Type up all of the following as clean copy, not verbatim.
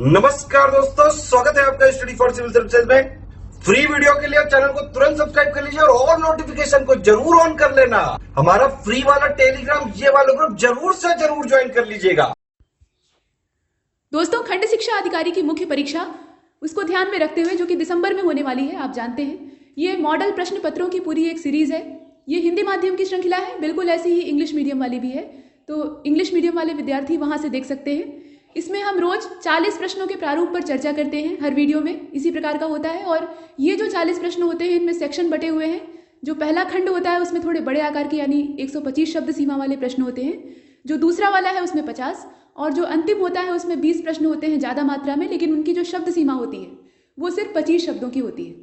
नमस्कार दोस्तों, स्वागत है आपका स्टडी फॉर सिविल सर्विसेज में। फ्री वीडियो के लिए चैनल को तुरंत सब्सक्राइब कर लीजिए और नोटिफिकेशन को जरूर ऑन कर लेना। हमारा फ्री वाला टेलीग्राम ये वाला ग्रुप जरूर से जरूर ज्वाइन कर लीजिएगा। दोस्तों, खंड शिक्षा अधिकारी की मुख्य परीक्षा उसको ध्यान में रखते हुए जो कि दिसंबर में होने वाली है, आप जानते हैं, ये मॉडल प्रश्न पत्रों की पूरी एक सीरीज है। ये हिंदी माध्यम की श्रृंखला है, बिल्कुल ऐसी ही इंग्लिश मीडियम वाली भी है, तो इंग्लिश मीडियम वाले विद्यार्थी वहां से देख सकते हैं। इसमें हम रोज 40 प्रश्नों के प्रारूप पर चर्चा करते हैं, हर वीडियो में इसी प्रकार का होता है। और ये जो 40 प्रश्न होते हैं इनमें सेक्शन बटे हुए हैं। जो पहला खंड होता है उसमें थोड़े बड़े आकार के यानी 125 शब्द सीमा वाले प्रश्न होते हैं। जो दूसरा वाला है उसमें 50 और जो अंतिम होता है उसमें 20 प्रश्न होते हैं ज़्यादा मात्रा में, लेकिन उनकी जो शब्द सीमा होती है वो सिर्फ 25 शब्दों की होती है।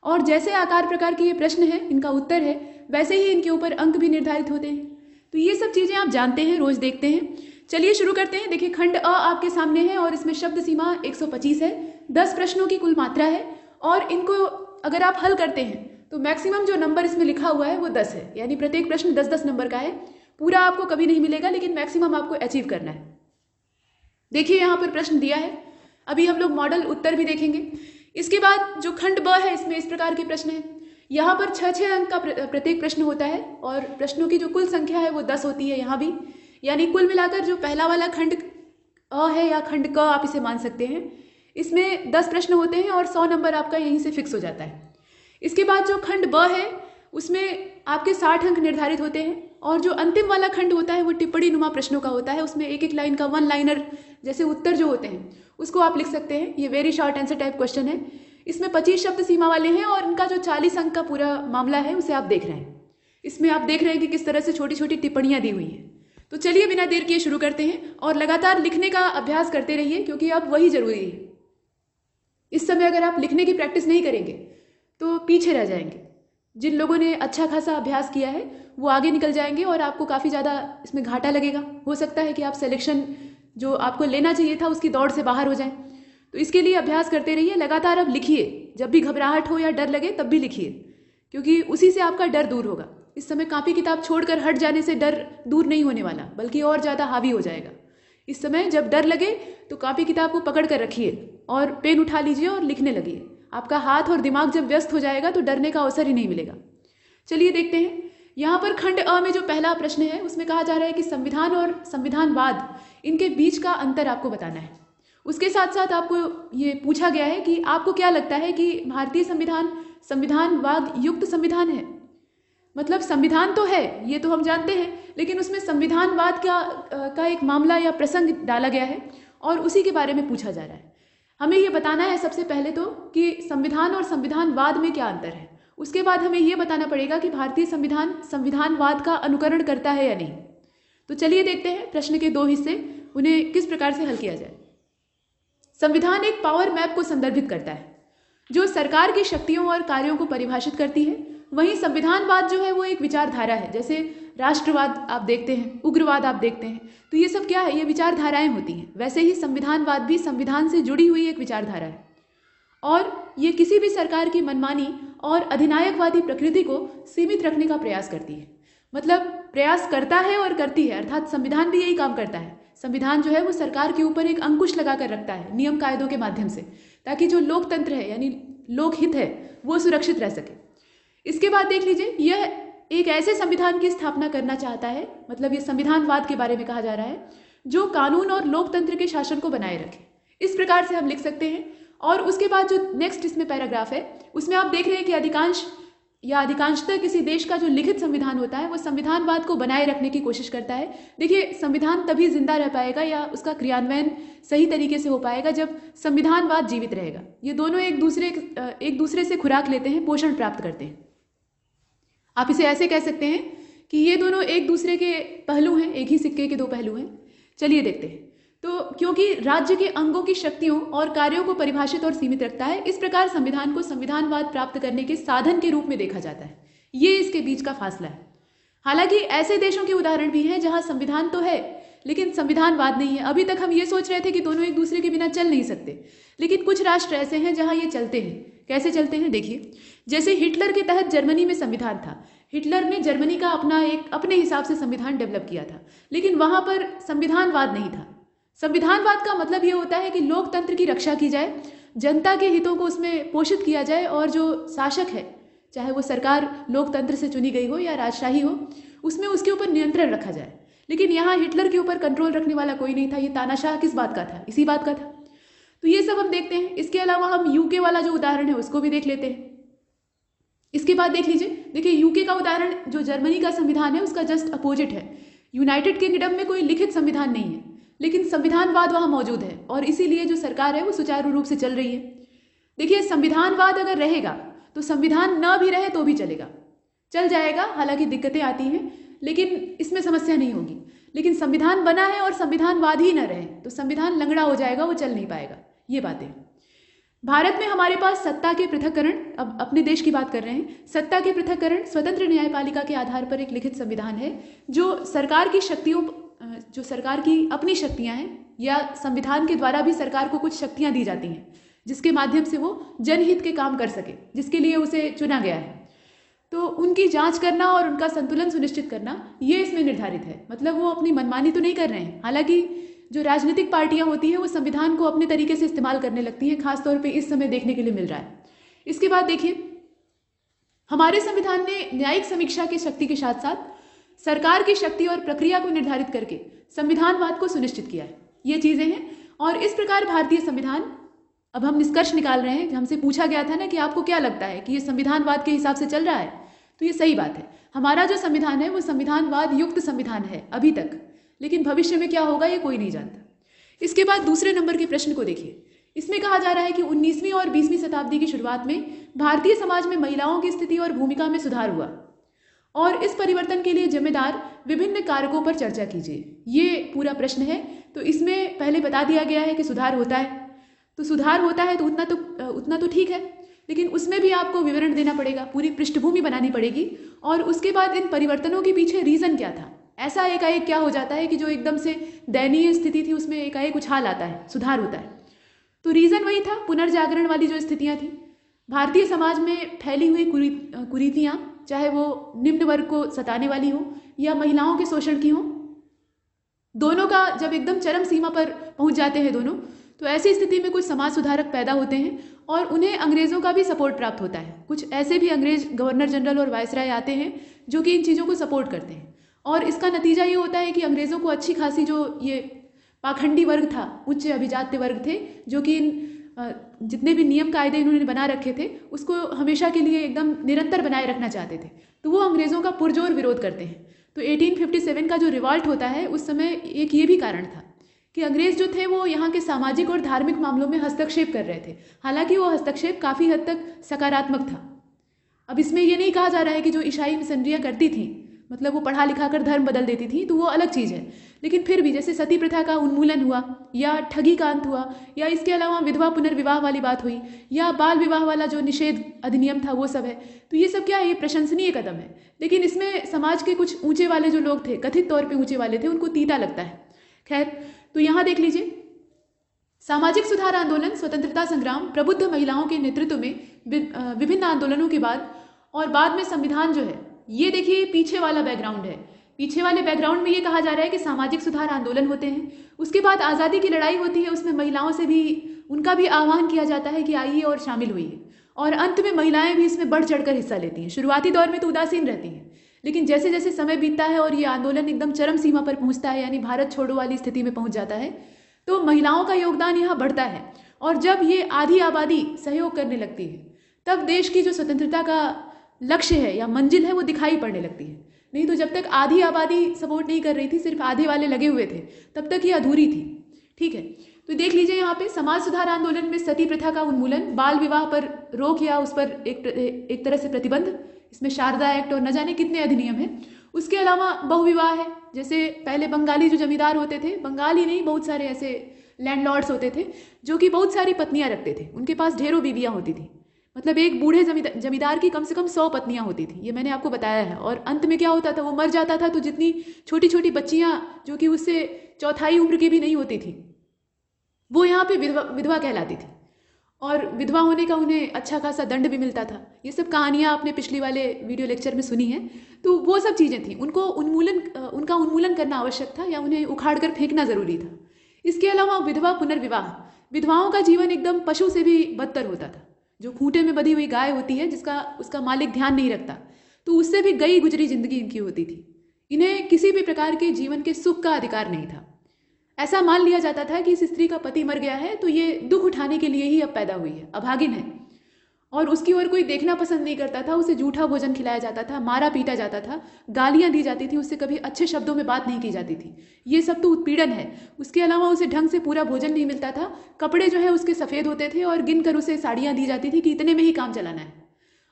और जैसे आकार प्रकार के ये प्रश्न हैं, इनका उत्तर है, वैसे ही इनके ऊपर अंक भी निर्धारित होते हैं। तो ये सब चीज़ें आप जानते हैं, रोज देखते हैं। चलिए शुरू करते हैं। देखिए, खंड अ आपके सामने है और इसमें शब्द सीमा 125 है। 10 प्रश्नों की कुल मात्रा है और इनको अगर आप हल करते हैं तो मैक्सिमम जो नंबर इसमें लिखा हुआ है वो 10 है, यानी प्रत्येक प्रश्न 10-10 नंबर का है। पूरा आपको कभी नहीं मिलेगा, लेकिन मैक्सिमम आपको अचीव करना है। देखिए, यहाँ पर प्रश्न दिया है। अभी हम लोग मॉडल उत्तर भी देखेंगे। इसके बाद जो खंड ब है इसमें इस प्रकार के प्रश्न हैं। यहाँ पर 6-6 अंक का प्रत्येक प्रश्न होता है और प्रश्नों की जो कुल संख्या है वो 10 होती है यहाँ भी। यानी कुल मिलाकर जो पहला वाला खंड अ है या खंड क आप इसे मान सकते हैं, इसमें 10 प्रश्न होते हैं और 100 नंबर आपका यहीं से फिक्स हो जाता है। इसके बाद जो खंड ब है उसमें आपके 60 अंक निर्धारित होते हैं और जो अंतिम वाला खंड होता है वो टिप्पणी नुमा प्रश्नों का होता है। उसमें एक एक लाइन का 1 लाइनर जैसे उत्तर जो होते हैं उसको आप लिख सकते हैं। ये very short answer type question है। इसमें 25 शब्द सीमा वाले हैं और इनका जो 40 अंक का पूरा मामला है उसे आप देख रहे हैं। इसमें आप देख रहे हैं कि किस तरह से छोटी छोटी टिप्पणियां दी हुई हैं। तो चलिए बिना देर किए शुरू करते हैं और लगातार लिखने का अभ्यास करते रहिए, क्योंकि अब वही जरूरी है। इस समय अगर आप लिखने की प्रैक्टिस नहीं करेंगे तो पीछे रह जाएंगे। जिन लोगों ने अच्छा खासा अभ्यास किया है वो आगे निकल जाएंगे और आपको काफ़ी ज़्यादा इसमें घाटा लगेगा। हो सकता है कि आप सिलेक्शन जो आपको लेना चाहिए था उसकी दौड़ से बाहर हो जाएं। तो इसके लिए अभ्यास करते रहिए, लगातार अब लिखिए। जब भी घबराहट हो या डर लगे तब भी लिखिए, क्योंकि उसी से आपका डर दूर होगा। इस समय कॉपी किताब छोड़कर हट जाने से डर दूर नहीं होने वाला, बल्कि और ज़्यादा हावी हो जाएगा। इस समय जब डर लगे तो कॉपी किताब को पकड़ कर रखिए और पेन उठा लीजिए और लिखने लगिए। आपका हाथ और दिमाग जब व्यस्त हो जाएगा तो डरने का अवसर ही नहीं मिलेगा। चलिए देखते हैं। यहाँ पर खंड अ में जो पहला प्रश्न है उसमें कहा जा रहा है कि संविधान और संविधानवाद, इनके बीच का अंतर आपको बताना है। उसके साथ साथ आपको ये पूछा गया है कि आपको क्या लगता है कि भारतीय संविधान संविधानवाद युक्त संविधान है। मतलब संविधान तो है, ये तो हम जानते हैं, लेकिन उसमें संविधानवाद का एक मामला या प्रसंग डाला गया है और उसी के बारे में पूछा जा रहा है। हमें ये बताना है सबसे पहले तो कि संविधान और संविधानवाद में क्या अंतर है। उसके बाद हमें ये बताना पड़ेगा कि भारतीय संविधान संविधानवाद का अनुकरण करता है या नहीं। तो चलिए देखते हैं प्रश्न के 2 हिस्से, उन्हें किस प्रकार से हल किया जाए। संविधान एक पावर मैप को संदर्भित करता है जो सरकार की शक्तियों और कार्यों को परिभाषित करती है। वहीं संविधानवाद जो है वो एक विचारधारा है। जैसे राष्ट्रवाद आप देखते हैं, उग्रवाद आप देखते हैं, तो ये सब क्या है, ये विचारधाराएं होती हैं। वैसे ही संविधानवाद भी संविधान से जुड़ी हुई एक विचारधारा है और ये किसी भी सरकार की मनमानी और अधिनायकवादी प्रकृति को सीमित रखने का प्रयास करती है। मतलब प्रयास करता है और करती है, अर्थात संविधान भी यही काम करता है। संविधान जो है वो सरकार के ऊपर एक अंकुश लगाकर रखता है नियम कायदों के माध्यम से, ताकि जो लोकतंत्र है यानी लोकहित है वो सुरक्षित रह सके। इसके बाद देख लीजिए, यह एक ऐसे संविधान की स्थापना करना चाहता है, मतलब ये संविधानवाद के बारे में कहा जा रहा है, जो कानून और लोकतंत्र के शासन को बनाए रखे। इस प्रकार से हम लिख सकते हैं। और उसके बाद जो नेक्स्ट इसमें पैराग्राफ है उसमें आप देख रहे हैं कि अधिकांशतः किसी देश का जो लिखित संविधान होता है वो संविधानवाद को बनाए रखने की कोशिश करता है। देखिए, संविधान तभी जिंदा रह पाएगा या उसका क्रियान्वयन सही तरीके से हो पाएगा जब संविधानवाद जीवित रहेगा। ये दोनों एक दूसरे से खुराक लेते हैं, पोषण प्राप्त करते हैं। आप इसे ऐसे कह सकते हैं कि ये दोनों एक दूसरे के पहलू हैं, एक ही सिक्के के 2 पहलू हैं। चलिए देखते हैं। तो क्योंकि राज्य के अंगों की शक्तियों और कार्यों को परिभाषित और सीमित रखता है, इस प्रकार संविधान को संविधानवाद प्राप्त करने के साधन के रूप में देखा जाता है। ये इसके बीच का फासला है। हालांकि ऐसे देशों के उदाहरण भी हैं जहां संविधान तो है लेकिन संविधानवाद नहीं है। अभी तक हम ये सोच रहे थे कि दोनों एक दूसरे के बिना चल नहीं सकते, लेकिन कुछ राष्ट्र ऐसे हैं जहां ये चलते हैं। कैसे चलते हैं देखिए। जैसे हिटलर के तहत जर्मनी में संविधान था। हिटलर ने जर्मनी का अपने हिसाब से संविधान डेवलप किया था, लेकिन वहां पर संविधानवाद नहीं था। संविधानवाद का मतलब ये होता है कि लोकतंत्र की रक्षा की जाए, जनता के हितों को उसमें पोषित किया जाए और जो शासक है, चाहे वो सरकार लोकतंत्र से चुनी गई हो या राजशाही हो, उसमें उसके ऊपर नियंत्रण रखा जाए। लेकिन यहाँ हिटलर के ऊपर कंट्रोल रखने वाला कोई नहीं था। ये तानाशाह किस बात का था? इसी बात का था। तो ये सब हम देखते हैं। इसके अलावा हम यूके वाला जो उदाहरण है उसको भी देख लेते हैं। इसके बाद देख लीजिए, देखिए यूके का उदाहरण, जो जर्मनी का संविधान है उसका जस्ट अपोजिट है। यूनाइटेड किंगडम में कोई लिखित संविधान नहीं है, लेकिन संविधानवाद वहाँ मौजूद है और इसीलिए जो सरकार है वो सुचारू रूप से चल रही है। देखिए, संविधानवाद अगर रहेगा तो संविधान न भी रहे तो भी चलेगा, चल जाएगा। हालांकि दिक्कतें आती हैं, लेकिन इसमें समस्या नहीं होगी। लेकिन संविधान बना है और संविधानवाद ही न रहे तो संविधान लंगड़ा हो जाएगा, वो चल नहीं पाएगा। ये बातें। भारत में हमारे पास सत्ता के पृथक्करण, अब अपने देश की बात कर रहे हैं, सत्ता के पृथक्करण स्वतंत्र न्यायपालिका के आधार पर एक लिखित संविधान है जो सरकार की शक्तियों, जो सरकार की अपनी शक्तियां हैं या संविधान के द्वारा भी सरकार को कुछ शक्तियां दी जाती हैं जिसके माध्यम से वो जनहित के काम कर सके, जिसके लिए उसे चुना गया है। तो उनकी जांच करना और उनका संतुलन सुनिश्चित करना, ये इसमें निर्धारित है। मतलब वो अपनी मनमानी तो नहीं कर रहे हैं। हालांकि जो राजनीतिक पार्टियां होती हैं वो संविधान को अपने तरीके से इस्तेमाल करने लगती हैं, खासतौर पे इस समय देखने के लिए मिल रहा है। इसके बाद देखिए, हमारे संविधान ने न्यायिक समीक्षा की शक्ति के साथ साथ सरकार की शक्ति और प्रक्रिया को निर्धारित करके संविधानवाद को सुनिश्चित किया है। ये चीजें हैं और इस प्रकार भारतीय संविधान, अब हम निष्कर्ष निकाल रहे हैं। हमसे पूछा गया था ना कि आपको क्या लगता है कि ये संविधानवाद के हिसाब से चल रहा है, तो ये सही बात है। हमारा जो संविधान है वो संविधानवाद युक्त संविधान है अभी तक, लेकिन भविष्य में क्या होगा ये कोई नहीं जानता। इसके बाद दूसरे नंबर के प्रश्न को देखिए। इसमें कहा जा रहा है कि 19वीं और 20वीं शताब्दी की शुरुआत में भारतीय समाज में महिलाओं की स्थिति और भूमिका में सुधार हुआ और इस परिवर्तन के लिए जिम्मेदार विभिन्न कारकों पर चर्चा कीजिए। ये पूरा प्रश्न है। तो इसमें पहले बता दिया गया है कि सुधार होता है, तो सुधार होता है तो उतना तो ठीक है, लेकिन उसमें भी आपको विवरण देना पड़ेगा, पूरी पृष्ठभूमि बनानी पड़ेगी और उसके बाद इन परिवर्तनों के पीछे रीजन क्या था। ऐसा एकाएक क्या हो जाता है कि जो एकदम से दयनीय स्थिति थी उसमें एकाएक उछाल आता है, सुधार होता है। तो रीजन वही था, पुनर्जागरण वाली जो स्थितियां थी, भारतीय समाज में फैली हुई कुरीतियां, चाहे वो निम्न वर्ग को सताने वाली हो या महिलाओं के शोषण की हो, दोनों का जब एकदम चरम सीमा पर पहुंच जाते हैं दोनों, तो ऐसी स्थिति में कुछ समाज सुधारक पैदा होते हैं और उन्हें अंग्रेजों का भी सपोर्ट प्राप्त होता है। कुछ ऐसे भी अंग्रेज गवर्नर जनरल और वायसराय आते हैं जो कि इन चीज़ों को सपोर्ट करते हैं और इसका नतीजा ये होता है कि अंग्रेज़ों को अच्छी खासी, जो ये पाखंडी वर्ग था, उच्च अभिजात्य वर्ग थे, जो कि जितने भी नियम कायदे इन्होंने बना रखे थे उसको हमेशा के लिए एकदम निरंतर बनाए रखना चाहते थे, तो वो अंग्रेज़ों का पुरजोर विरोध करते हैं। तो 1857 का जो रिवॉल्ट होता है उस समय एक ये भी कारण था कि अंग्रेज़ जो थे वो यहाँ के सामाजिक और धार्मिक मामलों में हस्तक्षेप कर रहे थे। हालांकि वो हस्तक्षेप काफ़ी हद तक सकारात्मक था। अब इसमें ये नहीं कहा जा रहा है कि जो ईसाई मिशनरियाँ करती थीं, मतलब वो पढ़ा लिखा कर धर्म बदल देती थी, तो वो अलग चीज़ है, लेकिन फिर भी जैसे सती प्रथा का उन्मूलन हुआ या ठगी का अंत हुआ या इसके अलावा विधवा पुनर्विवाह वाली बात हुई या बाल विवाह वाला जो निषेध अधिनियम था वो सब है, तो ये सब क्या है, ये प्रशंसनीय कदम है। लेकिन इसमें समाज के कुछ ऊंचे वाले जो लोग थे, कथित तौर पर ऊंचे वाले थे, उनको तीता लगता है। खैर, तो यहाँ देख लीजिए, सामाजिक सुधार आंदोलन, स्वतंत्रता संग्राम, प्रबुद्ध महिलाओं के नेतृत्व में विभिन्न आंदोलनों के बाद और बाद में संविधान जो है, ये देखिए पीछे वाला बैकग्राउंड है। पीछे वाले बैकग्राउंड में ये कहा जा रहा है कि सामाजिक सुधार आंदोलन होते हैं, उसके बाद आज़ादी की लड़ाई होती है, उसमें महिलाओं से भी, उनका भी आह्वान किया जाता है कि आइए और शामिल हुई, और अंत में महिलाएं भी इसमें बढ़ चढ़कर हिस्सा लेती हैं। शुरुआती दौर में तो उदासीन रहती हैं, लेकिन जैसे जैसे समय बीतता है और ये आंदोलन एकदम चरम सीमा पर पहुंचता है, यानी भारत छोड़ो वाली स्थिति में पहुंच जाता है, तो महिलाओं का योगदान यहाँ बढ़ता है। और जब ये आधी आबादी सहयोग करने लगती है, तब देश की जो स्वतंत्रता का लक्ष्य है या मंजिल है वो दिखाई पड़ने लगती है। नहीं तो जब तक आधी आबादी सपोर्ट नहीं कर रही थी, सिर्फ आधे वाले लगे हुए थे, तब तक ये अधूरी थी। ठीक है, तो देख लीजिए यहाँ पे समाज सुधार आंदोलन में सती प्रथा का उन्मूलन, बाल विवाह पर रोक या उस पर एक तरह से प्रतिबंध, इसमें शारदा एक्ट और न जाने कितने अधिनियम है। उसके अलावा बहुविवाह है, जैसे पहले बंगाली जो जमींदार होते थे, बंगाली नहीं, बहुत सारे ऐसे लैंडलॉर्ड्स होते थे जो कि बहुत सारी पत्नियां रखते थे, उनके पास ढेरों बीवियां होती थी। मतलब एक बूढ़े जमींदार की कम से कम 100 पत्नियां होती थी, ये मैंने आपको बताया है। और अंत में क्या होता था, वो मर जाता था तो जितनी छोटी छोटी बच्चियां जो कि उससे चौथाई उम्र की भी नहीं होती थी, वो यहाँ पे विधवा कहलाती थी, और विधवा होने का उन्हें अच्छा खासा दंड भी मिलता था। ये सब कहानियाँ आपने पिछली वाले वीडियो लेक्चर में सुनी हैं। तो वो सब चीज़ें थी, उनका उन्मूलन करना आवश्यक था या उन्हें उखाड़ कर फेंकना ज़रूरी था। इसके अलावा विधवा पुनर्विवाह, विधवाओं का जीवन एकदम पशु से भी बदतर होता था। जो खूंटे में बंधी हुई गाय होती है जिसका उसका मालिक ध्यान नहीं रखता, तो उससे भी गई गुजरी जिंदगी इनकी होती थी। इन्हें किसी भी प्रकार के जीवन के सुख का अधिकार नहीं था। ऐसा मान लिया जाता था कि इस स्त्री का पति मर गया है तो ये दुख उठाने के लिए ही अब पैदा हुई है, अभागिन है, और उसकी ओर कोई देखना पसंद नहीं करता था। उसे जूठा भोजन खिलाया जाता था, मारा पीटा जाता था, गालियां दी जाती थी, उससे कभी अच्छे शब्दों में बात नहीं की जाती थी। ये सब तो उत्पीड़न है। उसके अलावा उसे ढंग से पूरा भोजन नहीं मिलता था, कपड़े जो है उसके सफ़ेद होते थे और गिन कर उसे साड़ियाँ दी जाती थी कि इतने में ही काम चलाना है,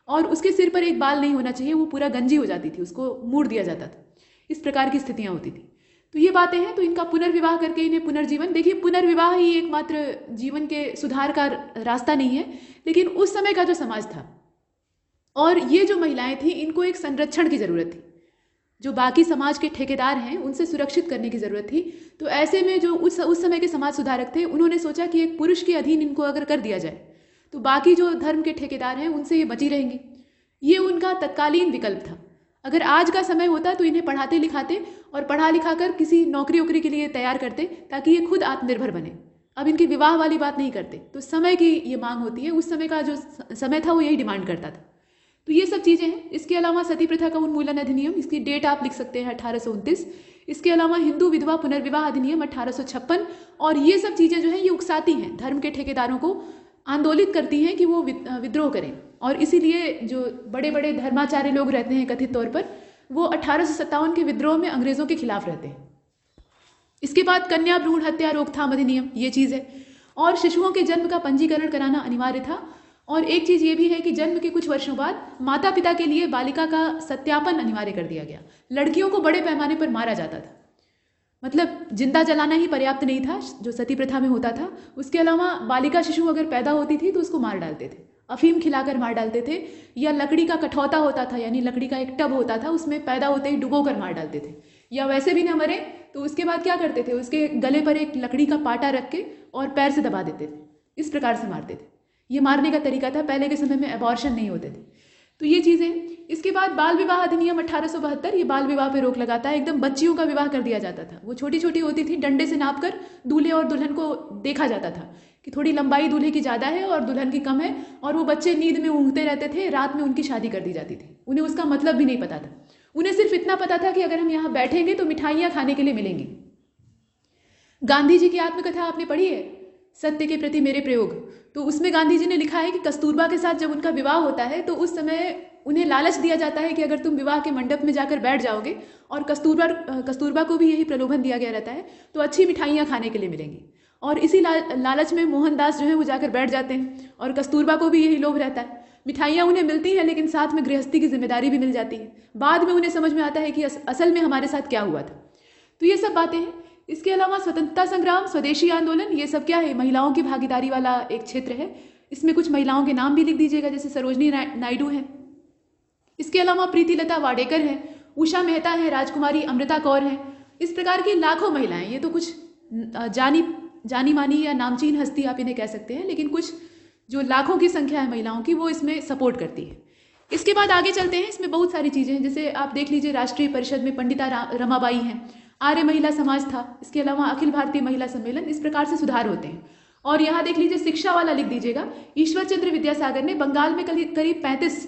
और उसके सिर पर एक बाल नहीं होना चाहिए, वो पूरा गंजी हो जाती थी, उसको मूड़ दिया जाता था। इस प्रकार की स्थितियाँ होती थी। तो ये बातें हैं। तो इनका पुनर्विवाह करके इन्हें पुनर्जीवन, देखिए पुनर्विवाह ही एकमात्र जीवन के सुधार का रास्ता नहीं है, लेकिन उस समय का जो समाज था और ये जो महिलाएं थी, इनको एक संरक्षण की ज़रूरत थी। जो बाकी समाज के ठेकेदार हैं उनसे सुरक्षित करने की ज़रूरत थी। तो ऐसे में जो उस समय के समाज सुधारक थे, उन्होंने सोचा कि एक पुरुष के अधीन इनको अगर कर दिया जाए तो बाकी जो धर्म के ठेकेदार हैं उनसे ये बची रहेंगी। ये उनका तत्कालीन विकल्प था। अगर आज का समय होता तो इन्हें पढ़ाते लिखाते और पढ़ा लिखा कर किसी नौकरी वोकरी के लिए तैयार करते ताकि ये खुद आत्मनिर्भर बने। अब इनकी विवाह वाली बात नहीं करते। तो समय की ये मांग होती है, उस समय का जो समय था वो यही डिमांड करता था। तो ये सब चीज़ें हैं। इसके अलावा सती प्रथा का उन्मूलन अधिनियम, इसकी डेट आप लिख सकते हैं 1829। इसके अलावा हिंदू विधवा पुनर्विवाह अधिनियम 1856। और ये सब चीज़ें जो हैं ये उकसाती हैं, धर्म के ठेकेदारों को आंदोलित करती हैं कि वो विद्रोह करें। और इसीलिए जो बड़े बड़े धर्माचार्य लोग रहते हैं कथित तौर पर, वो 1857 के विद्रोह में अंग्रेज़ों के खिलाफ रहते हैं। इसके बाद कन्या भ्रूण हत्या रोकथाम अधिनियम, ये चीज़ है। और शिशुओं के जन्म का पंजीकरण कराना अनिवार्य था। और एक चीज़ ये भी है कि जन्म के कुछ वर्षों बाद माता पिता के लिए बालिका का सत्यापन अनिवार्य कर दिया गया। लड़कियों को बड़े पैमाने पर मारा जाता था, मतलब जिंदा जलाना ही पर्याप्त नहीं था जो सती प्रथा में होता था। उसके अलावा बालिका शिशु अगर पैदा होती थी तो उसको मार डालते थे, अफीम खिलाकर मार डालते थे, या लकड़ी का कठौता होता था, यानी लकड़ी का एक टब होता था, उसमें पैदा होते ही डुबो कर मार डालते थे। या वैसे भी ना मरे तो उसके बाद क्या करते थे, उसके गले पर एक लकड़ी का पाटा रख के और पैर से दबा देते थे, इस प्रकार से मारते थे। ये मारने का तरीका था, पहले के समय में एबॉर्शन नहीं होते थे। तो ये चीज़ें। इसके बाद बाल विवाह अधिनियम 1872, ये बाल विवाह पे रोक लगाता है। एकदम बच्चियों का विवाह कर दिया जाता था। वो छोटी छोटी होती थी, डंडे से नाप कर दूल्हे और दुल्हन को देखा जाता था कि थोड़ी लंबाई दूल्हे की ज़्यादा है और दुल्हन की कम है, और वो बच्चे नींद में ऊँघते रहते थे। रात में उनकी शादी कर दी जाती थी। उन्हें उसका मतलब भी नहीं पता था। उन्हें सिर्फ इतना पता था कि अगर हम यहाँ बैठेंगे तो मिठाइयाँ खाने के लिए मिलेंगी। गांधी जी की आत्मकथा आपने पढ़ी है, सत्य के प्रति मेरे प्रयोग, तो उसमें गांधी जी ने लिखा है कि कस्तूरबा के साथ जब उनका विवाह होता है तो उस समय उन्हें लालच दिया जाता है कि अगर तुम विवाह के मंडप में जाकर बैठ जाओगे, और कस्तूरबा को भी यही प्रलोभन दिया गया रहता है, तो अच्छी मिठाइयाँ खाने के लिए मिलेंगी। और इसी लालच में मोहनदास जो है वो जाकर बैठ जाते हैं, और कस्तूरबा को भी यही लोभ रहता है। मिठाइयाँ उन्हें मिलती हैं, लेकिन साथ में गृहस्थी की जिम्मेदारी भी मिल जाती है। बाद में उन्हें समझ में आता है कि असल में हमारे साथ क्या हुआ था। तो ये सब बातें हैं। इसके अलावा स्वतंत्रता संग्राम, स्वदेशी आंदोलन, ये सब क्या है, महिलाओं की भागीदारी वाला एक क्षेत्र है। इसमें कुछ महिलाओं के नाम भी लिख दीजिएगा, जैसे सरोजनी नायडू हैं। इसके अलावा प्रीतिलता वाडेकर हैं, उषा मेहता है, राजकुमारी अमृता कौर हैं। इस प्रकार की लाखों महिलाएं, ये तो कुछ जानी मानी या नामचीन हस्ती आप इन्हें कह सकते हैं, लेकिन कुछ जो लाखों की संख्या है महिलाओं की, वो इसमें सपोर्ट करती है। इसके बाद आगे चलते हैं। इसमें बहुत सारी चीज़ें हैं, जैसे आप देख लीजिए राष्ट्रीय परिषद में पंडिता रमाबाई हैं, आर्य महिला समाज था, इसके अलावा अखिल भारतीय महिला सम्मेलन, इस प्रकार से सुधार होते हैं। और यहाँ देख लीजिए शिक्षा वाला लिख दीजिएगा, ईश्वर चंद्र विद्यासागर ने बंगाल में करीब 35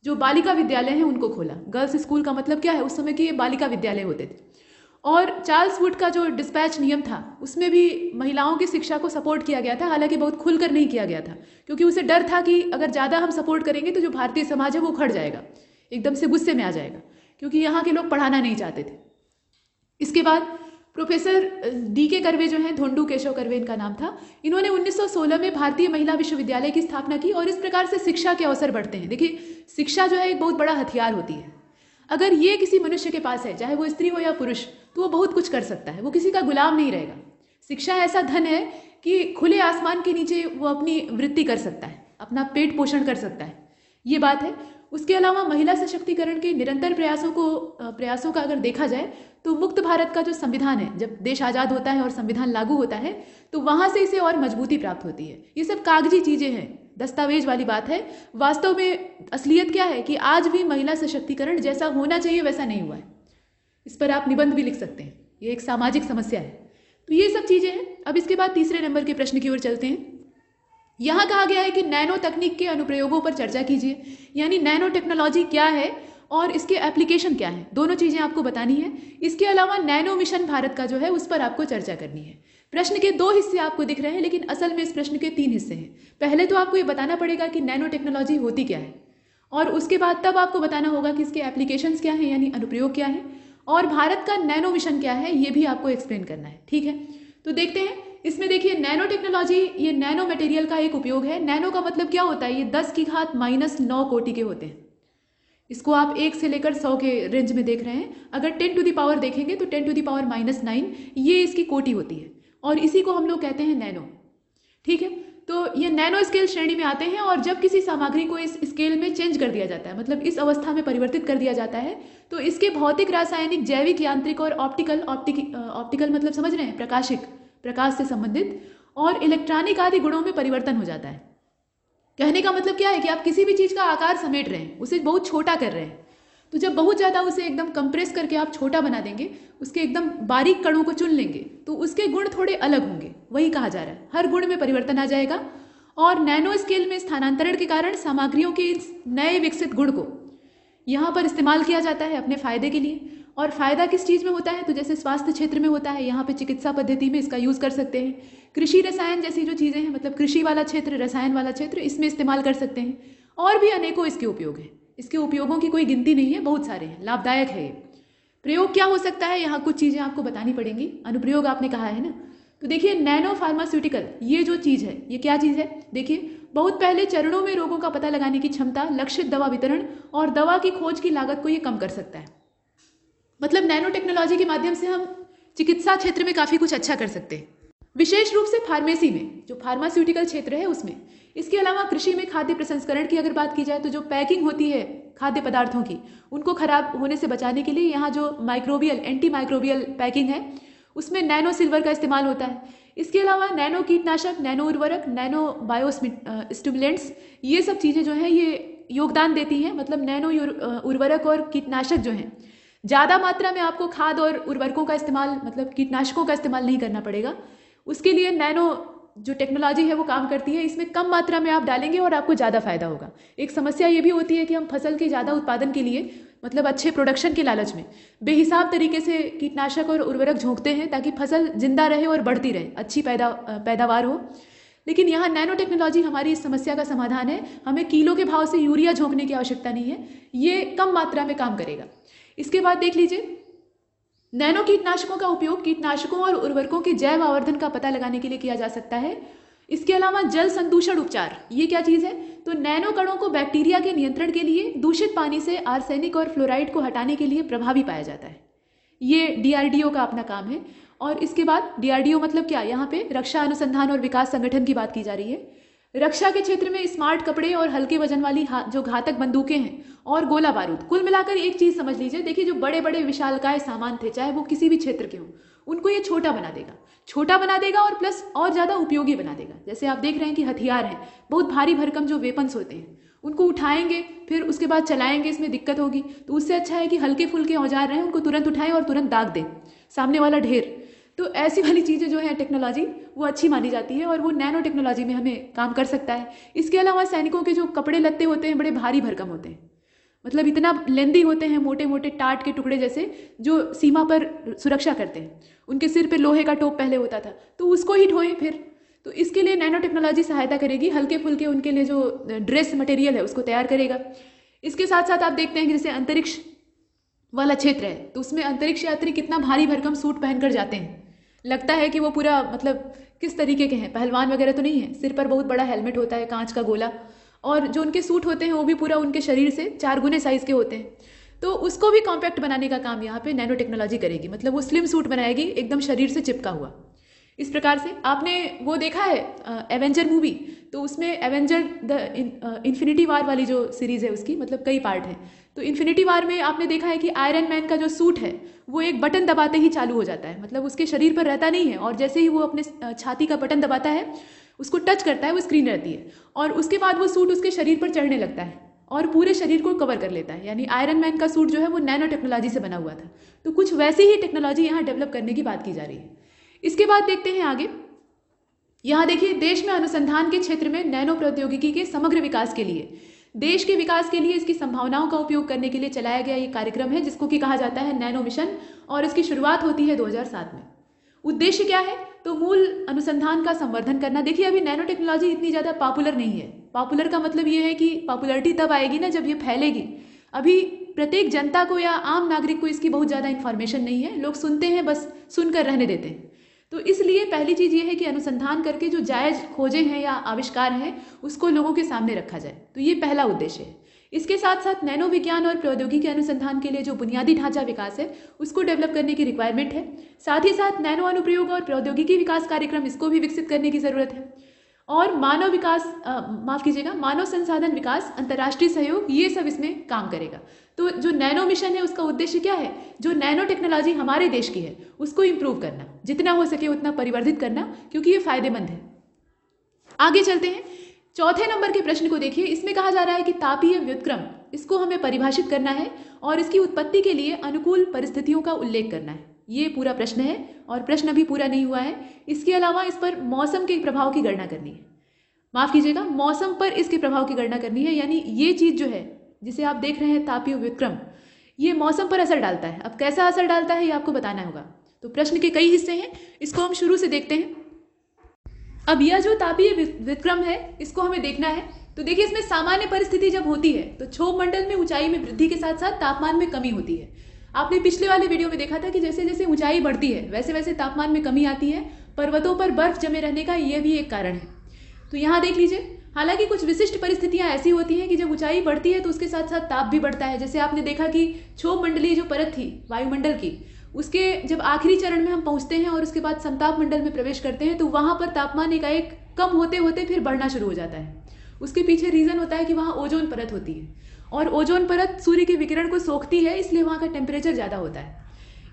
जो बालिका विद्यालय हैं उनको खोला। गर्ल्स स्कूल का मतलब क्या है, उस समय के ये बालिका विद्यालय होते थे। और चार्ल्स वुड का जो डिस्पैच नियम था, उसमें भी महिलाओं की शिक्षा को सपोर्ट किया गया था, हालांकि बहुत खुलकर नहीं किया गया था, क्योंकि उसे डर था कि अगर ज़्यादा हम सपोर्ट करेंगे तो जो भारतीय समाज है वो उखड़ जाएगा, एकदम से गुस्से में आ जाएगा, क्योंकि यहाँ के लोग पढ़ाना नहीं चाहते थे। इसके बाद प्रोफेसर D.K. कर्वे जो हैं, धोंडू केशव कर्वे इनका नाम था, इन्होंने 1916 में भारतीय महिला विश्वविद्यालय की स्थापना की, और इस प्रकार से शिक्षा के अवसर बढ़ते हैं। देखिए, शिक्षा जो है एक बहुत बड़ा हथियार होती है। अगर ये किसी मनुष्य के पास है, चाहे वो स्त्री हो या पुरुष, तो वो बहुत कुछ कर सकता है, वो किसी का गुलाम नहीं रहेगा। शिक्षा ऐसा धन है कि खुले आसमान के नीचे वो अपनी वृत्ति कर सकता है, अपना पेट पोषण कर सकता है, ये बात है। उसके अलावा महिला सशक्तिकरण के निरंतर प्रयासों का अगर देखा जाए तो मुक्त भारत का जो संविधान है, जब देश आज़ाद होता है और संविधान लागू होता है तो वहाँ से इसे और मजबूती प्राप्त होती है। ये सब कागजी चीज़ें हैं, दस्तावेज वाली बात है। वास्तव में असलियत क्या है कि आज भी महिला सशक्तिकरण जैसा होना चाहिए वैसा नहीं हुआ है। इस पर आप निबंध भी लिख सकते हैं, ये एक सामाजिक समस्या है। तो ये सब चीज़ें हैं। अब इसके बाद तीसरे नंबर के प्रश्न की ओर चलते हैं। यहाँ कहा गया है कि नैनो तकनीक के अनुप्रयोगों पर चर्चा कीजिए, यानी नैनो टेक्नोलॉजी क्या है और इसके एप्लीकेशन क्या है, दोनों चीज़ें आपको बतानी है। इसके अलावा नैनो मिशन भारत का जो है उस पर आपको चर्चा करनी है। प्रश्न के 2 हिस्से आपको दिख रहे हैं, लेकिन असल में इस प्रश्न के 3 हिस्से हैं। पहले तो आपको ये बताना पड़ेगा कि नैनो टेक्नोलॉजी होती क्या है, और उसके बाद तब आपको बताना होगा कि इसके एप्लीकेशंस क्या हैं, यानी अनुप्रयोग क्या है, और भारत का नैनो मिशन क्या है, ये भी आपको एक्सप्लेन करना है। ठीक है, तो देखते हैं। इसमें देखिए, नैनो टेक्नोलॉजी ये नैनो मटेरियल का एक उपयोग है। नैनो का मतलब क्या होता है, ये 10⁻⁻9 कोटि के होते हैं। इसको आप 1 से लेकर 100 के रेंज में देख रहे हैं। अगर 10 टू द पावर देखेंगे तो 10 टू द पावर -9 ये इसकी कोटि होती है, और इसी को हम लोग कहते हैं नैनो। ठीक है, तो ये नैनो स्केल श्रेणी में आते हैं, और जब किसी सामग्री को इस स्केल में चेंज कर दिया जाता है, मतलब इस अवस्था में परिवर्तित कर दिया जाता है, तो इसके भौतिक, रासायनिक, जैविक, यांत्रिक और ऑप्टिकल मतलब समझ रहे हैं, प्रकाश से संबंधित, और इलेक्ट्रॉनिक आदि गुणों में परिवर्तन हो जाता है। कहने का मतलब क्या है कि आप किसी भी चीज़ का आकार समेट रहे हैं, उसे बहुत छोटा कर रहे हैं, तो जब बहुत ज़्यादा उसे एकदम कंप्रेस करके आप छोटा बना देंगे, उसके एकदम बारीक कणों को चुन लेंगे, तो उसके गुण थोड़े अलग होंगे। वही कहा जा रहा है, हर गुण में परिवर्तन आ जाएगा। और नैनो स्केल में स्थानांतरण के कारण सामग्रियों के इस नए विकसित गुण को यहाँ पर इस्तेमाल किया जाता है अपने फायदे के लिए। और फायदा किस चीज़ में होता है, तो जैसे स्वास्थ्य क्षेत्र में होता है, यहाँ पे चिकित्सा पद्धति में इसका यूज़ कर सकते हैं। कृषि रसायन जैसी जो चीज़ें हैं, मतलब कृषि वाला क्षेत्र, रसायन वाला क्षेत्र, इसमें इस्तेमाल कर सकते हैं। और भी अनेकों इसके उपयोग हैं। इसके उपयोगों की कोई गिनती नहीं है, बहुत सारे हैं, लाभदायक है ये। प्रयोग क्या हो सकता है, यहाँ कुछ चीज़ें आपको बतानी पड़ेंगी। अनुप्रयोग आपने कहा है ना, तो देखिए नैनो फार्मास्यूटिकल ये जो चीज़ है, ये क्या चीज़ है, देखिए बहुत पहले चरणों में रोगों का पता लगाने की क्षमता, लक्षित दवा वितरण और दवा की खोज की लागत को ये कम कर सकता है। मतलब नैनो टेक्नोलॉजी के माध्यम से हम चिकित्सा क्षेत्र में काफ़ी कुछ अच्छा कर सकते हैं, विशेष रूप से फार्मेसी में, जो फार्मास्यूटिकल क्षेत्र है उसमें। इसके अलावा कृषि में खाद्य प्रसंस्करण की अगर बात की जाए, तो जो पैकिंग होती है खाद्य पदार्थों की, उनको खराब होने से बचाने के लिए यहाँ जो एंटी माइक्रोबियल पैकिंग है, उसमें नैनो सिल्वर का इस्तेमाल होता है। इसके अलावा नैनो कीटनाशक, नैनो उर्वरक, नैनो बायोस्टिमुलेंट्स, ये सब चीज़ें जो हैं ये योगदान देती हैं। मतलब नैनो उर्वरक और कीटनाशक जो हैं, ज़्यादा मात्रा में आपको खाद और उर्वरकों का इस्तेमाल, मतलब कीटनाशकों का इस्तेमाल नहीं करना पड़ेगा। उसके लिए नैनो जो टेक्नोलॉजी है वो काम करती है। इसमें कम मात्रा में आप डालेंगे और आपको ज़्यादा फायदा होगा। एक समस्या ये भी होती है कि हम फसल के ज़्यादा उत्पादन के लिए, मतलब अच्छे प्रोडक्शन के लालच में बेहिसाब तरीके से कीटनाशक और उर्वरक झोंकते हैं, ताकि फसल जिंदा रहे और बढ़ती रहे, अच्छी पैदावार हो। लेकिन यहाँ नैनो टेक्नोलॉजी हमारी इस समस्या का समाधान है। हमें किलो के भाव से यूरिया झोंकने की आवश्यकता नहीं है, ये कम मात्रा में काम करेगा। इसके बाद देख लीजिए, नैनो कीटनाशकों का उपयोग कीटनाशकों और उर्वरकों के जैव आवर्धन का पता लगाने के लिए किया जा सकता है। इसके अलावा जल संदूषण उपचार, ये क्या चीज़ है, तो नैनो कणों को बैक्टीरिया के नियंत्रण के लिए दूषित पानी से आर्सेनिक और फ्लोराइड को हटाने के लिए प्रभावी पाया जाता है। ये DRDO का अपना काम है। और इसके बाद DRDO मतलब क्या, यहाँ पे रक्षा अनुसंधान और विकास संगठन की बात की जा रही है। रक्षा के क्षेत्र में स्मार्ट कपड़े और हल्के वजन वाली जो घातक बंदूकें हैं और गोला बारूद, कुल मिलाकर एक चीज़ समझ लीजिए। देखिए, जो बड़े बड़े विशालकाय सामान थे, चाहे वो किसी भी क्षेत्र के हों, उनको ये छोटा बना देगा और प्लस और ज़्यादा उपयोगी बना देगा। जैसे आप देख रहे हैं कि हथियार हैं, बहुत भारी भरकम जो वेपन्स होते हैं, उनको उठाएंगे फिर उसके बाद चलाएंगे, इसमें दिक्कत होगी। तो उससे अच्छा है कि हल्के फुल्के औजार रहें, उनको तुरंत उठाएं और तुरंत दाग दें सामने वाला ढेर। तो ऐसी वाली चीज़ें जो है टेक्नोलॉजी, वो अच्छी मानी जाती है और वो नैनो टेक्नोलॉजी में हमें काम कर सकता है। इसके अलावा सैनिकों के जो कपड़े लत्ते होते हैं, बड़े भारी भरकम होते हैं, मतलब इतना लेंदी होते हैं, मोटे मोटे टाट के टुकड़े जैसे, जो सीमा पर सुरक्षा करते हैं। उनके सिर पे लोहे का टोप पहले होता था, तो उसको ही ढोएं फिर। तो इसके लिए नैनो टेक्नोलॉजी सहायता करेगी। हल्के फुल्के उनके लिए जो ड्रेस मटेरियल है उसको तैयार करेगा। इसके साथ साथ आप देखते हैं कि जैसे अंतरिक्ष वाला क्षेत्र है, तो उसमें अंतरिक्ष यात्री कितना भारी भरकम सूट पहनकर जाते हैं, लगता है कि वो पूरा मतलब किस तरीके के हैं, पहलवान वगैरह तो नहीं है। सिर पर बहुत बड़ा हेलमेट होता है, कांच का गोला, और जो उनके सूट होते हैं वो भी पूरा उनके शरीर से 4 गुने साइज़ के होते हैं। तो उसको भी कॉम्पैक्ट बनाने का काम यहाँ पे नैनो टेक्नोलॉजी करेगी। मतलब वो स्लिम सूट बनाएगी, एकदम शरीर से चिपका हुआ। इस प्रकार से आपने वो देखा है एवेंजर मूवी, तो उसमें एवेंजर द इन्फिनिटी वार वाली जो सीरीज़ है उसकी, मतलब कई पार्ट हैं, तो इन्फिनिटी वार में आपने देखा है कि आयरन मैन का जो सूट है वो एक बटन दबाते ही चालू हो जाता है, मतलब उसके शरीर पर रहता नहीं है, और जैसे ही वो अपने छाती का बटन दबाता है, उसको टच करता है, वो स्क्रीन रहती है, और उसके बाद वो सूट उसके शरीर पर चढ़ने लगता है और पूरे शरीर को कवर कर लेता है। यानी आयरन मैन का सूट जो है वो नैनो टेक्नोलॉजी से बना हुआ था। तो कुछ वैसी ही टेक्नोलॉजी यहाँ डेवलप करने की बात की जा रही है। इसके बाद देखते हैं आगे। यहाँ देखिए, देश में अनुसंधान के क्षेत्र में नैनो प्रौद्योगिकी के समग्र विकास के लिए, देश के विकास के लिए इसकी संभावनाओं का उपयोग करने के लिए चलाया गया ये कार्यक्रम है, जिसको कि कहा जाता है नैनो मिशन, और इसकी शुरुआत होती है 2007 में। उद्देश्य क्या है? तो मूल अनुसंधान का संवर्धन करना। देखिए, अभी नैनो टेक्नोलॉजी इतनी ज़्यादा पॉपुलर नहीं है। पॉपुलर का मतलब ये है कि पॉपुलरिटी तब आएगी ना जब ये फैलेगी। अभी प्रत्येक जनता को या आम नागरिक को इसकी बहुत ज़्यादा इन्फॉर्मेशन नहीं है, लोग सुनते हैं, बस सुनकर रहने देते हैं। तो इसलिए पहली चीज़ ये है कि अनुसंधान करके जो जायज़ खोजें हैं या आविष्कार हैं उसको लोगों के सामने रखा जाए। तो ये पहला उद्देश्य है। इसके साथ साथ नैनो विज्ञान और प्रौद्योगिकी अनुसंधान के लिए जो बुनियादी ढांचा विकास है उसको डेवलप करने की रिक्वायरमेंट है। साथ ही साथ नैनो अनुप्रयोग और प्रौद्योगिकी विकास कार्यक्रम, इसको भी विकसित करने की ज़रूरत है। और मानव संसाधन विकास, अंतर्राष्ट्रीय सहयोग, ये सब इसमें काम करेगा। तो जो नैनो मिशन है उसका उद्देश्य क्या है? जो नैनो टेक्नोलॉजी हमारे देश की है उसको इम्प्रूव करना, जितना हो सके उतना परिवर्धित करना, क्योंकि ये फायदेमंद है। आगे चलते हैं, चौथे नंबर के प्रश्न को देखिए। इसमें कहा जा रहा है कि तापीय व्युत्क्रम, इसको हमें परिभाषित करना है और इसकी उत्पत्ति के लिए अनुकूल परिस्थितियों का उल्लेख करना है। ये पूरा प्रश्न है और प्रश्न अभी पूरा नहीं हुआ है। इसके अलावा इस पर मौसम के प्रभाव की गणना करनी है। माफ़ कीजिएगा, मौसम पर इसके प्रभाव की गणना करनी है। यानी ये चीज़ जो है जिसे आप देख रहे हैं तापीय व्युत्क्रम, ये मौसम पर असर डालता है। अब कैसा असर डालता है ये आपको बताना होगा। तो प्रश्न के कई हिस्से हैं, इसको हम शुरू से देखते हैं। अब यह जो तापीय व्युत्क्रम है इसको हमें देखना है। तो देखिए, इसमें सामान्य परिस्थिति जब होती है तो क्षोभ मंडल में ऊंचाई में वृद्धि के साथ साथ तापमान में कमी होती है। आपने पिछले वाले वीडियो में देखा था कि जैसे जैसे ऊंचाई बढ़ती है वैसे वैसे तापमान में कमी आती है। पर्वतों पर बर्फ जमे रहने का यह भी एक कारण है। तो यहाँ देख लीजिए, हालांकि कुछ विशिष्ट परिस्थितियां ऐसी होती हैं कि जब ऊंचाई बढ़ती है तो उसके साथ साथ ताप भी बढ़ता है। जैसे आपने देखा कि क्षोभ मंडलीय जो परत थी वायुमंडल की, उसके जब आखिरी चरण में हम पहुंचते हैं और उसके बाद समताप मंडल में प्रवेश करते हैं तो वहां पर तापमान एकाएक कम होते होते फिर बढ़ना शुरू हो जाता है। उसके पीछे रीजन होता है कि वहाँ ओजोन परत होती है और ओजोन परत सूर्य के विकिरण को सोखती है, इसलिए वहाँ का टेम्परेचर ज़्यादा होता है।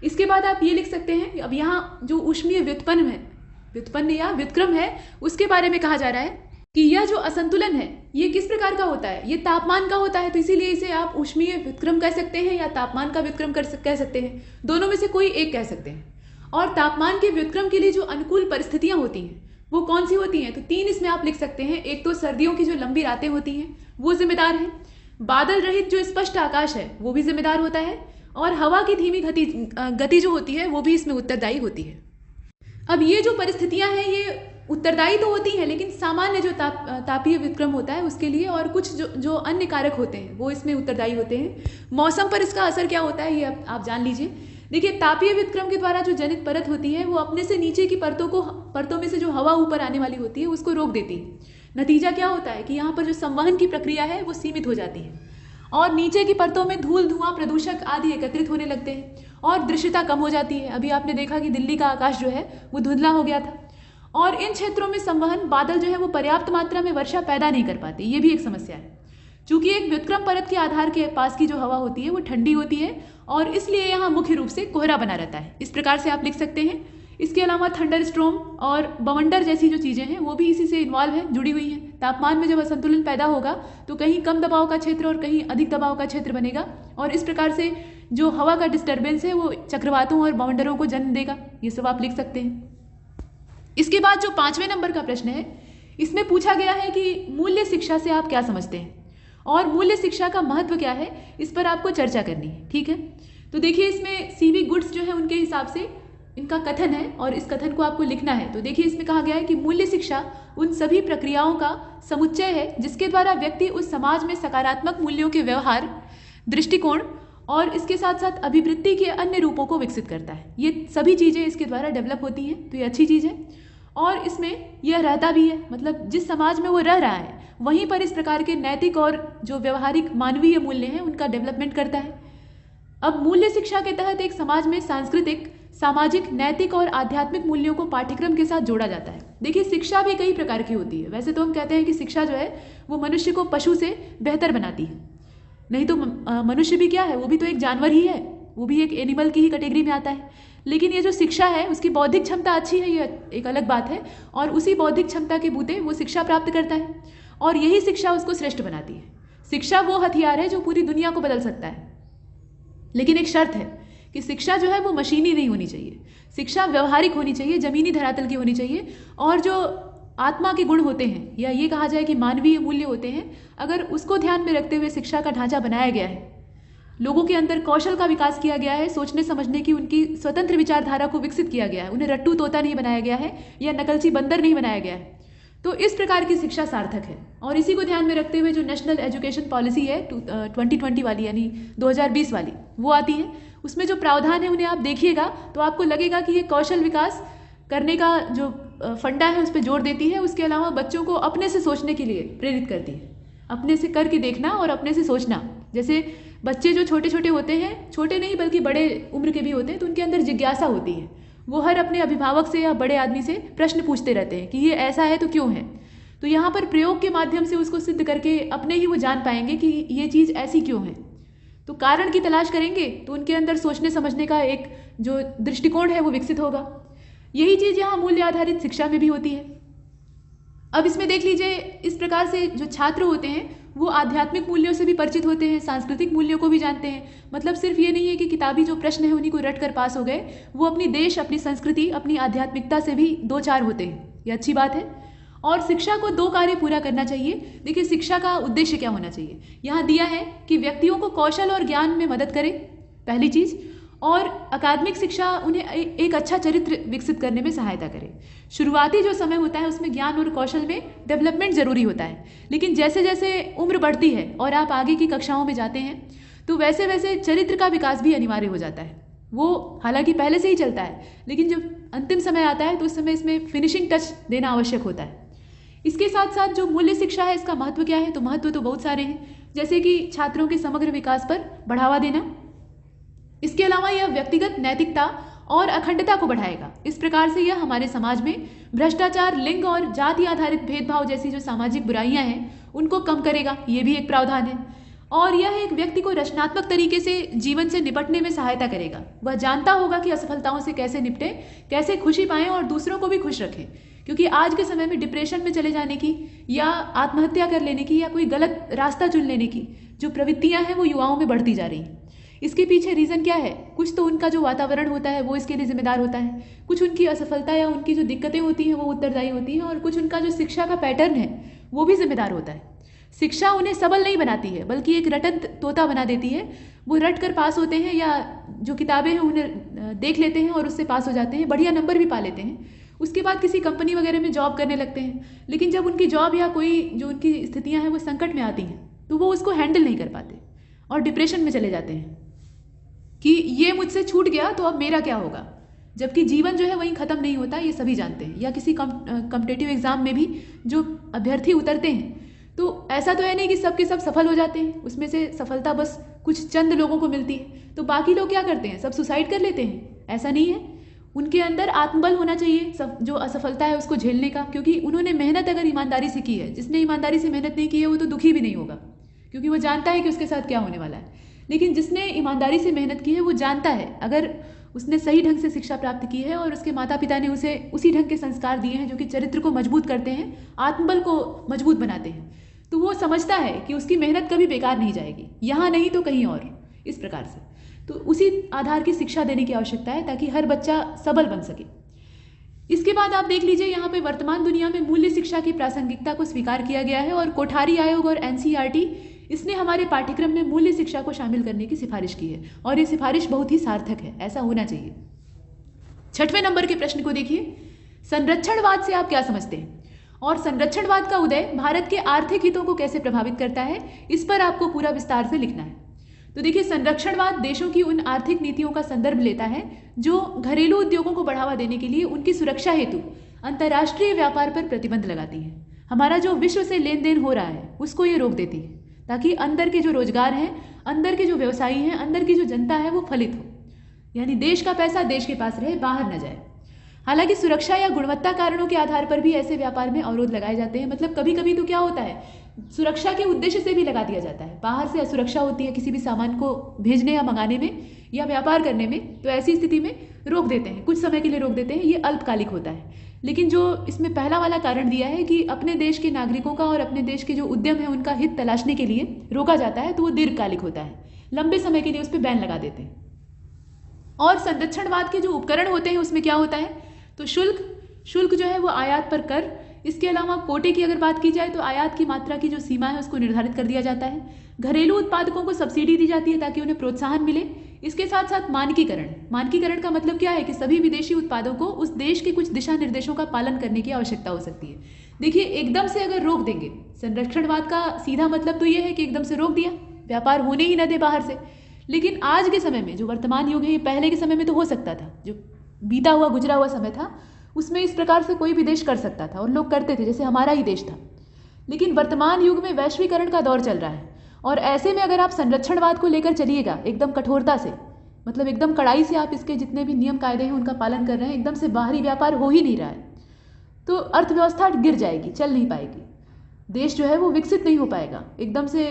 इसके बाद आप ये लिख सकते हैं, अब यहाँ जो ऊष्मीय व्युत्पन्न या व्युत्क्रम है उसके बारे में कहा जा रहा है कि यह जो असंतुलन है ये किस प्रकार का होता है? ये तापमान का होता है। तो इसीलिए इसे आप ऊष्मीय व्युत्क्रम कह सकते हैं या तापमान का व्युत्क्रम कह सकते हैं, दोनों में से कोई एक कह सकते हैं। और तापमान के व्युत्क्रम के लिए जो अनुकूल परिस्थितियां होती हैं वो कौन सी होती हैं? तो 3 इसमें आप लिख सकते हैं। एक तो सर्दियों की जो लंबी रातें होती हैं वो जिम्मेदार है, बादल रहित जो स्पष्ट आकाश है वो भी जिम्मेदार होता है, और हवा की धीमी गति जो होती है वो भी इसमें उत्तरदायी होती है। अब ये जो परिस्थितियां हैं ये उत्तरदायी तो होती हैं, लेकिन सामान्य जो तापीय व्युत्क्रम होता है उसके लिए और कुछ जो अन्य कारक होते हैं वो इसमें उत्तरदायी होते हैं। मौसम पर इसका असर क्या होता है ये आप जान लीजिए। देखिए, तापीय व्युत्क्रम के द्वारा जो जनित परत होती है वो अपने से नीचे की परतों में से जो हवा ऊपर आने वाली होती है उसको रोक देती है। नतीजा क्या होता है कि यहाँ पर जो संवहन की प्रक्रिया है वो सीमित हो जाती है और नीचे की परतों में धूल, धुआं, प्रदूषक आदि एकत्रित होने लगते हैं और दृश्यता कम हो जाती है। अभी आपने देखा कि दिल्ली का आकाश जो है वो धुंधला हो गया था। और इन क्षेत्रों में संवहन बादल जो है वो पर्याप्त मात्रा में वर्षा पैदा नहीं कर पाते, ये भी एक समस्या है। चूंकि एक व्युत्क्रम परत के आधार के पास की जो हवा होती है वो ठंडी होती है और इसलिए यहाँ मुख्य रूप से कोहरा बना रहता है। इस प्रकार से आप लिख सकते हैं। इसके अलावा थंडर स्ट्रोम और बवंडर जैसी जो चीज़ें हैं वो भी इसी से इन्वॉल्व है, जुड़ी हुई हैं। तापमान में जब असंतुलन पैदा होगा तो कहीं कम दबाव का क्षेत्र और कहीं अधिक दबाव का क्षेत्र बनेगा और इस प्रकार से जो हवा का डिस्टर्बेंस है वो चक्रवातों और बवंडरों को जन्म देगा। ये सब आप लिख सकते हैं। इसके बाद जो 5वें नंबर का प्रश्न है इसमें पूछा गया है कि मूल्य शिक्षा से आप क्या समझते हैं और मूल्य शिक्षा का महत्व क्या है, इस पर आपको चर्चा करनी है। ठीक है, तो देखिए इसमें सीवी गुड्स जो है उनके हिसाब से इनका कथन है और इस कथन को आपको लिखना है। तो देखिए इसमें कहा गया है कि मूल्य शिक्षा उन सभी प्रक्रियाओं का समुच्चय है जिसके द्वारा व्यक्ति उस समाज में सकारात्मक मूल्यों के व्यवहार, दृष्टिकोण और इसके साथ साथ अभिवृत्ति के अन्य रूपों को विकसित करता है। ये सभी चीज़ें इसके द्वारा डेवलप होती हैं, तो ये अच्छी चीज़ है। और इसमें यह रहता भी है, मतलब जिस समाज में वो रह रहा है वहीं पर इस प्रकार के नैतिक और जो व्यवहारिक मानवीय मूल्य हैं उनका डेवलपमेंट करता है। अब मूल्य शिक्षा के तहत एक समाज में सांस्कृतिक, सामाजिक, नैतिक और आध्यात्मिक मूल्यों को पाठ्यक्रम के साथ जोड़ा जाता है। देखिए शिक्षा भी कई प्रकार की होती है। वैसे तो हम कहते हैं कि शिक्षा जो है वो मनुष्य को पशु से बेहतर बनाती है, नहीं तो मनुष्य भी क्या है, वो भी तो एक जानवर ही है, वो भी एक एनिमल की ही कैटेगरी में आता है। लेकिन ये जो शिक्षा है उसकी बौद्धिक क्षमता अच्छी है, ये एक अलग बात है, और उसी बौद्धिक क्षमता के बूते वो शिक्षा प्राप्त करता है और यही शिक्षा उसको श्रेष्ठ बनाती है। शिक्षा वो हथियार है जो पूरी दुनिया को बदल सकता है, लेकिन एक शर्त है कि शिक्षा जो है वो मशीनी नहीं होनी चाहिए, शिक्षा व्यवहारिक होनी चाहिए, जमीनी धरातल की होनी चाहिए। और जो आत्मा के गुण होते हैं या ये कहा जाए कि मानवीय मूल्य होते हैं, अगर उसको ध्यान में रखते हुए शिक्षा का ढांचा बनाया गया है, लोगों के अंदर कौशल का विकास किया गया है, सोचने समझने की उनकी स्वतंत्र विचारधारा को विकसित किया गया है, उन्हें रट्टू तोता नहीं बनाया गया है या नकलची बंदर नहीं बनाया गया है, तो इस प्रकार की शिक्षा सार्थक है। और इसी को ध्यान में रखते हुए जो नेशनल एजुकेशन पॉलिसी है 2020 वाली यानी 2020 वाली वो आती है, उसमें जो प्रावधान है उन्हें आप देखिएगा तो आपको लगेगा कि ये कौशल विकास करने का जो फंडा है उस पर जोर देती है। उसके अलावा बच्चों को अपने से सोचने के लिए प्रेरित करती है, अपने से करके देखना और अपने से सोचना। जैसे बच्चे जो छोटे छोटे होते हैं, छोटे नहीं बल्कि बड़े उम्र के भी होते हैं, तो उनके अंदर जिज्ञासा होती है, वो हर अपने अभिभावक से या बड़े आदमी से प्रश्न पूछते रहते हैं कि ये ऐसा है तो क्यों है। तो यहाँ पर प्रयोग के माध्यम से उसको सिद्ध करके अपने ही वो जान पाएंगे कि ये चीज़ ऐसी क्यों है। तो कारण की तलाश करेंगे तो उनके अंदर सोचने समझने का एक जो दृष्टिकोण है वो विकसित होगा। यही चीज़ यहाँ मूल्य आधारित शिक्षा में भी होती है। अब इसमें देख लीजिए, इस प्रकार से जो छात्र होते हैं वो आध्यात्मिक मूल्यों से भी परिचित होते हैं, सांस्कृतिक मूल्यों को भी जानते हैं। मतलब सिर्फ ये नहीं है कि किताबी जो प्रश्न है उन्हीं को रट कर पास हो गए, वो अपनी देश, अपनी संस्कृति, अपनी आध्यात्मिकता से भी दो चार होते हैं। ये अच्छी बात है। और शिक्षा को दो कार्य पूरा करना चाहिए। देखिए, शिक्षा का उद्देश्य क्या होना चाहिए, यहाँ दिया है कि व्यक्तियों को कौशल और ज्ञान में मदद करे, पहली चीज़, और अकादमिक शिक्षा उन्हें एक अच्छा चरित्र विकसित करने में सहायता करे। शुरुआती जो समय होता है उसमें ज्ञान और कौशल में डेवलपमेंट ज़रूरी होता है, लेकिन जैसे जैसे उम्र बढ़ती है और आप आगे की कक्षाओं में जाते हैं तो वैसे वैसे चरित्र का विकास भी अनिवार्य हो जाता है। वो हालांकि पहले से ही चलता है, लेकिन जब अंतिम समय आता है तो उस समय इसमें फिनिशिंग टच देना आवश्यक होता है। इसके साथ साथ जो मूल्य शिक्षा है, इसका महत्व क्या है, तो महत्व तो बहुत सारे हैं, जैसे कि छात्रों के समग्र विकास पर बढ़ावा देना। इसके अलावा यह व्यक्तिगत नैतिकता और अखंडता को बढ़ाएगा। इस प्रकार से यह हमारे समाज में भ्रष्टाचार, लिंग और जाति आधारित भेदभाव जैसी जो सामाजिक बुराइयां हैं उनको कम करेगा, ये भी एक प्रावधान है। और यह एक व्यक्ति को रचनात्मक तरीके से जीवन से निपटने में सहायता करेगा। वह जानता होगा कि असफलताओं से कैसे निपटें, कैसे खुशी पाएं और दूसरों को भी खुश रखें। क्योंकि आज के समय में डिप्रेशन में चले जाने की या आत्महत्या कर लेने की या कोई गलत रास्ता चुन लेने की जो प्रवृत्तियां हैं वो युवाओं में बढ़ती जा रही हैं। इसके पीछे रीज़न क्या है, कुछ तो उनका जो वातावरण होता है वो इसके लिए जिम्मेदार होता है, कुछ उनकी असफलता या उनकी जो दिक्कतें होती हैं वो उत्तरदायी होती हैं, और कुछ उनका जो शिक्षा का पैटर्न है वो भी जिम्मेदार होता है। शिक्षा उन्हें सबल नहीं बनाती है बल्कि एक रटन तोता बना देती है। वो रट कर पास होते हैं या जो किताबें हैं उन्हें देख लेते हैं और उससे पास हो जाते हैं, बढ़िया नंबर भी पा लेते हैं। उसके बाद किसी कंपनी वगैरह में जॉब करने लगते हैं, लेकिन जब उनकी जॉब या कोई जो उनकी स्थितियां हैं वो संकट में आती हैं तो वो उसको हैंडल नहीं कर पाते और डिप्रेशन में चले जाते हैं कि ये मुझसे छूट गया तो अब मेरा क्या होगा। जबकि जीवन जो है वहीं ख़त्म नहीं होता, ये सभी जानते हैं। या किसी कॉम्पिटिटिव एग्जाम में भी जो अभ्यर्थी उतरते हैं तो ऐसा तो है नहीं कि सबके सब सफल हो जाते हैं, उसमें से सफलता बस कुछ चंद लोगों को मिलती है, तो बाकी लोग क्या करते हैं, सब सुसाइड कर लेते हैं। ऐसा नहीं है, उनके अंदर आत्मबल होना चाहिए जो असफलता है उसको झेलने का, क्योंकि उन्होंने मेहनत अगर ईमानदारी से की है। जिसने ईमानदारी से मेहनत नहीं की है वो तो दुखी भी नहीं होगा, क्योंकि वो जानता है कि उसके साथ क्या होने वाला है। लेकिन जिसने ईमानदारी से मेहनत की है वो जानता है अगर उसने सही ढंग से शिक्षा प्राप्त की है और उसके माता पिता ने उसे उसी ढंग के संस्कार दिए हैं जो कि चरित्र को मजबूत करते हैं, आत्मबल को मजबूत बनाते हैं, तो वो समझता है कि उसकी मेहनत कभी बेकार नहीं जाएगी, यहाँ नहीं तो कहीं और। इस प्रकार से तो उसी आधार की शिक्षा देने की आवश्यकता है ताकि हर बच्चा सबल बन सके। इसके बाद आप देख लीजिए, यहाँ पे वर्तमान दुनिया में मूल्य शिक्षा की प्रासंगिकता को स्वीकार किया गया है और कोठारी आयोग और एनसीईआरटी इसने हमारे पाठ्यक्रम में मूल्य शिक्षा को शामिल करने की सिफारिश की है और ये सिफारिश बहुत ही सार्थक है, ऐसा होना चाहिए। 6वें नंबर के प्रश्न को देखिए, संरक्षणवाद से आप क्या समझते हैं और संरक्षणवाद का उदय भारत के आर्थिक हितों को कैसे प्रभावित करता है, इस पर आपको पूरा विस्तार से लिखना है। तो देखिए, संरक्षणवाद देशों की उन आर्थिक नीतियों का संदर्भ लेता है जो घरेलू उद्योगों को बढ़ावा देने के लिए उनकी सुरक्षा हेतु अंतर्राष्ट्रीय व्यापार पर प्रतिबंध लगाती है। हमारा जो विश्व से लेन देन हो रहा है उसको ये रोक देती है ताकि अंदर के जो रोजगार हैं, अंदर के जो व्यवसायी हैं, अंदर की जो जनता है वो फलित हो, यानी देश का पैसा देश के पास रहे, बाहर न जाए। हालांकि सुरक्षा या गुणवत्ता कारणों के आधार पर भी ऐसे व्यापार में अवरोध लगाए जाते हैं। मतलब कभी कभी तो क्या होता है, सुरक्षा के उद्देश्य से भी लगा दिया जाता है, बाहर से असुरक्षा होती है किसी भी सामान को भेजने या मंगाने में या व्यापार करने में, तो ऐसी स्थिति में रोक देते हैं, कुछ समय के लिए रोक देते हैं, ये अल्पकालिक होता है। लेकिन जो इसमें पहला वाला कारण दिया है कि अपने देश के नागरिकों का और अपने देश के जो उद्यम है उनका हित तलाशने के लिए रोका जाता है, तो वो दीर्घकालिक होता है, लंबे समय के लिए उस पर बैन लगा देते हैं। और संरक्षणवाद के जो उपकरण होते हैं उसमें क्या होता है, तो शुल्क जो है वो आयात पर कर, इसके अलावा कोटे की अगर बात की जाए तो आयात की मात्रा की जो सीमा है उसको निर्धारित कर दिया जाता है। घरेलू उत्पादकों को सब्सिडी दी जाती है ताकि उन्हें प्रोत्साहन मिले। इसके साथ साथ मानकीकरण का मतलब क्या है कि सभी विदेशी उत्पादों को उस देश के कुछ दिशा निर्देशों का पालन करने की आवश्यकता हो सकती है। देखिए, एकदम से अगर रोक देंगे, संरक्षणवाद का सीधा मतलब तो ये है कि एकदम से रोक दिया, व्यापार होने ही न दे बाहर से। लेकिन आज के समय में जो वर्तमान युग है, पहले के समय में तो हो सकता था, जो बीता हुआ गुजरा हुआ समय था उसमें इस प्रकार से कोई भी देश कर सकता था और लोग करते थे, जैसे हमारा ही देश था। लेकिन वर्तमान युग में वैश्वीकरण का दौर चल रहा है और ऐसे में अगर आप संरक्षणवाद को लेकर चलिएगा एकदम कठोरता से, मतलब एकदम कड़ाई से आप इसके जितने भी नियम कायदे हैं उनका पालन कर रहे हैं, एकदम से बाहरी व्यापार हो ही नहीं रहा है, तो अर्थव्यवस्था गिर जाएगी, चल नहीं पाएगी, देश जो है वो विकसित नहीं हो पाएगा, एकदम से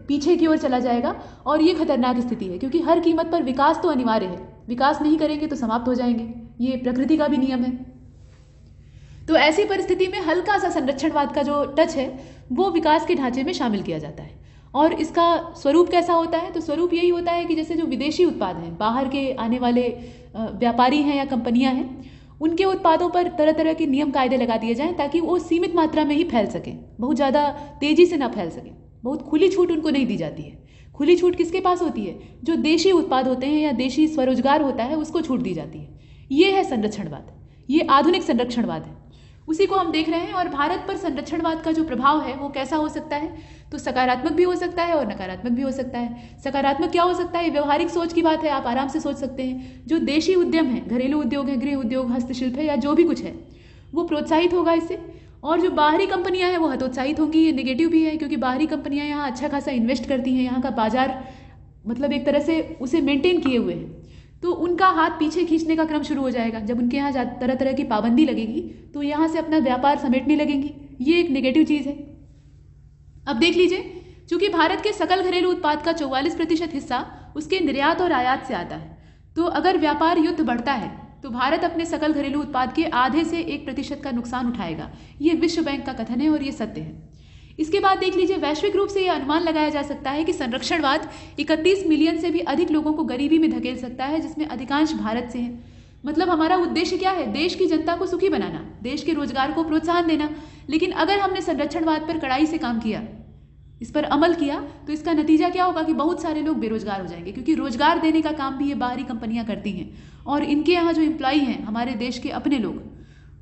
पीछे की ओर चला जाएगा। और ये खतरनाक स्थिति है क्योंकि हर कीमत पर विकास तो अनिवार्य है, विकास नहीं करेंगे तो समाप्त हो जाएंगे, ये प्रकृति का भी नियम है। तो ऐसी परिस्थिति में हल्का सा संरक्षणवाद का जो टच है वो विकास के ढांचे में शामिल किया जाता है। और इसका स्वरूप कैसा होता है, तो स्वरूप यही होता है कि जैसे जो विदेशी उत्पाद हैं, बाहर के आने वाले व्यापारी हैं या कंपनियां हैं, उनके उत्पादों पर तरह तरह के नियम कायदे लगा दिए जाएं ताकि वो सीमित मात्रा में ही फैल सकें, बहुत ज़्यादा तेज़ी से ना फैल सकें। बहुत खुली छूट उनको नहीं दी जाती है। खुली छूट किसके पास होती है, जो देशी उत्पाद होते हैं या देशी स्वरोजगार होता है उसको छूट दी जाती है। ये है संरक्षणवाद, ये आधुनिक संरक्षणवाद है, उसी को हम देख रहे हैं। और भारत पर संरक्षणवाद का जो प्रभाव है वो कैसा हो सकता है, तो सकारात्मक भी हो सकता है और नकारात्मक भी हो सकता है। सकारात्मक क्या हो सकता है, व्यवहारिक सोच की बात है, आप आराम से सोच सकते हैं। जो देशी उद्यम है, घरेलू उद्योग है, गृह उद्योग, हस्तशिल्प है या जो भी कुछ है, वो प्रोत्साहित होगा इससे। और जो बाहरी कंपनियां हैं वो हतोत्साहित होंगी। ये नेगेटिव भी है क्योंकि बाहरी कंपनियां यहाँ अच्छा खासा इन्वेस्ट करती हैं, यहाँ का बाजार मतलब एक तरह से उसे मेंटेन किए हुए हैं, तो उनका हाथ पीछे खींचने का क्रम शुरू हो जाएगा। जब उनके यहाँ तरह तरह की पाबंदी लगेगी तो यहाँ से अपना व्यापार समेटने लगेंगी, ये एक नेगेटिव चीज़ है। अब देख लीजिए, चूंकि भारत के सकल घरेलू उत्पाद का 44% हिस्सा उसके निर्यात और आयात से आता है, तो अगर व्यापार युद्ध बढ़ता है तो भारत अपने सकल घरेलू उत्पाद के आधे से 1% का नुकसान उठाएगा। ये विश्व बैंक का कथन है और ये सत्य है। इसके बाद देख लीजिए, वैश्विक रूप से यह अनुमान लगाया जा सकता है कि संरक्षणवाद 31 मिलियन से भी अधिक लोगों को गरीबी में धकेल सकता है, जिसमें अधिकांश भारत से हैं। मतलब हमारा उद्देश्य क्या है, देश की जनता को सुखी बनाना, देश के रोजगार को प्रोत्साहन देना। लेकिन अगर हमने संरक्षणवाद पर कड़ाई से काम किया, इस पर अमल किया, तो इसका नतीजा क्या होगा कि बहुत सारे लोग बेरोजगार हो जाएंगे, क्योंकि रोजगार देने का काम भी ये बाहरी कंपनियां करती हैं और इनके यहाँ जो एम्प्लॉई हैं, हमारे देश के अपने लोग,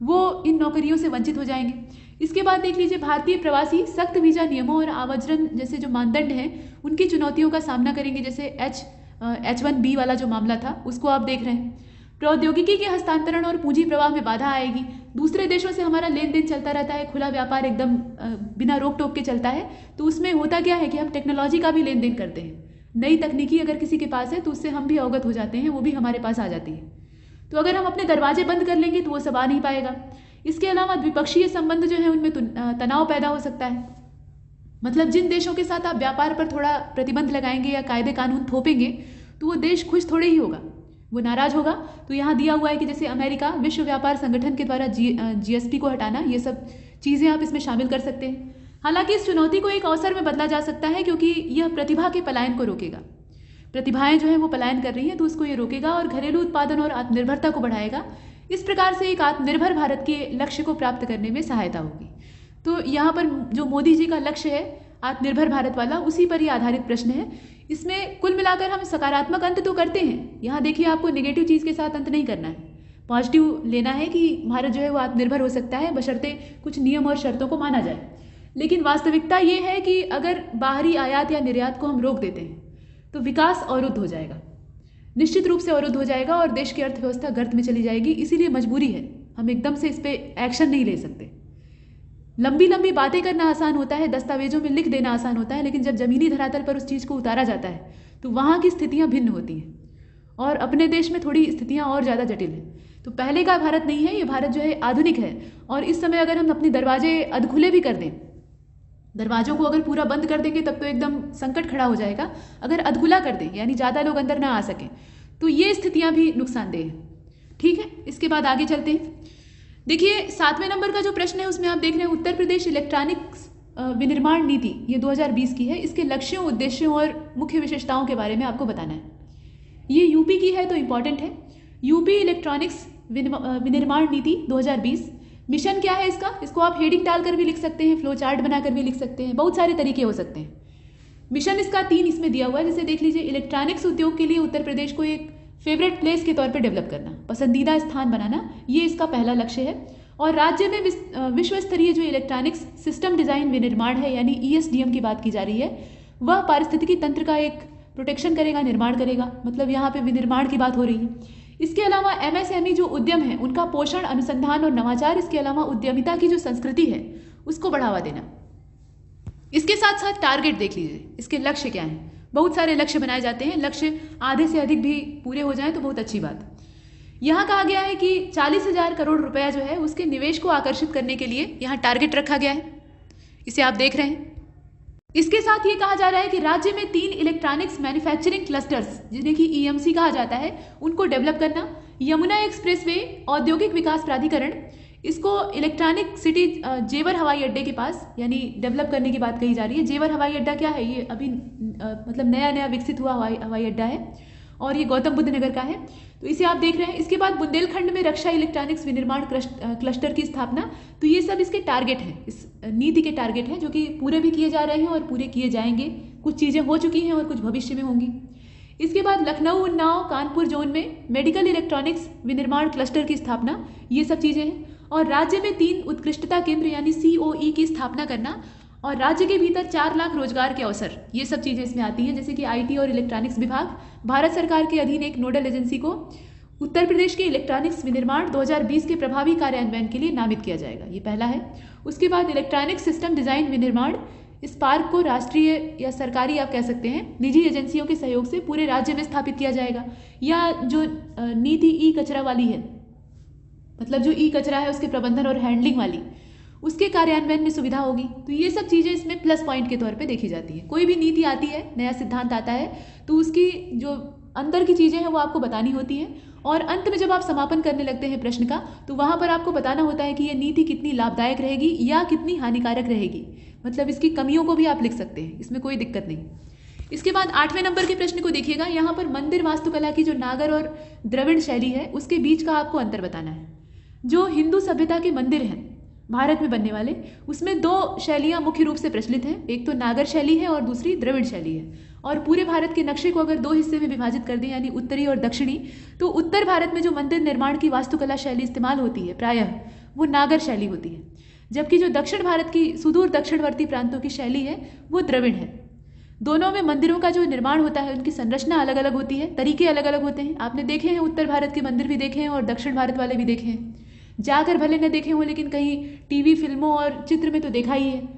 वो इन नौकरियों से वंचित हो जाएंगे। इसके बाद देख लीजिए, भारतीय प्रवासी सख्त वीजा नियमों और आव्रजन जैसे जो मानदंड हैं उनकी चुनौतियों का सामना करेंगे। जैसे H1B वाला जो मामला था उसको आप देख रहे हैं। प्रौद्योगिकी के हस्तांतरण और पूंजी प्रवाह में बाधा आएगी। दूसरे देशों से हमारा लेन देन चलता रहता है, खुला व्यापार एकदम बिना रोक टोक के चलता है, तो उसमें होता क्या है कि हम टेक्नोलॉजी का भी लेन देन करते हैं। नई तकनीकी अगर किसी के पास है तो उससे हम भी अवगत हो जाते हैं, वो भी हमारे पास आ जाती है। तो अगर हम अपने दरवाजे बंद कर लेंगे तो वो सब आ नहीं पाएगा। इसके अलावा द्विपक्षीय संबंध जो है उनमें तनाव पैदा हो सकता है। मतलब जिन देशों के साथ आप व्यापार पर थोड़ा प्रतिबंध लगाएंगे या कायदे कानून थोपेंगे तो वो देश खुश थोड़े ही होगा, वो नाराज होगा। तो यहाँ दिया हुआ है कि जैसे अमेरिका विश्व व्यापार संगठन के द्वारा GSP को हटाना, ये सब चीज़ें आप इसमें शामिल कर सकते हैं। हालांकि इस चुनौती को एक अवसर में बदला जा सकता है, क्योंकि यह प्रतिभा के पलायन को रोकेगा। प्रतिभाएं जो है वो पलायन कर रही हैं तो उसको ये रोकेगा और घरेलू उत्पादन और आत्मनिर्भरता को बढ़ाएगा। इस प्रकार से एक आत्मनिर्भर भारत के लक्ष्य को प्राप्त करने में सहायता होगी। तो यहाँ पर जो मोदी जी का लक्ष्य है आत्मनिर्भर भारत वाला, उसी पर ही आधारित प्रश्न है। इसमें कुल मिलाकर हम सकारात्मक अंत तो करते हैं। यहाँ देखिए, आपको नेगेटिव चीज़ के साथ अंत नहीं करना है, पॉजिटिव लेना है कि भारत जो है वो आत्मनिर्भर हो सकता है बशर्ते कुछ नियम और शर्तों को माना जाए। लेकिन वास्तविकता ये है कि अगर बाहरी आयात या निर्यात को हम रोक देते हैं तो विकास अवरुद्ध हो जाएगा, निश्चित रूप से अवरुद्ध हो जाएगा और देश की अर्थव्यवस्था गर्त में चली जाएगी। इसीलिए मजबूरी है, हम एकदम से इस पर एक्शन नहीं ले सकते। लंबी लंबी बातें करना आसान होता है, दस्तावेजों में लिख देना आसान होता है, लेकिन जब जमीनी धरातल पर उस चीज़ को उतारा जाता है तो वहाँ की स्थितियाँ भिन्न होती हैं और अपने देश में थोड़ी स्थितियाँ और ज़्यादा जटिल हैं। तो पहले का भारत नहीं है ये, भारत जो है आधुनिक है। और इस समय अगर हम अपने दरवाजे अधखुले भी कर दें, दरवाजों को अगर पूरा बंद कर देंगे तब तो एकदम संकट खड़ा हो जाएगा। अगर अधखुला कर दें यानी ज़्यादा लोग अंदर ना आ सकें तो ये स्थितियाँ भी नुकसानदेह हैं। ठीक है, इसके बाद आगे चलते हैं। देखिए, 7वें नंबर का जो प्रश्न है उसमें आप देख रहे हैं उत्तर प्रदेश इलेक्ट्रॉनिक्स विनिर्माण नीति, ये 2020 की है। इसके लक्ष्यों, उद्देश्यों और मुख्य विशेषताओं के बारे में आपको बताना है। ये यूपी की है तो इम्पॉर्टेंट है। यूपी इलेक्ट्रॉनिक्स विनिर्माण नीति 2020। मिशन क्या है इसका, इसको आप हेडिंग डालकर भी लिख सकते हैं, फ्लो चार्ट बनाकर भी लिख सकते हैं, बहुत सारे तरीके हो सकते हैं। मिशन इसका 3 इसमें दिया हुआ है, जैसे देख लीजिए, इलेक्ट्रॉनिक्स उद्योग के लिए उत्तर प्रदेश को एक फेवरेट प्लेस के तौर पर डेवलप करना, पसंदीदा स्थान बनाना, ये इसका पहला लक्ष्य है। और राज्य में विश्व स्तरीय जो इलेक्ट्रॉनिक्स सिस्टम डिज़ाइन विनिर्माण है, यानी ESDM की बात की जा रही है, वह पारिस्थितिकी तंत्र का एक प्रोटेक्शन करेगा, निर्माण करेगा, मतलब यहाँ पे विनिर्माण की बात हो रही है। इसके अलावा MSME जो उद्यम है उनका पोषण, अनुसंधान और नवाचार, इसके अलावा उद्यमिता की जो संस्कृति है उसको बढ़ावा देना। इसके साथ साथ टारगेट देख लीजिए, इसके लक्ष्य क्या हैं। बहुत सारे लक्ष्य बनाए जाते हैं, लक्ष्य आधे से अधिक भी पूरे हो जाएं तो बहुत अच्छी बात। यहाँ कहा गया है कि 40,000 करोड़ रुपया जो है उसके निवेश को आकर्षित करने के लिए यहाँ टारगेट रखा गया है, इसे आप देख रहे हैं। इसके साथ ये कहा जा रहा है कि राज्य में 3 इलेक्ट्रॉनिक्स मैन्युफैक्चरिंग क्लस्टर्स, जिन्हें कि EMC कहा जाता है, उनको डेवलप करना। यमुना एक्सप्रेसवे औद्योगिक विकास प्राधिकरण, इसको इलेक्ट्रॉनिक सिटी जेवर हवाई अड्डे के पास यानी डेवलप करने की बात कही जा रही है। जेवर हवाई अड्डा क्या है, ये अभी मतलब नया विकसित हुआ हवाई अड्डा है और ये गौतम बुद्ध नगर का है, तो इसे आप देख रहे हैं। इसके बाद बुंदेलखंड में रक्षा इलेक्ट्रॉनिक्स विनिर्माण क्लस्टर की स्थापना, तो ये सब इसके टारगेट हैं, इस नीति के टारगेट हैं, जो कि पूरे भी किए जा रहे हैं और पूरे किए जाएंगे। कुछ चीज़ें हो चुकी हैं और कुछ भविष्य में होंगी। इसके बाद लखनऊ, उन्नाव, कानपुर जोन में मेडिकल इलेक्ट्रॉनिक्स विनिर्माण क्लस्टर की स्थापना, ये सब चीज़ें हैं। और राज्य में 3 उत्कृष्टता केंद्र यानी COE की स्थापना करना, और राज्य के भीतर 4 लाख रोजगार के अवसर, ये सब चीज़ें इसमें आती हैं। जैसे कि IT और इलेक्ट्रॉनिक्स विभाग, भारत सरकार के अधीन एक नोडल एजेंसी को उत्तर प्रदेश के इलेक्ट्रॉनिक्स विनिर्माण 2020 के प्रभावी कार्यान्वयन के लिए नामित किया जाएगा, ये पहला है। उसके बाद इलेक्ट्रॉनिक सिस्टम डिज़ाइन विनिर्माण, इस पार्क को राष्ट्रीय या सरकारी आप कह सकते हैं निजी एजेंसियों के सहयोग से पूरे राज्य में स्थापित किया जाएगा। या जो नीति E-कचरा वाली है, मतलब जो E-कचरा है उसके प्रबंधन और हैंडलिंग वाली, उसके कार्यान्वयन में सुविधा होगी। तो ये सब चीज़ें इसमें प्लस पॉइंट के तौर पे देखी जाती हैं। कोई भी नीति आती है, नया सिद्धांत आता है, तो उसकी जो अंदर की चीज़ें हैं वो आपको बतानी होती हैं, और अंत में जब आप समापन करने लगते हैं प्रश्न का, तो वहाँ पर आपको बताना होता है कि ये नीति कितनी लाभदायक रहेगी या कितनी हानिकारक रहेगी। मतलब इसकी कमियों को भी आप लिख सकते हैं, इसमें कोई दिक्कत नहीं। इसके बाद 8वें नंबर के प्रश्न को देखिएगा। यहाँ पर मंदिर वास्तुकला की जो नागर और द्रविड़ शैली है उसके बीच का आपको अंतर बताना है। जो हिंदू सभ्यता के मंदिर हैं भारत में बनने वाले, उसमें 2 शैलियाँ मुख्य रूप से प्रचलित हैं, एक तो नागर शैली है और दूसरी द्रविड़ शैली है। और पूरे भारत के नक्शे को अगर 2 हिस्से में विभाजित कर दें, यानी उत्तरी और दक्षिणी, तो उत्तर भारत में जो मंदिर निर्माण की वास्तुकला शैली इस्तेमाल होती है प्रायः वो नागर शैली होती है, जबकि जो दक्षिण भारत की सुदूर दक्षिणवर्ती प्रांतों की शैली है वो द्रविड़ है। दोनों में मंदिरों का जो निर्माण होता है उनकी संरचना अलग अलग होती है, तरीके अलग अलग होते हैं। आपने देखे हैं उत्तर भारत के मंदिर भी देखे हैं और दक्षिण भारत वाले भी देखे हैं, जाकर भले न देखे हों लेकिन कहीं टीवी, फिल्मों और चित्र में तो देखा ही है।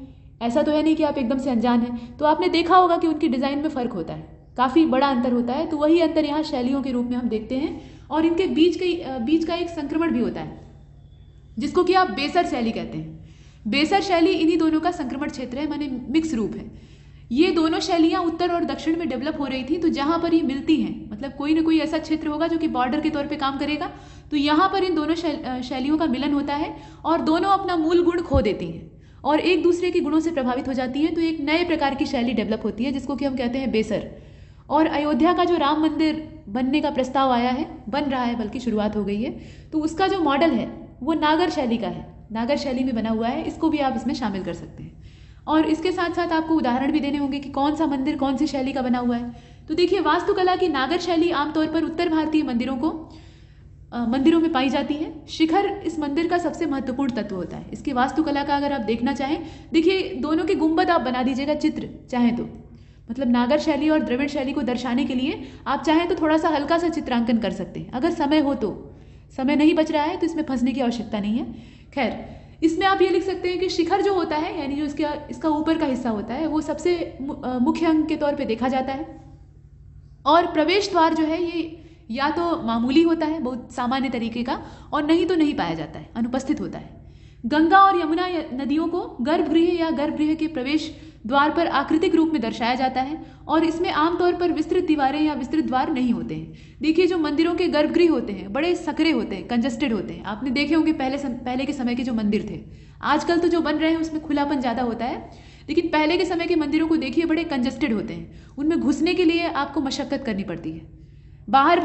ऐसा तो है नहीं कि आप एकदम से अनजान हैं, तो आपने देखा होगा कि उनकी डिज़ाइन में फ़र्क होता है, काफ़ी बड़ा अंतर होता है। तो वही अंतर यहाँ शैलियों के रूप में हम देखते हैं, और इनके बीच का एक संक्रमण भी होता है, जिसको कि आप बेसर शैली कहते हैं। बेसर शैली इन्हीं दोनों का संक्रमण क्षेत्र है, माने मिक्स रूप है। ये दोनों शैलियाँ उत्तर और दक्षिण में डेवलप हो रही थी, तो जहाँ पर ये मिलती हैं, मतलब कोई ना कोई ऐसा क्षेत्र होगा जो कि बॉर्डर के तौर पे काम करेगा, तो यहाँ पर इन दोनों शैलियों का मिलन होता है और दोनों अपना मूल गुण खो देती हैं और एक दूसरे के गुणों से प्रभावित हो जाती हैं, तो एक नए प्रकार की शैली डेवलप होती है जिसको कि हम कहते हैं बेसर। और अयोध्या का जो राम मंदिर बनने का प्रस्ताव आया है, बन रहा है, बल्कि शुरुआत हो गई है, तो उसका जो मॉडल है वो नागर शैली का है, नागर शैली में बना हुआ है। इसको भी आप इसमें शामिल कर सकते हैं। और इसके साथ साथ आपको उदाहरण भी देने होंगे कि कौन सा मंदिर कौन सी शैली का बना हुआ है। तो देखिए, वास्तुकला की नागर शैली आमतौर पर उत्तर भारतीय मंदिरों में पाई जाती है। शिखर इस मंदिर का सबसे महत्वपूर्ण तत्व होता है। इसकी वास्तुकला का अगर आप देखना चाहें, देखिए दोनों के गुंबद आप बना दीजिएगा चित्र चाहें तो, मतलब नागर शैली और द्रविड़ शैली को दर्शाने के लिए आप चाहें तो थोड़ा सा हल्का सा चित्रांकन कर सकते हैं, अगर समय हो तो। समय नहीं बच रहा है तो इसमें फंसने की आवश्यकता नहीं है। खैर, इसमें आप ये लिख सकते हैं कि शिखर जो होता है, यानी जो इसका ऊपर का हिस्सा होता है, वो सबसे मुख्य अंग के तौर पे देखा जाता है। और प्रवेश द्वार जो है ये या तो मामूली होता है, बहुत सामान्य तरीके का, और नहीं तो नहीं पाया जाता है, अनुपस्थित होता है। गंगा और यमुना नदियों को गर्भगृह या गर्भगृह के प्रवेश द्वार पर आकृतिक रूप में दर्शाया जाता है, और इसमें आमतौर पर विस्तृत दीवारें या विस्तृत द्वार नहीं होते हैं। देखिए, जो मंदिरों के गर्भगृह होते हैं बड़े सकरे होते हैं, कंजस्टेड होते हैं। आपने देखे होंगे पहले के समय के जो मंदिर थे। आजकल तो जो बन रहे हैं उसमें खुलापन ज़्यादा होता है, लेकिन पहले के समय के मंदिरों को देखिए बड़े कंजस्टेड होते हैं, उनमें घुसने के लिए आपको मशक्क़त करनी पड़ती है। बाहर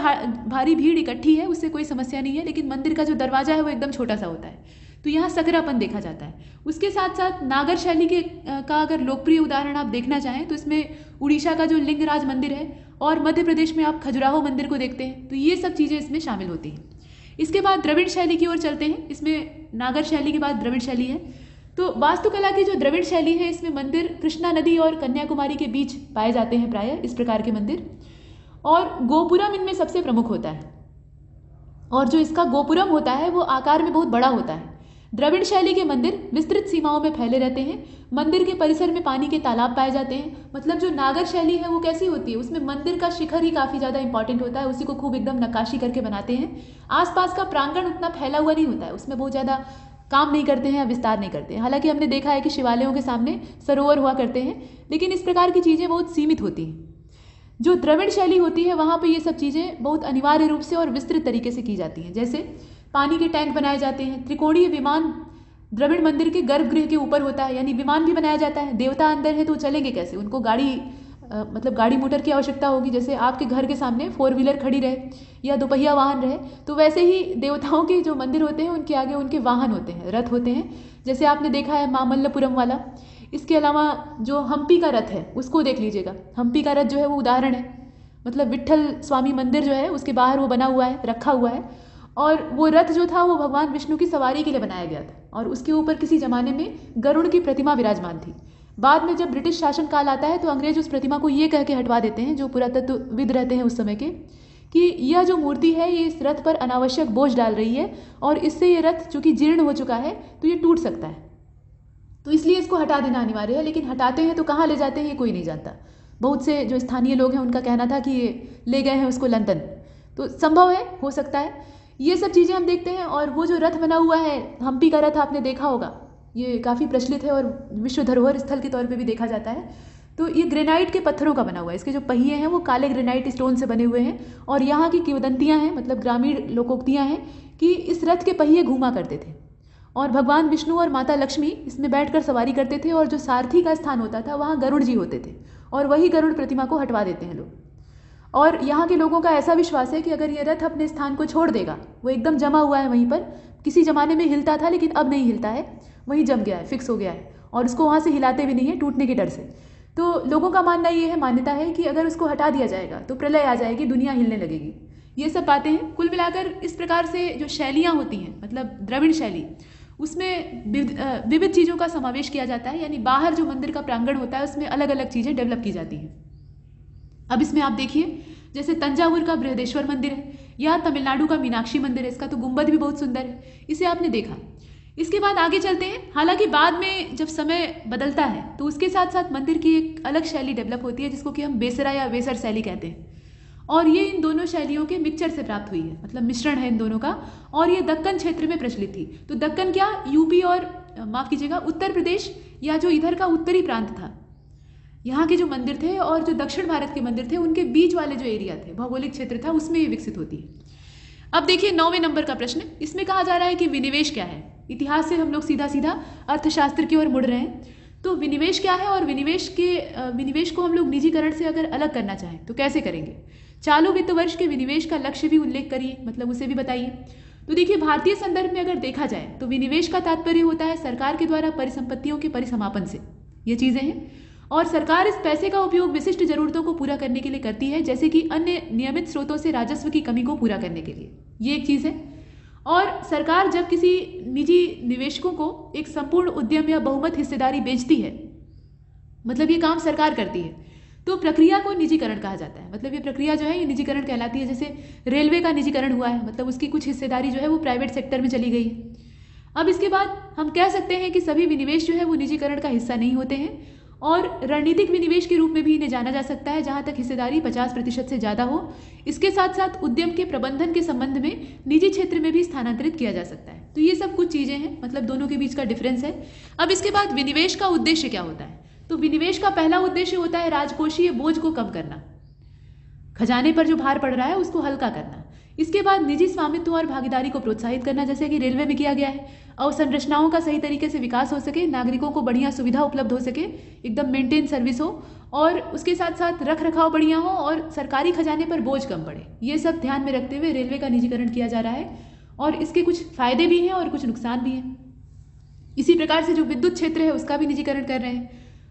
भारी भीड़ इकट्ठी है, उससे कोई समस्या नहीं है, लेकिन मंदिर का जो दरवाजा है वो एकदम छोटा सा होता है, तो यहाँ सकरापन देखा जाता है। उसके साथ साथ नागर शैली का अगर लोकप्रिय उदाहरण आप देखना चाहें तो इसमें उड़ीसा का जो लिंगराज मंदिर है और मध्य प्रदेश में आप खजुराहो मंदिर को देखते हैं, तो ये सब चीज़ें इसमें शामिल होती हैं। इसके बाद द्रविड़ शैली की ओर चलते हैं। इसमें नागर शैली के बाद द्रविड़ शैली है। तो वास्तुकला की जो द्रविड़ शैली है, इसमें मंदिर कृष्णा नदी और कन्याकुमारी के बीच पाए जाते हैं प्रायः इस प्रकार के मंदिर, और गोपुरम इनमें सबसे प्रमुख होता है, और जो इसका गोपुरम होता है वो आकार में बहुत बड़ा होता है। द्रविड़ शैली के मंदिर विस्तृत सीमाओं में फैले रहते हैं। मंदिर के परिसर में पानी के तालाब पाए जाते हैं। मतलब जो नागर शैली है वो कैसी होती है, उसमें मंदिर का शिखर ही काफ़ी ज़्यादा इंपॉर्टेंट होता है, उसी को खूब एकदम नक्काशी करके बनाते हैं। आसपास का प्रांगण उतना फैला हुआ नहीं होता है, उसमें बहुत ज़्यादा काम नहीं करते हैं या विस्तार नहीं करते हैं। हालांकि हमने देखा है कि शिवालयों के सामने सरोवर हुआ करते हैं, लेकिन इस प्रकार की चीज़ें बहुत सीमित होती हैं। जो द्रविड़ शैली होती है वहाँ पे ये सब चीज़ें बहुत अनिवार्य रूप से और विस्तृत तरीके से की जाती हैं। जैसे पानी के टैंक बनाए जाते हैं, त्रिकोणीय विमान द्रविड़ मंदिर के गर्भगृह के ऊपर होता है, यानी विमान भी बनाया जाता है। देवता अंदर है तो चलेंगे कैसे, उनको मतलब गाड़ी मोटर की आवश्यकता होगी। जैसे आपके घर के सामने 4 व्हीलर खड़ी रहे या दोपहिया वाहन रहे, तो वैसे ही देवताओं के जो मंदिर होते हैं उनके आगे उनके वाहन होते हैं, रथ होते हैं। जैसे आपने देखा है मामल्लपुरम वाला। इसके अलावा जो हम्पी का रथ है उसको देख लीजिएगा। हम्पी का रथ जो है वो उदाहरण है, मतलब विट्ठल स्वामी मंदिर जो है उसके बाहर वो बना हुआ है, रखा हुआ है, और वो रथ जो था वो भगवान विष्णु की सवारी के लिए बनाया गया था, और उसके ऊपर किसी ज़माने में गरुड़ की प्रतिमा विराजमान थी। बाद में जब ब्रिटिश शासन काल आता है तो अंग्रेज उस प्रतिमा को ये कह के हटवा देते हैं, जो पुरातत्वविद रहते हैं उस समय के, कि यह जो मूर्ति है ये इस रथ पर अनावश्यक बोझ डाल रही है, और इससे ये रथ चूँकि जीर्ण हो चुका है तो ये टूट सकता है, तो इसलिए इसको हटा देना अनिवार्य है। लेकिन हटाते हैं तो कहाँ ले जाते हैं ये कोई नहीं जानता। बहुत से जो स्थानीय लोग हैं उनका कहना था कि ये ले गए हैं उसको लंदन, तो संभव है, हो सकता है। ये सब चीज़ें हम देखते हैं। और वो जो रथ बना हुआ है, हम्पी का रथ आपने देखा होगा, ये काफ़ी प्रचलित है और विश्व धरोहर स्थल के तौर पे भी देखा जाता है। तो ये ग्रेनाइट के पत्थरों का बना हुआ है। इसके जो पहिए हैं वो काले ग्रेनाइट स्टोन से बने हुए हैं, और यहाँ की किंवदंतियाँ हैं, मतलब ग्रामीण लोकोक्तियाँ हैं कि इस रथ के पहिए घूमा करते थे, और भगवान विष्णु और माता लक्ष्मी इसमें बैठकर सवारी करते थे, और जो सारथी का स्थान होता था वहाँ गरुड़ जी होते थे, और वही गरुड़ प्रतिमा को हटवा देते हैं लोग। और यहाँ के लोगों का ऐसा विश्वास है कि अगर ये रथ अपने स्थान को छोड़ देगा, वो एकदम जमा हुआ है वहीं पर, किसी ज़माने में हिलता था लेकिन अब नहीं हिलता है, वहीं जम गया है, फिक्स हो गया है, और उसको वहाँ से हिलाते भी नहीं है टूटने के डर से। तो लोगों का मानना ये है, मान्यता है कि अगर उसको हटा दिया जाएगा तो प्रलय आ जाएगी, दुनिया हिलने लगेगी। ये सब बातें हैं। कुल मिलाकर इस प्रकार से जो शैलियाँ होती हैं, मतलब द्रविड़ शैली, उसमें विविध चीज़ों का समावेश किया जाता है, यानी बाहर जो मंदिर का प्रांगण होता है उसमें अलग अलग चीज़ें डेवलप की जाती हैं। अब इसमें आप देखिए, जैसे तंजावुर का बृहदेश्वर मंदिर है, या तमिलनाडु का मीनाक्षी मंदिर है, इसका तो गुंबद भी बहुत सुंदर है, इसे आपने देखा। इसके बाद आगे चलते हैं। हालांकि बाद में जब समय बदलता है तो उसके साथ साथ मंदिर की एक अलग शैली डेवलप होती है, जिसको कि हम बेसरा या वेसर शैली कहते हैं, और ये इन दोनों शैलियों के मिक्सचर से प्राप्त हुई है, मतलब मिश्रण है इन दोनों का, और ये दक्कन क्षेत्र में प्रचलित थी। तो दक्कन क्या, यूपी और माफ़ कीजिएगा उत्तर प्रदेश, या जो इधर का उत्तरी प्रांत था, यहाँ के जो मंदिर थे और जो दक्षिण भारत के मंदिर थे, उनके बीच वाले जो एरिया थे, भौगोलिक क्षेत्र था, उसमें ये विकसित होती है। अब देखिए 9वें नंबर का प्रश्न, इसमें कहा जा रहा है कि विनिवेश क्या है। इतिहास से हम लोग सीधा सीधा अर्थशास्त्र की ओर मुड़ रहे हैं। तो विनिवेश क्या है, और विनिवेश को हम लोग निजीकरण से अगर अलग करना चाहें तो कैसे करेंगे। चालू वित्त वर्ष के विनिवेश का लक्ष्य भी उल्लेख करिए, मतलब उसे भी बताइए। तो देखिए, भारतीय संदर्भ में अगर देखा जाए तो विनिवेश का तात्पर्य होता है सरकार के द्वारा परिसंपत्तियों के परिसमापन से, ये चीज़ें हैं, और सरकार इस पैसे का उपयोग विशिष्ट जरूरतों को पूरा करने के लिए करती है, जैसे कि अन्य नियमित स्रोतों से राजस्व की कमी को पूरा करने के लिए, ये एक चीज़ है। और सरकार जब किसी निजी निवेशकों को एक संपूर्ण उद्यम या बहुमत हिस्सेदारी बेचती है, मतलब ये काम सरकार करती है, तो प्रक्रिया को निजीकरण कहा जाता है। मतलब ये प्रक्रिया जो है ये निजीकरण कहलाती है। जैसे रेलवे का निजीकरण हुआ है, मतलब उसकी कुछ हिस्सेदारी जो है वो प्राइवेट सेक्टर में चली गई है। अब इसके बाद हम कह सकते हैं कि सभी विनिवेश जो है वो निजीकरण का हिस्सा नहीं होते हैं, और रणनीतिक विनिवेश के रूप में भी इन्हें जाना जा सकता है, जहां तक हिस्सेदारी 50% से ज़्यादा हो। इसके साथ साथ उद्यम के प्रबंधन के संबंध में निजी क्षेत्र में भी स्थानांतरित किया जा सकता है। तो ये सब कुछ चीज़ें हैं, मतलब दोनों के बीच का डिफरेंस है। अब इसके बाद विनिवेश का उद्देश्य क्या होता है। तो विनिवेश का पहला उद्देश्य होता है राजकोषीय बोझ को कम करना, खजाने पर जो भार पड़ रहा है उसको हल्का करना। इसके बाद निजी स्वामित्व और भागीदारी को प्रोत्साहित करना, जैसे कि रेलवे में किया गया है। अवसंरचनाओं का सही तरीके से विकास हो सके, नागरिकों को बढ़िया सुविधा उपलब्ध हो सके, एकदम मेंटेन सर्विस हो, और उसके साथ साथ रख रखाव बढ़िया हो और सरकारी खजाने पर बोझ कम पड़े। ये सब ध्यान में रखते हुए रेलवे का निजीकरण किया जा रहा है, और इसके कुछ फायदे भी हैं और कुछ नुकसान भी हैं। इसी प्रकार से जो विद्युत क्षेत्र है उसका भी निजीकरण कर रहे हैं।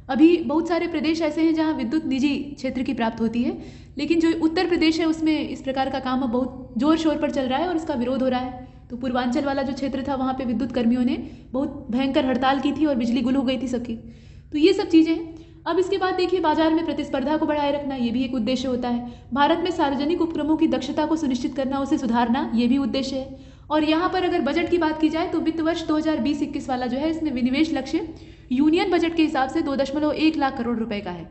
अभी बहुत सारे प्रदेश ऐसे हैं जहां विद्युत निजी क्षेत्र की प्राप्त होती है, लेकिन जो उत्तर प्रदेश है उसमें इस प्रकार का काम अब बहुत जोर शोर पर चल रहा है और इसका विरोध हो रहा है। तो पूर्वांचल वाला जो क्षेत्र था वहाँ पे विद्युत कर्मियों ने बहुत भयंकर हड़ताल की थी और बिजली गुल हो गई थी सबकी। तो ये सब चीज़ें हैं। अब इसके बाद देखिए, बाजार में प्रतिस्पर्धा को बढ़ाए रखना, ये भी एक उद्देश्य होता है। भारत में सार्वजनिक उपक्रमों की दक्षता को सुनिश्चित करना, उसे सुधारना, ये भी उद्देश्य है। और यहाँ पर अगर बजट की बात की जाए तो वित्त वर्ष 2020-21 वाला जो है, इसमें विनिवेश लक्ष्य यूनियन बजट के हिसाब से 2.1 लाख करोड़ रुपए का है।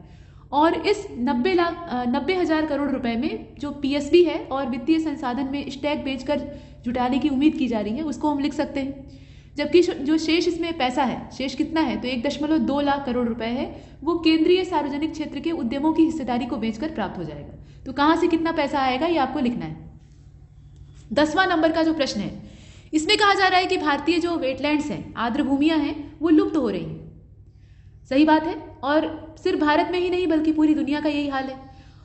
और इस 90,000 करोड़ रुपए में जो पीएसबी है और वित्तीय संसाधन में स्टैक बेचकर जुटाने की उम्मीद की जा रही है, उसको हम लिख सकते हैं। जबकि जो शेष इसमें पैसा है, शेष कितना है तो 1.2 लाख करोड़ रुपए है, वो केंद्रीय सार्वजनिक क्षेत्र के उद्यमों की हिस्सेदारी को बेचकर प्राप्त हो जाएगा। तो कहाँ से कितना पैसा आएगा ये आपको लिखना है। 10वां नंबर का जो प्रश्न है, इसमें कहा जा रहा है कि भारतीय जो वेटलैंड्स हैं, आर्द्र भूमियां हैं, वो लुप्त हो रही हैं। सही बात है, और सिर्फ भारत में ही नहीं बल्कि पूरी दुनिया का यही हाल है।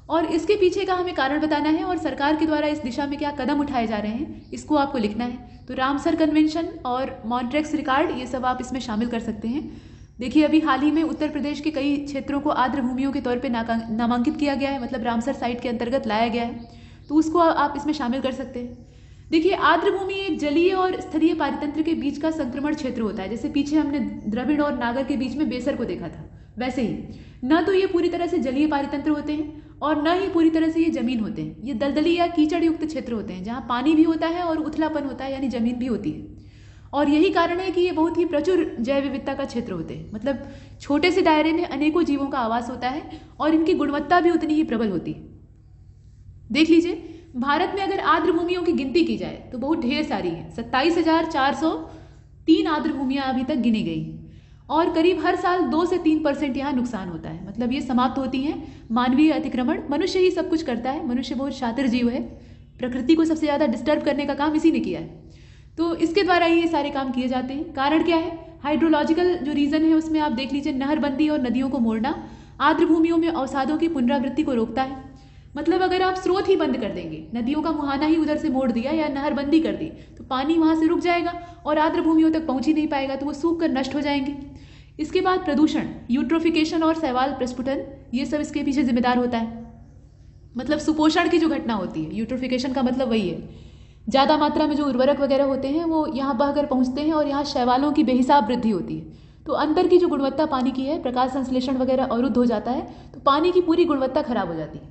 और इसके पीछे का हमें कारण बताना है और सरकार के द्वारा इस दिशा में क्या कदम उठाए जा रहे हैं, इसको आपको लिखना है। तो रामसर कन्वेंशन और मॉन्ट्रेक्स रिकॉर्ड, ये सब आप इसमें शामिल कर सकते हैं। देखिए, अभी हाल ही में उत्तर प्रदेश के कई क्षेत्रों को आर्द्र भूमियों के तौर पे नामांकित किया गया है, मतलब रामसर साइट के अंतर्गत लाया गया है, तो उसको आप इसमें शामिल कर सकते हैं। देखिए, आर्द्र भूमि एक जलीय और स्थलीय पारितंत्र के बीच का संक्रमण क्षेत्र होता है। जैसे पीछे हमने द्रविड़ और नागर के बीच में बेसर को देखा था, वैसे ही न तो ये पूरी तरह से जलीय पारितंत्र होते हैं और न ही पूरी तरह से ये जमीन होते हैं। ये दलदली या कीचड़ युक्त क्षेत्र होते हैं, जहाँ पानी भी होता है और उथलापन होता है, यानी जमीन भी होती है। और यही कारण है कि ये बहुत ही प्रचुर जैव विविधता का क्षेत्र होते हैं। मतलब छोटे से दायरे में अनेकों जीवों का आवास होता है और इनकी गुणवत्ता भी उतनी ही प्रबल होती है। देख लीजिए, भारत में अगर आर्द्र भूमियों की गिनती की जाए तो बहुत ढेर सारी है। 27,403 आर्द्र भूमियां अभी तक गिनी गई, और करीब हर साल 2 से 3% यहाँ नुकसान होता है। मतलब ये समाप्त होती हैं मानवीय अतिक्रमण। मनुष्य ही सब कुछ करता है, मनुष्य बहुत शातिर जीव है, प्रकृति को सबसे ज़्यादा डिस्टर्ब करने का काम इसी ने किया है। तो इसके द्वारा ही ये सारे काम किए जाते हैं। कारण क्या है? हाइड्रोलॉजिकल जो रीज़न है उसमें आप देख लीजिए, नहरबंदी और नदियों को मोड़ना आर्द्र भूमियों में अवसादों की पुनरावृत्ति को रोकता है। मतलब अगर आप स्रोत ही बंद कर देंगे, नदियों का मुहाना ही उधर से मोड़ दिया या नहरबंदी कर दी, तो पानी वहाँ से रुक जाएगा और आर्द्र भूमियों तक पहुँच ही नहीं पाएगा, तो वो सूख कर नष्ट हो जाएंगे। इसके बाद प्रदूषण, यूट्रोफिकेशन और शैवाल प्रस्फुटन, ये सब इसके पीछे जिम्मेदार होता है। मतलब सुपोषण की जो घटना होती है, यूट्रोफिकेशन का मतलब वही है, ज़्यादा मात्रा में जो उर्वरक वगैरह होते हैं वो यहाँ बहकर पहुँचते हैं और यहाँ शैवालों की बेहिसाब वृद्धि होती है। तो अंदर की जो गुणवत्ता पानी की है, प्रकाश संश्लेषण वगैरह अवरुद्ध हो जाता है, तो पानी की पूरी गुणवत्ता खराब हो जाती है।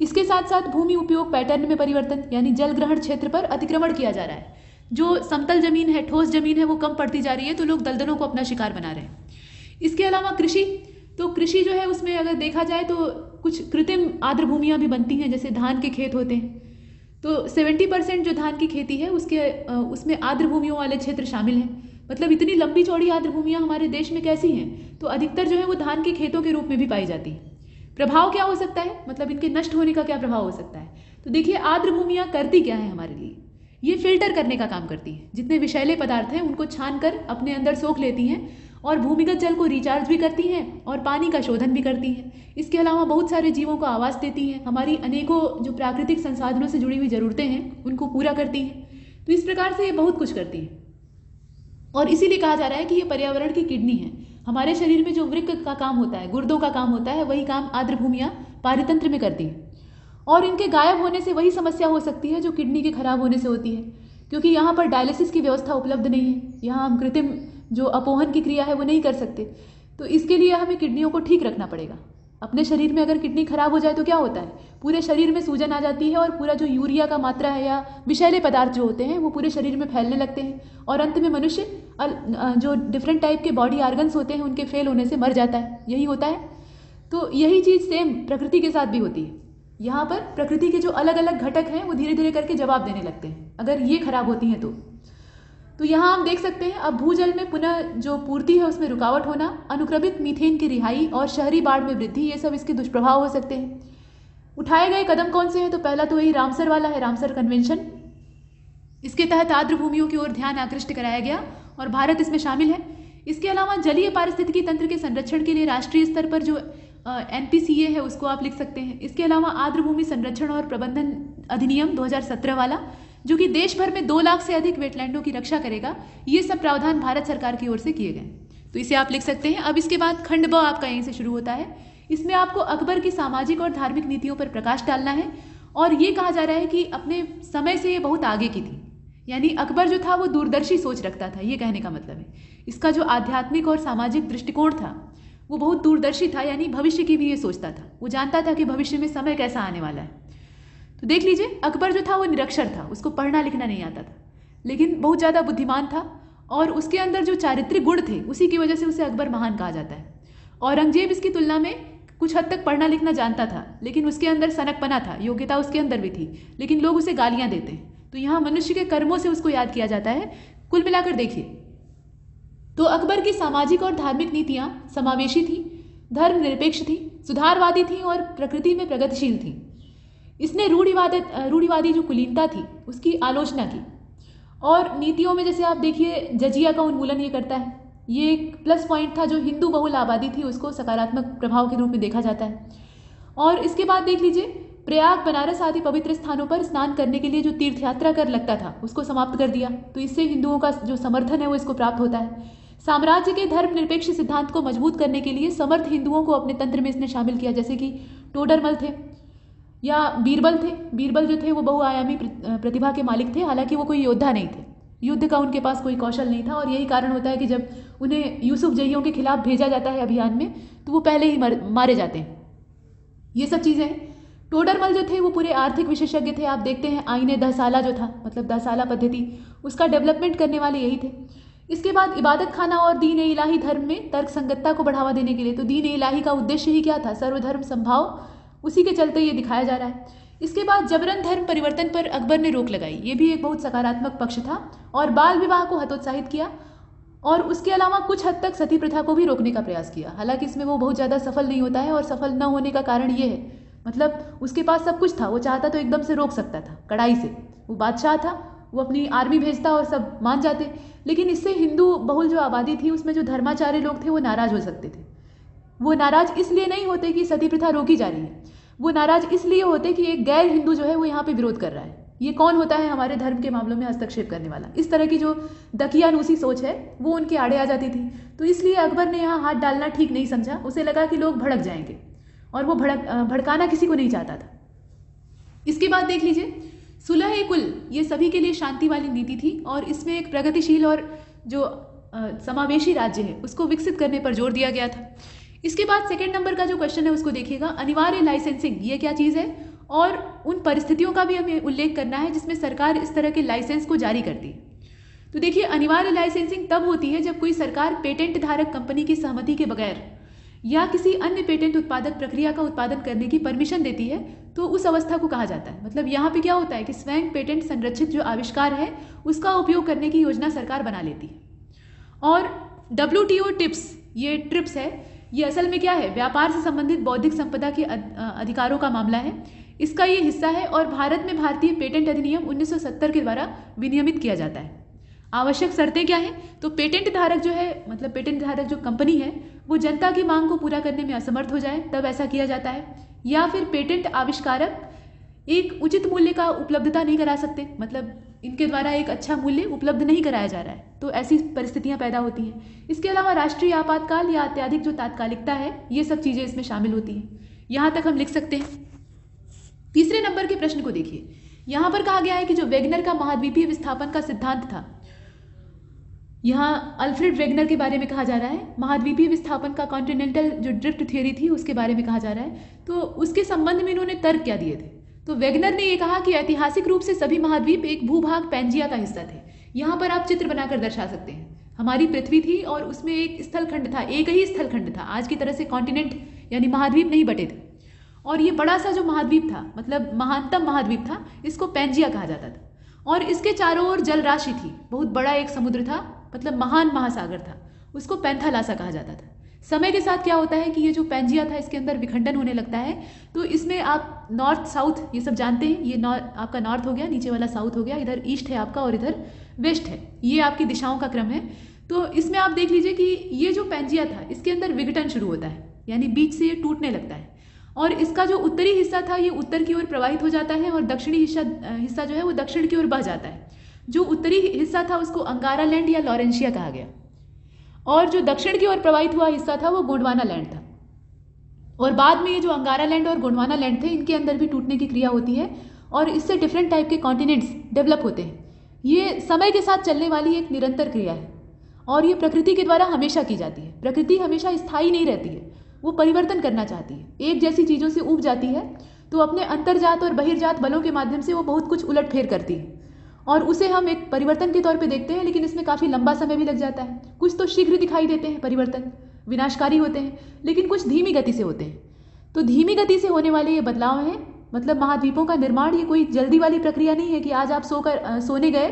इसके साथ साथ भूमि उपयोग पैटर्न में परिवर्तन, यानी जल ग्रहण क्षेत्र पर अतिक्रमण किया जा रहा है। जो समतल जमीन है, ठोस जमीन है, वो कम पड़ती जा रही है, तो लोग दलदलों को अपना शिकार बना रहे हैं। इसके अलावा कृषि, तो कृषि जो है उसमें अगर देखा जाए तो कुछ कृत्रिम आर्द्र भूमियाँ भी बनती हैं, जैसे धान के खेत होते हैं। तो 70% जो धान की खेती है उसमें आर्द्र भूमियों वाले क्षेत्र शामिल हैं। मतलब इतनी लंबी चौड़ी आर्द्र भूमियाँ हमारे देश में कैसी हैं? तो अधिकतर जो है वो धान के खेतों के रूप में भी पाई जाती है। प्रभाव क्या हो सकता है? मतलब इनके नष्ट होने का क्या प्रभाव हो सकता है? तो देखिए, आर्द्र भूमियाँ करती क्या है हमारे लिए? ये फिल्टर करने का काम करती है। जितने विषैले पदार्थ हैं उनको छान कर अपने अंदर सोख लेती हैं और भूमिगत जल को रिचार्ज भी करती हैं और पानी का शोधन भी करती हैं। इसके अलावा बहुत सारे जीवों को आवास देती हैं, हमारी अनेकों जो प्राकृतिक संसाधनों से जुड़ी हुई ज़रूरतें हैं उनको पूरा करती हैं। तो इस प्रकार से ये बहुत कुछ करती है और इसीलिए कहा जा रहा है कि ये पर्यावरण की किडनी है। हमारे शरीर में जो वृक्क का काम होता है, गुर्दों का काम होता है, वही काम आर्द्र भूमियाँ पारितंत्र में करती हैं। और इनके गायब होने से वही समस्या हो सकती है जो किडनी के खराब होने से होती है, क्योंकि यहाँ पर डायलिसिस की व्यवस्था उपलब्ध नहीं है। यहाँ हम कृत्रिम जो अपोहन की क्रिया है वो नहीं कर सकते। तो इसके लिए हमें किडनियों को ठीक रखना पड़ेगा। अपने शरीर में अगर किडनी खराब हो जाए तो क्या होता है? पूरे शरीर में सूजन आ जाती है और पूरा जो यूरिया का मात्रा है या विषैले पदार्थ जो होते हैं वो पूरे शरीर में फैलने लगते हैं और अंत में मनुष्य जो डिफरेंट टाइप के बॉडी ऑर्गन्स होते हैं उनके फेल होने से मर जाता है। यही होता है। तो यही चीज़ सेम प्रकृति के साथ भी होती है। यहाँ पर प्रकृति के जो अलग अलग घटक हैं वो धीरे धीरे करके जवाब देने लगते हैं अगर ये खराब होती हैं तो यहाँ हम देख सकते हैं अब भूजल में पुनः जो पूर्ति है उसमें रुकावट होना, अनुक्रमित मीथेन की रिहाई और शहरी बाढ़ में वृद्धि, ये सब इसके दुष्प्रभाव हो सकते हैं। उठाए गए कदम कौन से हैं? तो पहला तो वही रामसर वाला है, रामसर कन्वेंशन। इसके तहत आर्द्र भूमियों की ओर ध्यान आकृष्ट कराया गया और भारत इसमें शामिल है। इसके अलावा जलीय पारिस्थितिकी तंत्र के संरक्षण के लिए राष्ट्रीय स्तर पर जो NPCA है उसको आप लिख सकते हैं। इसके अलावा आर्द्र भूमि संरक्षण और प्रबंधन अधिनियम 2017 वाला, जो कि देश भर में 2 लाख से अधिक वेटलैंडों की रक्षा करेगा। ये सब प्रावधान भारत सरकार की ओर से किए गए, तो इसे आप लिख सकते हैं। अब इसके बाद खंड ब आपका यहीं से शुरू होता है। इसमें आपको अकबर की सामाजिक और धार्मिक नीतियों पर प्रकाश डालना है और ये कहा जा रहा है कि अपने समय से ये बहुत आगे की थी, यानी अकबर जो था वो दूरदर्शी सोच रखता था, ये कहने का मतलब है। इसका जो आध्यात्मिक और सामाजिक दृष्टिकोण था वो बहुत दूरदर्शी था, यानी भविष्य की भी ये सोचता था। वो जानता था कि भविष्य में समय कैसा आने वाला है। तो देख लीजिए, अकबर जो था वो निरक्षर था, उसको पढ़ना लिखना नहीं आता था, लेकिन बहुत ज़्यादा बुद्धिमान था और उसके अंदर जो चारित्रिक गुण थे उसी की वजह से उसे अकबर महान कहा जाता है। औरंगजेब इसकी तुलना में कुछ हद तक पढ़ना लिखना जानता था, लेकिन उसके अंदर सनकपना था, योग्यता उसके अंदर भी थी, लेकिन लोग उसे गालियाँ देते हैं। तो यहाँ मनुष्य के कर्मों से उसको याद किया जाता है। कुल मिलाकर देखिए तो अकबर की सामाजिक और धार्मिक नीतियाँ समावेशी थी, धर्मनिरपेक्ष थी, सुधारवादी थी और प्रकृति में प्रगतिशील थी। इसने रूढ़िवादी जो कुलीनता थी उसकी आलोचना की और नीतियों में जैसे आप देखिए जजिया का उन्मूलन ये करता है। ये एक प्लस पॉइंट था, जो हिंदू बहुल आबादी थी उसको सकारात्मक प्रभाव के रूप में देखा जाता है। और इसके बाद देख लीजिए, प्रयाग, बनारस आदि पवित्र स्थानों पर स्नान करने के लिए जो तीर्थ यात्रा कर लगता था उसको समाप्त कर दिया, तो इससे हिंदुओं का जो समर्थन है वो इसको प्राप्त होता है। साम्राज्य के धर्मनिरपेक्ष सिद्धांत को मजबूत करने के लिए समर्थ हिंदुओं को अपने तंत्र में इसने शामिल किया, जैसे कि टोडरमल थे या बीरबल थे। बीरबल जो थे वो बहुआयामी प्रतिभा के मालिक थे, हालांकि वो कोई योद्धा नहीं थे, युद्ध का उनके पास कोई कौशल नहीं था और यही कारण होता है कि जब उन्हें यूसुफ जइयों के खिलाफ भेजा जाता है अभियान में तो वो पहले ही मारे जाते हैं। ये सब चीज़ें हैं। टोडरमल जो थे वो पूरे आर्थिक विशेषज्ञ थे। आप देखते हैं आईने दहसाला जो था, मतलब दहसाला पद्धति, उसका डेवलपमेंट करने वाले यही थे। इसके बाद इबादत खाना और दीन ए इलाही धर्म में तर्क संगतता को बढ़ावा देने के लिए, तो दीन ए इलाही का उद्देश्य ही क्या था? सर्वधर्म संभाव, उसी के चलते ये दिखाया जा रहा है। इसके बाद जबरन धर्म परिवर्तन पर अकबर ने रोक लगाई, ये भी एक बहुत सकारात्मक पक्ष था। और बाल विवाह को हतोत्साहित किया और उसके अलावा कुछ हद तक सती प्रथा को भी रोकने का प्रयास किया। हालांकि इसमें वो बहुत ज़्यादा सफल नहीं होता है और सफल न होने का कारण ये है, मतलब उसके पास सब कुछ था, वो चाहता तो एकदम से रोक सकता था कड़ाई से, वो बादशाह था, वो अपनी आर्मी भेजता और सब मान जाते, लेकिन इससे हिंदू बहुल जो आबादी थी उसमें जो धर्माचार्य लोग थे वो नाराज हो सकते थे। वो नाराज इसलिए नहीं होते कि सती प्रथा रोकी जा रही है, वो नाराज इसलिए होते कि एक गैर हिंदू जो है वो यहाँ पे विरोध कर रहा है। ये कौन होता है? हमारे धर्म के मामलों में हस्तक्षेप करने वाला। इस तरह की जो दकियानूसी सोच है वो उनके आड़े आ जाती थी, तो इसलिए अकबर ने यहाँ हाथ डालना ठीक नहीं समझा। उसे लगा कि लोग भड़क जाएंगे और वो भड़काना किसी को नहीं चाहता था। इसके बाद देख लीजिए, सुलह कुल ये सभी के लिए शांति वाली नीति थी और इसमें एक प्रगतिशील और जो समावेशी राज्य है उसको विकसित करने पर जोर दिया गया था। इसके बाद सेकंड नंबर का जो क्वेश्चन है उसको देखिएगा, अनिवार्य लाइसेंसिंग ये क्या चीज़ है और उन परिस्थितियों का भी हमें उल्लेख करना है जिसमें सरकार इस तरह के लाइसेंस को जारी करती है। तो देखिए, अनिवार्य लाइसेंसिंग तब होती है जब कोई सरकार पेटेंट धारक कंपनी की सहमति के बगैर या किसी अन्य पेटेंट उत्पादक प्रक्रिया का उत्पादन करने की परमिशन देती है, तो उस अवस्था को कहा जाता है। मतलब यहाँ पे क्या होता है कि स्वयं पेटेंट संरक्षित जो आविष्कार है उसका उपयोग करने की योजना सरकार बना लेती है। और WTO टिप्स, ये ट्रिप्स है, ये असल में क्या है? व्यापार से संबंधित बौद्धिक संपदा के अधिकारों का मामला है, इसका ये हिस्सा है और भारत में भारतीय पेटेंट अधिनियम 1970 के द्वारा विनियमित किया जाता है। आवश्यक शर्तें क्या हैं? तो पेटेंट धारक जो है, मतलब पेटेंट धारक जो कंपनी है वो जनता की मांग को पूरा करने में असमर्थ हो जाए तब ऐसा किया जाता है, या फिर पेटेंट आविष्कारक एक उचित मूल्य का उपलब्धता नहीं करा सकते, मतलब इनके द्वारा एक अच्छा मूल्य उपलब्ध नहीं कराया जा रहा है, तो ऐसी परिस्थितियां पैदा होती हैं। इसके अलावा राष्ट्रीय आपातकाल या अत्याधिक जो तात्कालिकता है, ये सब चीज़ें इसमें शामिल होती हैं। यहाँ तक हम लिख सकते हैं। तीसरे नंबर के प्रश्न को देखिए, यहाँ पर कहा गया है कि जो वेगनर का महाद्वीपीय विस्थापन का सिद्धांत था, यहाँ अल्फ्रेड वेगनर के बारे में कहा जा रहा है। महाद्वीपीय विस्थापन का कॉन्टिनेंटल जो ड्रिफ्ट थ्योरी थी उसके बारे में कहा जा रहा है, तो उसके संबंध में इन्होंने तर्क क्या दिए थे? तो वेगनर ने ये कहा कि ऐतिहासिक रूप से सभी महाद्वीप एक भूभाग पैंजिया का हिस्सा थे। यहाँ पर आप चित्र बनाकर दर्शा सकते हैं, हमारी पृथ्वी थी और उसमें एक स्थलखंड था, एक ही स्थलखंड था, आज की तरह से कॉन्टिनेंट यानी महाद्वीप नहीं बटे थे। और ये बड़ा सा जो महाद्वीप था, मतलब महानतम महाद्वीप था, इसको पैंजिया कहा जाता था। और इसके चारों ओर जल राशि थी, बहुत बड़ा एक समुद्र था, मतलब महान महासागर था, उसको पैंथालासा कहा जाता था। समय के साथ क्या होता है कि ये जो पैंजिया था इसके अंदर विखंडन होने लगता है। तो इसमें आप नॉर्थ साउथ ये सब जानते हैं, ये आपका नॉर्थ हो गया, नीचे वाला साउथ हो गया, इधर ईस्ट है आपका और इधर वेस्ट है, ये आपकी दिशाओं का क्रम है। तो इसमें आप देख लीजिए कि ये जो पैंजिया था इसके अंदर विघटन शुरू होता है, यानी बीच से ये टूटने लगता है और इसका जो उत्तरी हिस्सा था ये उत्तर की ओर प्रवाहित हो जाता है और दक्षिणी हिस्सा जो है वो दक्षिण की ओर बह जाता है। जो उत्तरी हिस्सा था उसको अंगारा लैंड या लॉरेंशिया कहा गया और जो दक्षिण की ओर प्रवाहित हुआ हिस्सा था वो गोंडवाना लैंड था। और बाद में ये जो अंगारा लैंड और गोंडवाना लैंड थे इनके अंदर भी टूटने की क्रिया होती है और इससे डिफरेंट टाइप के कॉन्टिनेंट्स डेवलप होते हैं। ये समय के साथ चलने वाली एक निरंतर क्रिया है और ये प्रकृति के द्वारा हमेशा की जाती है। प्रकृति हमेशा स्थायी नहीं रहती है, वो परिवर्तन करना चाहती है, एक जैसी चीज़ों से ऊब जाती है तो अपने अंतर्जात और बहिर्जात बलों के माध्यम से वो बहुत कुछ उलटफेर करती है और उसे हम एक परिवर्तन के तौर पे देखते हैं, लेकिन इसमें काफ़ी लंबा समय भी लग जाता है। कुछ तो शीघ्र दिखाई देते हैं परिवर्तन, विनाशकारी होते हैं, लेकिन कुछ धीमी गति से होते हैं। तो धीमी गति से होने वाले ये बदलाव हैं, मतलब महाद्वीपों का निर्माण ये कोई जल्दी वाली प्रक्रिया नहीं है कि आज आप सोने गए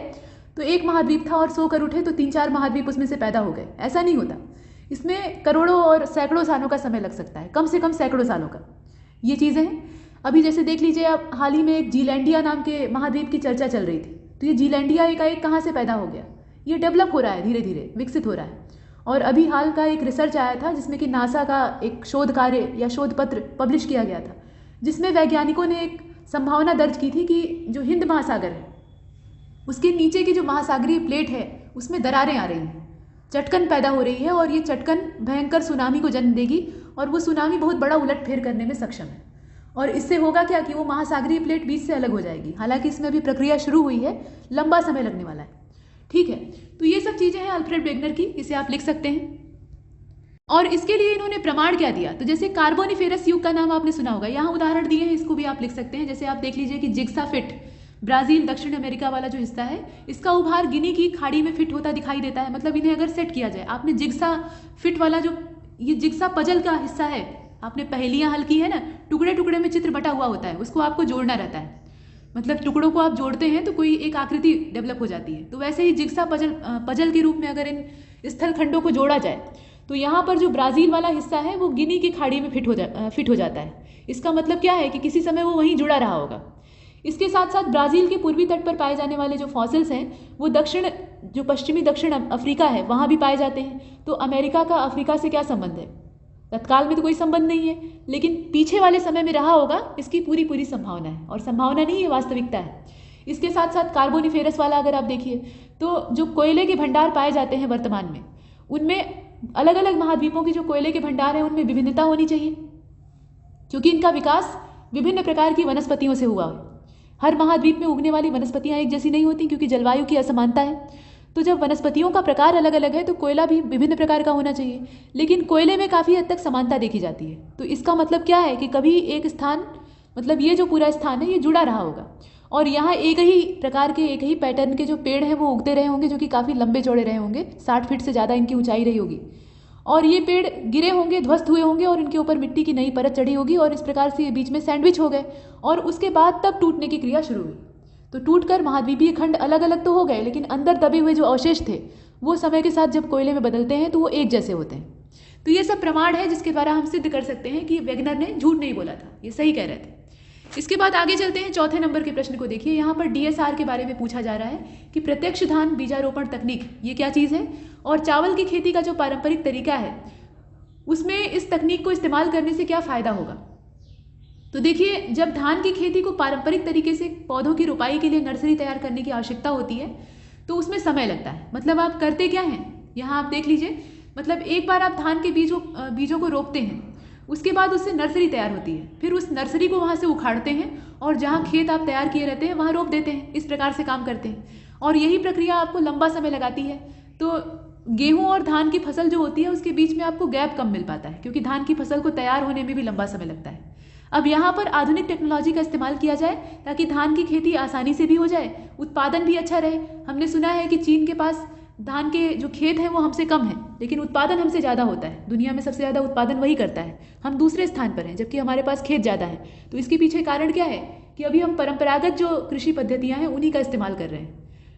तो एक महाद्वीप था और सोकर उठे तो 3-4 महाद्वीप उसमें से पैदा हो गए, ऐसा नहीं होता। इसमें करोड़ों और सैकड़ों सालों का समय लग सकता है, कम से कम सैकड़ों सालों का। ये चीज़ें हैं। अभी जैसे देख लीजिए आप, हाल ही में एक जीलैंडिया नाम के महाद्वीप की चर्चा चल रही थी, तो ये जीलैंडिया एकाएक कहाँ से पैदा हो गया? ये डेवलप हो रहा है, धीरे धीरे विकसित हो रहा है। और अभी हाल का एक रिसर्च आया था जिसमें कि नासा का एक शोध कार्य या शोध पत्र पब्लिश किया गया था, जिसमें वैज्ञानिकों ने एक संभावना दर्ज की थी कि जो हिंद महासागर है उसके नीचे की जो महासागरीय प्लेट है उसमें दरारें आ रही हैं, चटकन पैदा हो रही है और ये चटकन भयंकर सुनामी को जन्म देगी और वो सुनामी बहुत बड़ा उलटफेर करने में सक्षम है। और इससे होगा क्या कि वो महासागरीय प्लेट बीच से अलग हो जाएगी। हालांकि इसमें अभी प्रक्रिया शुरू हुई है, लंबा समय लगने वाला है। ठीक है, तो ये सब चीज़ें हैं अल्फ्रेड वेगनर की, इसे आप लिख सकते हैं। और इसके लिए इन्होंने प्रमाण क्या दिया? तो जैसे कार्बोनिफेरस युग का नाम आपने सुना होगा, यहाँ उदाहरण दिए हैं, इसको भी आप लिख सकते हैं। जैसे आप देख लीजिए कि जिग्सा फिट, ब्राज़ील दक्षिण अमेरिका वाला जो हिस्सा है, इसका उभार गिनी की खाड़ी में फिट होता दिखाई देता है। मतलब इन्हें अगर सेट किया जाए, आपने जिग्सा फिट वाला जो ये जिग्सा पजल का हिस्सा है, आपने पहेलियाँ हल की है ना, टुकड़े टुकड़े में चित्र बटा हुआ होता है, उसको आपको जोड़ना रहता है। मतलब टुकड़ों को आप जोड़ते हैं तो कोई एक आकृति डेवलप हो जाती है। तो वैसे ही जिग्सा पजल के रूप में अगर इन स्थल खंडों को जोड़ा जाए तो यहाँ पर जो ब्राज़ील वाला हिस्सा है वो गिनी की खाड़ी में फिट हो जाता है। इसका मतलब क्या है कि किसी समय वो वहीं जुड़ा रहा होगा। इसके साथ साथ ब्राज़ील के पूर्वी तट पर पाए जाने वाले जो फॉसिल्स हैं वो जो पश्चिमी दक्षिण अफ्रीका है वहाँ भी पाए जाते हैं। तो अमेरिका का अफ्रीका से क्या संबंध है? तत्काल में तो कोई संबंध नहीं है, लेकिन पीछे वाले समय में रहा होगा, इसकी पूरी संभावना है। और संभावना नहीं है, वास्तविकता है। इसके साथ साथ कार्बोनिफेरस वाला अगर आप देखिए तो जो कोयले के भंडार पाए जाते हैं वर्तमान में, उनमें अलग अलग महाद्वीपों के जो कोयले के भंडार हैं उनमें विभिन्नता होनी चाहिए, क्योंकि इनका विकास विभिन्न प्रकार की वनस्पतियों से हुआ है। हर महाद्वीप में उगने वाली वनस्पतियाँ एक जैसी नहीं होती, क्योंकि जलवायु की असमानता है। तो जब वनस्पतियों का प्रकार अलग अलग है तो कोयला भी विभिन्न प्रकार का होना चाहिए, लेकिन कोयले में काफ़ी हद तक समानता देखी जाती है। तो इसका मतलब क्या है कि कभी एक स्थान, मतलब ये जो पूरा स्थान है ये जुड़ा रहा होगा और यहाँ एक ही प्रकार के, एक ही पैटर्न के जो पेड़ हैं वो उगते रहे होंगे, जो कि काफ़ी लंबे चौड़े रहे होंगे, 60 फीट से ज़्यादा इनकी ऊंचाई रही होगी। और ये पेड़ गिरे होंगे, ध्वस्त हुए होंगे और इनके ऊपर मिट्टी की नई परत चढ़ी होगी और इस प्रकार से ये बीच में सैंडविच हो गए और उसके बाद तब टूटने की क्रिया शुरू हुई। तो टूटकर महाद्वीपीय खंड अलग अलग तो हो गए, लेकिन अंदर दबे हुए जो अवशेष थे वो समय के साथ जब कोयले में बदलते हैं तो वो एक जैसे होते हैं। तो ये सब प्रमाण है जिसके द्वारा हम सिद्ध कर सकते हैं कि वेगनर ने झूठ नहीं बोला था, ये सही कह रहे थे। इसके बाद आगे चलते हैं, चौथे नंबर के प्रश्न को देखिए। यहाँ पर DSR के बारे में पूछा जा रहा है कि प्रत्यक्ष धान बीजारोपण तकनीक ये क्या चीज़ है और चावल की खेती का जो पारंपरिक तरीका है उसमें इस तकनीक को इस्तेमाल करने से क्या फ़ायदा होगा। तो देखिए, जब धान की खेती को पारंपरिक तरीके से पौधों की रोपाई के लिए नर्सरी तैयार करने की आवश्यकता होती है तो उसमें समय लगता है। मतलब आप करते क्या हैं, यहाँ आप देख लीजिए, मतलब एक बार आप धान के बीजों को रोपते हैं, उसके बाद उससे नर्सरी तैयार होती है, फिर उस नर्सरी को वहाँ से उखाड़ते हैं और जहाँ खेत आप तैयार किए रहते हैं वहाँ रोप देते हैं। इस प्रकार से काम करते हैं और यही प्रक्रिया आपको लंबा समय लगाती है। तो गेहूं और धान की फसल जो होती है उसके बीच में आपको गैप कम मिल पाता है, क्योंकि धान की फसल को तैयार होने में भी लंबा समय लगता है। अब यहाँ पर आधुनिक टेक्नोलॉजी का इस्तेमाल किया जाए ताकि धान की खेती आसानी से भी हो जाए, उत्पादन भी अच्छा रहे। हमने सुना है कि चीन के पास धान के जो खेत हैं वो हमसे कम है, लेकिन उत्पादन हमसे ज़्यादा होता है। दुनिया में सबसे ज़्यादा उत्पादन वही करता है, हम दूसरे स्थान पर हैं, जबकि हमारे पास खेत ज़्यादा है। तो इसके पीछे कारण क्या है कि अभी हम परंपरागत जो कृषि पद्धतियाँ हैं उन्हीं का इस्तेमाल कर रहे हैं,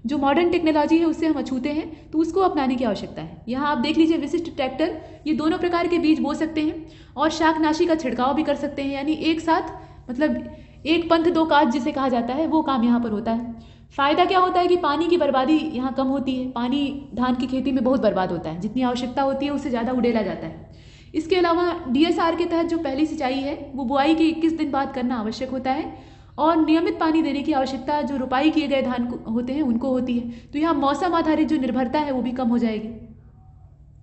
जो मॉडर्न टेक्नोलॉजी है उससे हम अछूते हैं, तो उसको अपनाने की आवश्यकता है। यहाँ आप देख लीजिए विशिष्ट ट्रैक्टर, ये दोनों प्रकार के बीज बो सकते हैं और शाकनाशी का छिड़काव भी कर सकते हैं, यानी एक साथ, मतलब एक पंथ दो काज जिसे कहा जाता है, वो काम यहाँ पर होता है। फ़ायदा क्या होता है कि पानी की बर्बादी यहाँ कम होती है। पानी धान की खेती में बहुत बर्बाद होता है, जितनी आवश्यकता होती है उससे ज़्यादा उड़ेला जाता है। इसके अलावा DSR के तहत जो पहली सिंचाई है वो बुआई के 21 दिन बाद करना आवश्यक होता है और नियमित पानी देने की आवश्यकता जो रोपाई किए गए धान होते हैं उनको होती है। तो यहाँ मौसम आधारित जो निर्भरता है वो भी कम हो जाएगी।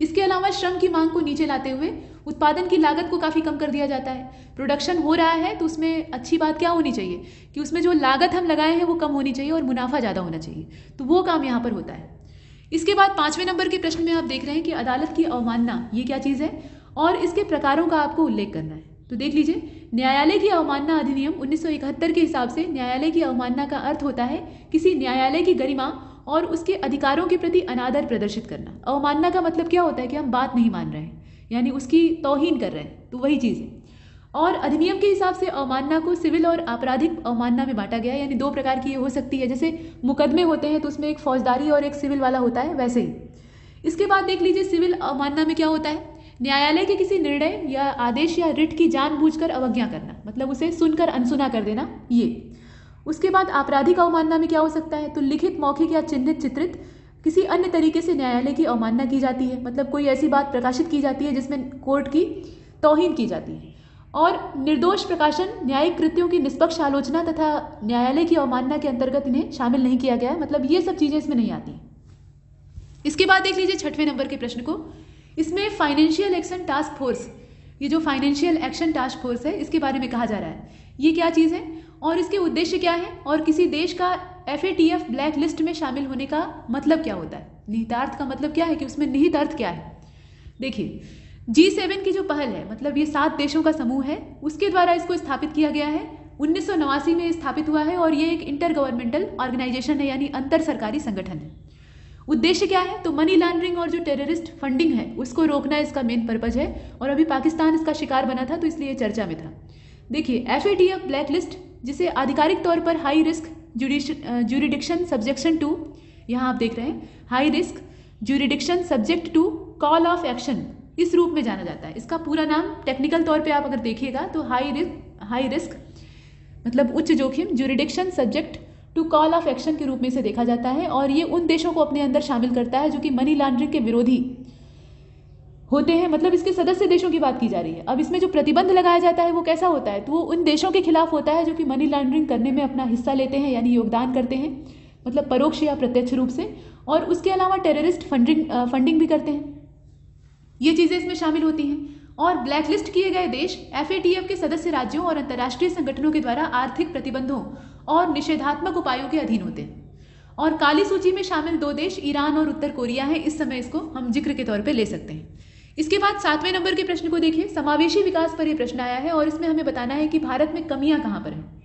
इसके अलावा श्रम की मांग को नीचे लाते हुए उत्पादन की लागत को काफ़ी कम कर दिया जाता है। प्रोडक्शन हो रहा है तो उसमें अच्छी बात क्या होनी चाहिए कि उसमें जो लागत हम लगाए हैं वो कम होनी चाहिए और मुनाफा ज़्यादा होना चाहिए, तो वो काम यहाँ पर होता है। इसके बाद 5वें नंबर के प्रश्न में आप देख रहे हैं कि अदालत की अवमानना ये क्या चीज़ है और इसके प्रकारों का आपको उल्लेख करना है। तो देख लीजिए, न्यायालय की अवमानना अधिनियम 1971 के हिसाब से न्यायालय की अवमानना का अर्थ होता है किसी न्यायालय की गरिमा और उसके अधिकारों के प्रति अनादर प्रदर्शित करना। अवमानना का मतलब क्या होता है कि हम बात नहीं मान रहे हैं, यानी उसकी तौहीन कर रहे हैं, तो वही चीज़ है। और अधिनियम के हिसाब से अवमानना को सिविल और आपराधिक अवमानना में बांटा गया है, यानी दो प्रकार की ये हो सकती है। जैसे मुकदमे होते हैं तो उसमें एक फौजदारी और एक सिविल वाला होता है, वैसे ही। इसके बाद देख लीजिए सिविल अवमानना में क्या होता है, न्यायालय के किसी निर्णय या आदेश या रिट की जानबूझकर अवज्ञा करना, मतलब उसे सुनकर अनसुना कर देना, ये। उसके बाद आपराधिक अवमानना में क्या हो सकता है, तो लिखित, मौखिक या चिन्हित, चित्रित किसी अन्य तरीके से न्यायालय की अवमानना की जाती है, मतलब कोई ऐसी बात प्रकाशित की जाती है जिसमें कोर्ट की तौहीन की जाती है। और निर्दोष प्रकाशन, न्यायिक कृत्यों की निष्पक्ष आलोचना तथा न्यायालय की अवमानना के अंतर्गत इन्हें शामिल नहीं किया गया है, मतलब ये सब चीज़ें इसमें नहीं आती। इसके बाद देख लीजिए 6वें नंबर के प्रश्न को। इसमें फाइनेंशियल एक्शन टास्क फोर्स, ये जो फाइनेंशियल एक्शन टास्क फोर्स है इसके बारे में कहा जा रहा है। ये क्या चीज़ है और इसके उद्देश्य क्या है और किसी देश का FATF ब्लैक लिस्ट में शामिल होने का मतलब क्या होता है, निहितार्थ का मतलब क्या है कि उसमें निहित अर्थ क्या है। देखिए, G7 की जो पहल है, मतलब ये 7 देशों का समूह है, उसके द्वारा इसको स्थापित किया गया है। 1989 में स्थापित हुआ है और ये एक इंटर गवर्नमेंटल ऑर्गेनाइजेशन है, यानी अंतर सरकारी संगठन है। उद्देश्य क्या है, तो मनी लॉन्ड्रिंग और जो टेररिस्ट फंडिंग है उसको रोकना इसका मेन पर्पज है और अभी पाकिस्तान इसका शिकार बना था तो इसलिए चर्चा में था। देखिए, FATF ब्लैक लिस्ट, जिसे आधिकारिक तौर पर high risk jurisdiction subjection to, यहाँ आप देख रहे हैं high risk jurisdiction subject to call of action, इस रूप में जाना जाता है। इसका पूरा नाम टेक्निकल तौर पे आप अगर देखिएगा तो हाई रिस्क मतलब उच्च जोखिम, jurisdiction subject to call of action के रूप में इसे देखा जाता है और ये उन देशों को अपने अंदर शामिल करता है जो कि मनी लॉन्ड्रिंग के विरोधी होते हैं, मतलब इसके सदस्य देशों की बात की जा रही है। अब इसमें जो प्रतिबंध लगाया जाता है वो कैसा होता है, तो वो उन देशों के खिलाफ होता है जो कि मनी लॉन्ड्रिंग करने में अपना हिस्सा लेते हैं, यानी योगदान करते हैं, मतलब परोक्ष या प्रत्यक्ष रूप से, और उसके अलावा टेररिस्ट फंडिंग भी करते हैं। ये चीज़ें इसमें शामिल होती हैं। और ब्लैकलिस्ट किए गए देश FATF के सदस्य राज्यों और अंतर्राष्ट्रीय संगठनों के द्वारा आर्थिक प्रतिबंधों और निषेधात्मक उपायों के अधीन होते हैं। और काली सूची में शामिल 2 देश ईरान और उत्तर कोरिया हैं, इस समय इसको हम जिक्र के तौर पे ले सकते हैं। इसके बाद 7वें नंबर के प्रश्न को देखिए, समावेशी विकास पर यह प्रश्न आया है और इसमें हमें बताना है कि भारत में कमियां कहाँ पर हैं।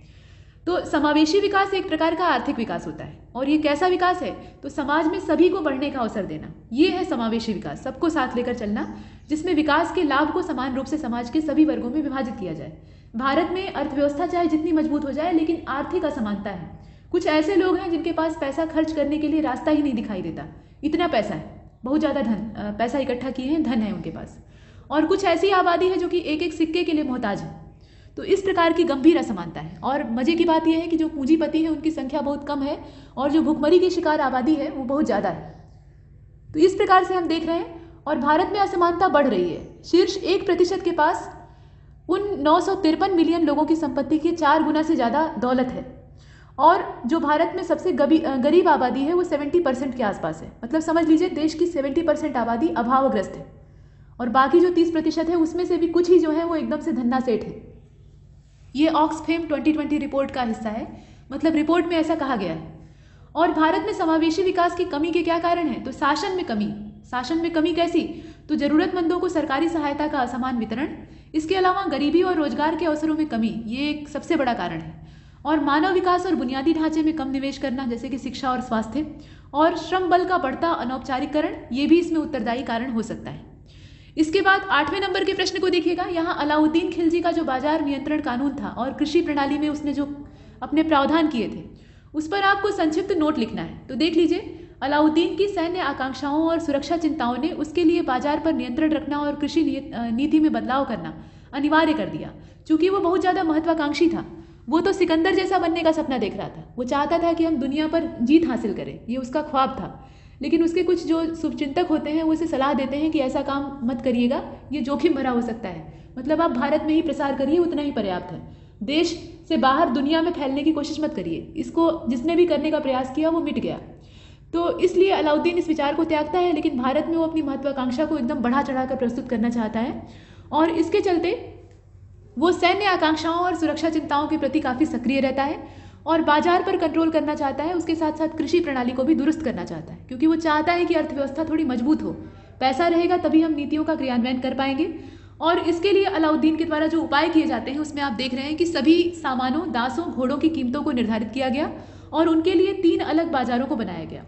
तो समावेशी विकास एक प्रकार का आर्थिक विकास होता है और ये कैसा विकास है, तो समाज में सभी को बढ़ने का अवसर देना, ये है समावेशी विकास, सबको साथ लेकर चलना, जिसमें विकास के लाभ को समान रूप से समाज के सभी वर्गों में विभाजित किया जाए। भारत में अर्थव्यवस्था चाहे जितनी मजबूत हो जाए लेकिन आर्थिक असमानता है। कुछ ऐसे लोग हैं जिनके पास पैसा खर्च करने के लिए रास्ता ही नहीं दिखाई देता, इतना पैसा है, बहुत ज़्यादा पैसा इकट्ठा किए हैं, धन है उनके पास। और कुछ ऐसी आबादी है जो कि एक एक सिक्के के लिए मोहताज है। तो इस प्रकार की गंभीर असमानता है। और मजे की बात यह है कि जो पूंजीपति है उनकी संख्या बहुत कम है और जो भुखमरी की शिकार आबादी है वो बहुत ज़्यादा है। तो इस प्रकार से हम देख रहे हैं और भारत में असमानता बढ़ रही है। शीर्ष 1% के पास उन 953 मिलियन लोगों की संपत्ति के 4 गुना से ज़्यादा दौलत है और जो भारत में सबसे गरीब आबादी है वो 70% के आसपास है। मतलब समझ लीजिए देश की 70% आबादी अभावग्रस्त है और बाकी जो 30% है उसमें से भी कुछ ही जो है वो एकदम से धन्ना सेठ है। ये ऑक्सफेम 2020 रिपोर्ट का हिस्सा है, मतलब रिपोर्ट में ऐसा कहा गया है। और भारत में समावेशी विकास की कमी के क्या कारण है, तो शासन में कमी। शासन में कमी कैसी, तो जरूरतमंदों को सरकारी सहायता का असमान वितरण, इसके अलावा गरीबी और रोजगार के अवसरों में कमी, ये एक सबसे बड़ा कारण है। और मानव विकास और बुनियादी ढांचे में कम निवेश करना, जैसे कि शिक्षा और स्वास्थ्य, और श्रम बल का बढ़ता अनौपचारिकरण, ये भी इसमें उत्तरदायी कारण हो सकता है। इसके बाद 8वें नंबर के प्रश्न को देखिएगा। यहाँ अलाउद्दीन खिलजी का जो बाजार नियंत्रण कानून था और कृषि प्रणाली में उसने जो अपने प्रावधान किए थे उस पर आपको संक्षिप्त नोट लिखना है। तो देख लीजिए, अलाउद्दीन की सैन्य आकांक्षाओं और सुरक्षा चिंताओं ने उसके लिए बाजार पर नियंत्रण रखना और कृषि नीति में बदलाव करना अनिवार्य कर दिया। चूंकि वो बहुत ज़्यादा महत्वाकांक्षी था, वो तो सिकंदर जैसा बनने का सपना देख रहा था। वो चाहता था कि हम दुनिया पर जीत हासिल करें, ये उसका ख्वाब था। लेकिन उसके कुछ जो शुभचिंतक होते हैं वो उसे सलाह देते हैं कि ऐसा काम मत करिएगा, ये जोखिम भरा हो सकता है। मतलब आप भारत में ही प्रसार करिए, उतना ही पर्याप्त है। देश से बाहर दुनिया में फैलने की कोशिश मत करिए। इसको जिसने भी करने का प्रयास किया वो मिट गया। तो इसलिए अलाउद्दीन इस विचार को त्यागता है, लेकिन भारत में वो अपनी महत्वाकांक्षा को एकदम बढ़ा चढ़ाकर प्रस्तुत करना चाहता है और इसके चलते वो सैन्य आकांक्षाओं और सुरक्षा चिंताओं के प्रति काफ़ी सक्रिय रहता है और बाजार पर कंट्रोल करना चाहता है। उसके साथ साथ कृषि प्रणाली को भी दुरुस्त करना चाहता है, क्योंकि वो चाहता है कि अर्थव्यवस्था थोड़ी मजबूत हो। पैसा रहेगा तभी हम नीतियों का क्रियान्वयन कर पाएंगे। और इसके लिए अलाउद्दीन के द्वारा जो उपाय किए जाते हैं उसमें आप देख रहे हैं कि सभी सामानों, दासों, घोड़ों की कीमतों को निर्धारित किया गया और उनके लिए 3 अलग बाजारों को बनाया गया।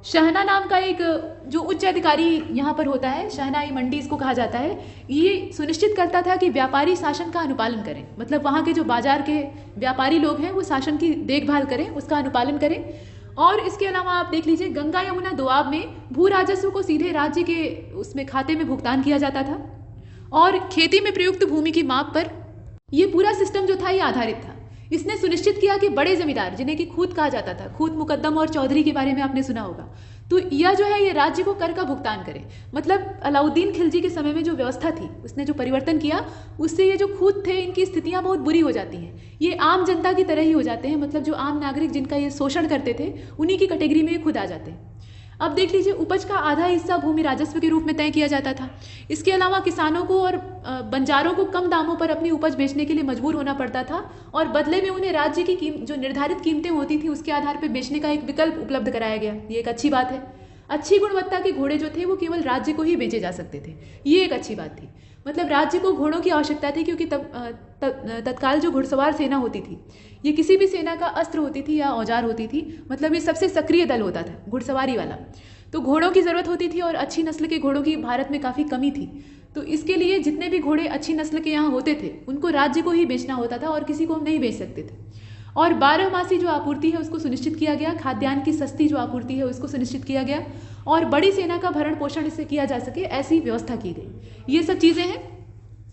शहना नाम का एक जो उच्च अधिकारी यहाँ पर होता है, शहनाई मंडी इसको कहा जाता है, ये सुनिश्चित करता था कि व्यापारी शासन का अनुपालन करें। मतलब वहाँ के जो बाजार के व्यापारी लोग हैं वो शासन की देखभाल करें, उसका अनुपालन करें। और इसके अलावा आप देख लीजिए, गंगा यमुना दोआब में भू राजस्व को सीधे राज्य के उसमें खाते में भुगतान किया जाता था और खेती में प्रयुक्त भूमि की माप पर ये पूरा सिस्टम जो था ये आधारित था। इसने सुनिश्चित किया कि बड़े जमींदार, जिन्हें कि खूत कहा जाता था, खूत, मुकद्दम और चौधरी के बारे में आपने सुना होगा, तो यह जो है ये राज्य को कर का भुगतान करे। मतलब अलाउद्दीन खिलजी के समय में जो व्यवस्था थी, उसने जो परिवर्तन किया, उससे ये जो खूत थे इनकी स्थितियां बहुत बुरी हो जाती हैं। ये आम जनता की तरह ही हो जाते हैं। मतलब जो आम नागरिक जिनका ये शोषण करते थे उन्हीं की कैटेगरी में ये खुद आ जाते हैं। अब देख लीजिए, उपज का आधा हिस्सा भूमि राजस्व के रूप में तय किया जाता था। इसके अलावा किसानों को और बंजारों को कम दामों पर अपनी उपज बेचने के लिए मजबूर होना पड़ता था और बदले में उन्हें राज्य की जो निर्धारित कीमतें होती थी उसके आधार पर बेचने का एक विकल्प उपलब्ध कराया गया। ये एक अच्छी बात है। अच्छी गुणवत्ता के घोड़े जो थे वो केवल राज्य को ही बेचे जा सकते थे, ये एक अच्छी बात थी। मतलब राज्य को घोड़ों की आवश्यकता थी, क्योंकि तत्काल जो घुड़सवार सेना होती थी, ये किसी भी सेना का अस्त्र होती थी या औजार होती थी। मतलब ये सबसे सक्रिय दल होता था घुड़सवारी वाला। तो घोड़ों की ज़रूरत होती थी और अच्छी नस्ल के घोड़ों की भारत में काफ़ी कमी थी। तो इसके लिए जितने भी घोड़े अच्छी नस्ल के यहाँ होते थे उनको राज्य को ही बेचना होता था और किसी को हम नहीं बेच सकते थे। और 12 मासी जो आपूर्ति है उसको सुनिश्चित किया गया। खाद्यान्न की सस्ती जो आपूर्ति है उसको सुनिश्चित किया गया और बड़ी सेना का भरण पोषण इससे किया जा सके, ऐसी व्यवस्था की गई। ये सब चीज़ें हैं।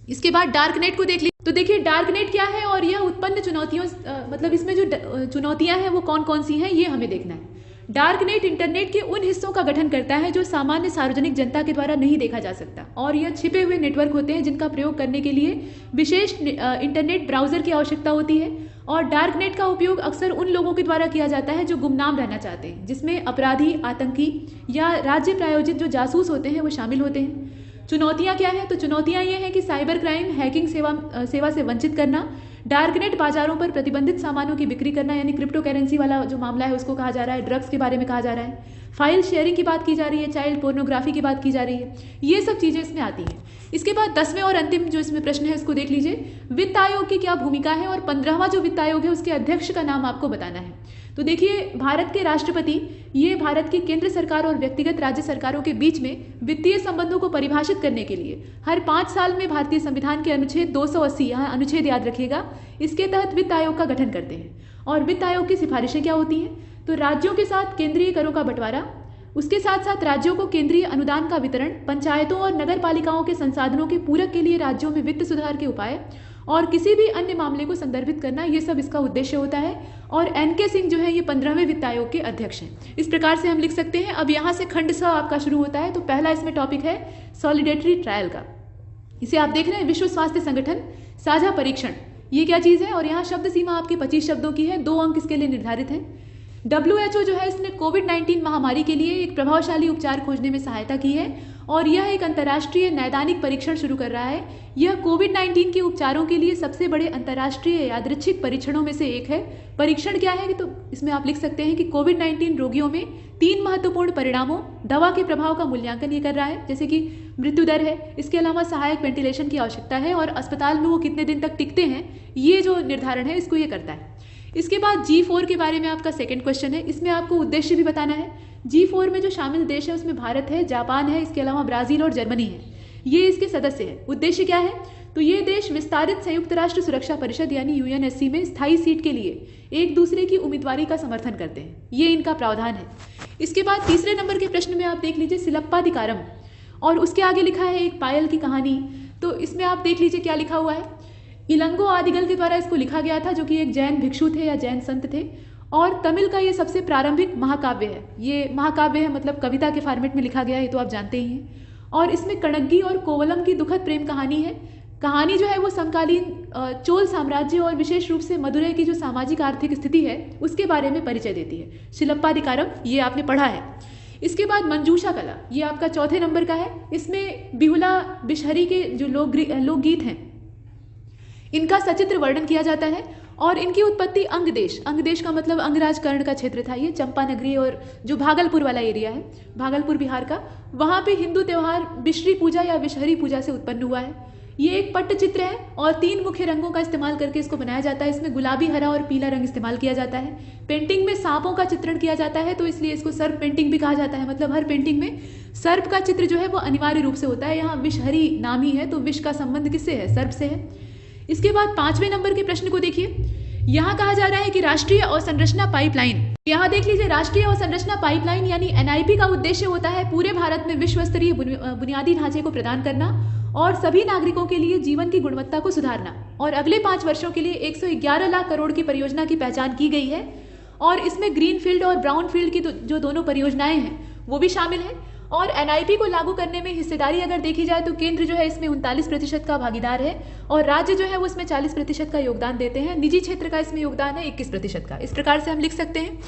इसके बाद डार्क नेट को देख लीजिए। तो देखिए डार्क नेट क्या है और यह उत्पन्न चुनौतियों, मतलब इसमें जो चुनौतियां हैं वो कौन कौन सी हैं ये हमें देखना है। डार्क नेट इंटरनेट के उन हिस्सों का गठन करता है जो सामान्य सार्वजनिक जनता के द्वारा नहीं देखा जा सकता और यह छिपे हुए नेटवर्क होते हैं जिनका प्रयोग करने के लिए विशेष इंटरनेट ब्राउजर की आवश्यकता होती है। और डार्क नेट का उपयोग अक्सर उन लोगों के द्वारा किया जाता है जो गुमनाम रहना चाहते हैं, जिसमें अपराधी, आतंकी या राज्य प्रायोजित जो जासूस होते हैं वो शामिल होते हैं। चुनौतियां क्या हैं? तो चुनौतियां ये हैं कि साइबर क्राइम, हैकिंग सेवा से वंचित करना, डार्क नेट बाजारों पर प्रतिबंधित सामानों की बिक्री करना, यानी क्रिप्टो करेंसी वाला जो मामला है उसको कहा जा रहा है, ड्रग्स के बारे में कहा जा रहा है, फाइल शेयरिंग की बात की जा रही है, चाइल्ड पोर्नोग्राफी की बात की जा रही है। ये सब चीज़ें इसमें आती हैं। इसके बाद 10वें और अंतिम जो इसमें प्रश्न है उसको देख लीजिए। वित्त आयोग की क्या भूमिका है और 15वां जो वित्त आयोग है उसके अध्यक्ष का नाम आपको बताना है। तो देखिए, भारत के राष्ट्रपति ये भारत की केंद्र सरकार और व्यक्तिगत राज्य सरकारों के बीच में वित्तीय संबंधों को परिभाषित करने के लिए हर 5 साल में भारतीय संविधान के अनुच्छेद 280, यहाँ अनुच्छेद याद रखिएगा, इसके तहत वित्त आयोग का गठन करते हैं। और वित्त आयोग की सिफारिशें क्या होती हैं? तो राज्यों के साथ केंद्रीय करों का बंटवारा, उसके साथ साथ राज्यों को केंद्रीय अनुदान का वितरण, पंचायतों और नगर पालिकाओं के संसाधनों के पूरक के लिए राज्यों में वित्त सुधार के उपाय और किसी भी अन्य मामले को संदर्भित करना, ये सब इसका उद्देश्य होता है। और एनके सिंह जो है ये 15वें वित्त आयोग के अध्यक्ष हैं। इस प्रकार से हम लिख सकते हैं। अब यहाँ से खंड 6 आपका शुरू होता है। तो पहला इसमें टॉपिक है सॉलिडेटरी ट्रायल का। इसे आप देख रहे हैं, विश्व स्वास्थ्य संगठन साझा परीक्षण, ये क्या चीज़ है? और यहाँ शब्द सीमा आपकी 25 शब्दों की है, 2 अंक इसके लिए निर्धारित हैं। WHO जो है इसने कोविड-19 महामारी के लिए एक प्रभावशाली उपचार खोजने में सहायता की है और यह एक अंतर्राष्ट्रीय नैदानिक परीक्षण शुरू कर रहा है। यह कोविड-19 के उपचारों के लिए सबसे बड़े अंतर्राष्ट्रीय यादृच्छिक परीक्षणों में से एक है। परीक्षण क्या है? तो इसमें आप लिख सकते हैं कि कोविड-19 रोगियों में 3 महत्वपूर्ण परिणामों, दवा के प्रभाव का मूल्यांकन ये कर रहा है, जैसे कि मृत्यु दर है, इसके अलावा सहायक वेंटिलेशन की आवश्यकता है और अस्पताल में वो कितने दिन तक टिकते हैं, ये जो निर्धारण है इसको ये करता है। इसके बाद G4 के बारे में आपका सेकंड क्वेश्चन है। इसमें आपको उद्देश्य भी बताना है। G4 में जो शामिल देश है उसमें भारत है, जापान है, इसके अलावा ब्राज़ील और जर्मनी है। ये इसके सदस्य हैं। उद्देश्य क्या है? तो ये देश विस्तारित संयुक्त राष्ट्र सुरक्षा परिषद यानी यूएनएससी में स्थायी सीट के लिए एक दूसरे की उम्मीदवारी का समर्थन करते हैं। ये इनका प्रावधान है। इसके बाद तीसरे नंबर के प्रश्न में आप देख लीजिए सिलप्पाधिकारम, और उसके आगे लिखा है एक पायल की कहानी। तो इसमें आप देख लीजिए क्या लिखा हुआ है। इलंगो आदिगल के द्वारा इसको लिखा गया था, जो कि एक जैन भिक्षु थे या जैन संत थे, और तमिल का ये सबसे प्रारंभिक महाकाव्य है। ये महाकाव्य है, मतलब कविता के फॉर्मेट में लिखा गया है, तो आप जानते ही हैं। और इसमें कणग्गी और कोवलम की दुखद प्रेम कहानी है। कहानी जो है वो समकालीन चोल साम्राज्य और विशेष रूप से मदुरै की जो सामाजिक आर्थिक स्थिति है उसके बारे में परिचय देती है। सिलप्पाधिकारम ये आपने पढ़ा है। इसके बाद मंजूषा कला, ये आपका चौथे नंबर का है। इसमें बिहुला बिशहरी के जो लोकगीत हैं इनका सचित्र वर्णन किया जाता है, और इनकी उत्पत्ति अंगदेश का मतलब अंगराज कर्ण का क्षेत्र था, ये चंपा नगरी और जो भागलपुर वाला एरिया है, भागलपुर बिहार का, वहाँ पे हिंदू त्यौहार बिशरी पूजा या विशहरी पूजा से उत्पन्न हुआ है। ये एक पट्टचित्र है और 3 मुख्य रंगों का इस्तेमाल करके इसको बनाया जाता है। इसमें गुलाबी, हरा और पीला रंग इस्तेमाल किया जाता है। पेंटिंग में सांपों का चित्रण किया जाता है, तो इसलिए इसको सर्प पेंटिंग भी कहा जाता है। मतलब हर पेंटिंग में सर्प का चित्र जो है वो अनिवार्य रूप से होता है। यहाँ विषहरी नाम ही है, तो विष का संबंध किससे है? सर्प से है। इसके बाद 5वें नंबर के प्रश्न को देखिए। यहाँ कहा जा रहा है कि राष्ट्रीय अवसंरचना पाइपलाइन, यहाँ देख लीजिए, राष्ट्रीय अवसंरचना पाइपलाइन यानी एनआईपी का उद्देश्य होता है पूरे भारत में विश्व स्तरीय बुनियादी ढांचे को प्रदान करना और सभी नागरिकों के लिए जीवन की गुणवत्ता को सुधारना। और अगले 5 वर्षों के लिए 111 लाख करोड़ की परियोजना की पहचान की गई है, और इसमें ग्रीन फील्ड और ब्राउन फील्ड की जो दोनों परियोजनाएं हैं वो भी शामिल है। और एनआईपी को लागू करने में हिस्सेदारी अगर देखी जाए तो केंद्र जो है इसमें 39% का भागीदार है, और राज्य जो है वो इसमें 40% का योगदान देते हैं। निजी क्षेत्र का इसमें योगदान है 21% का। इस प्रकार से हम लिख सकते हैं।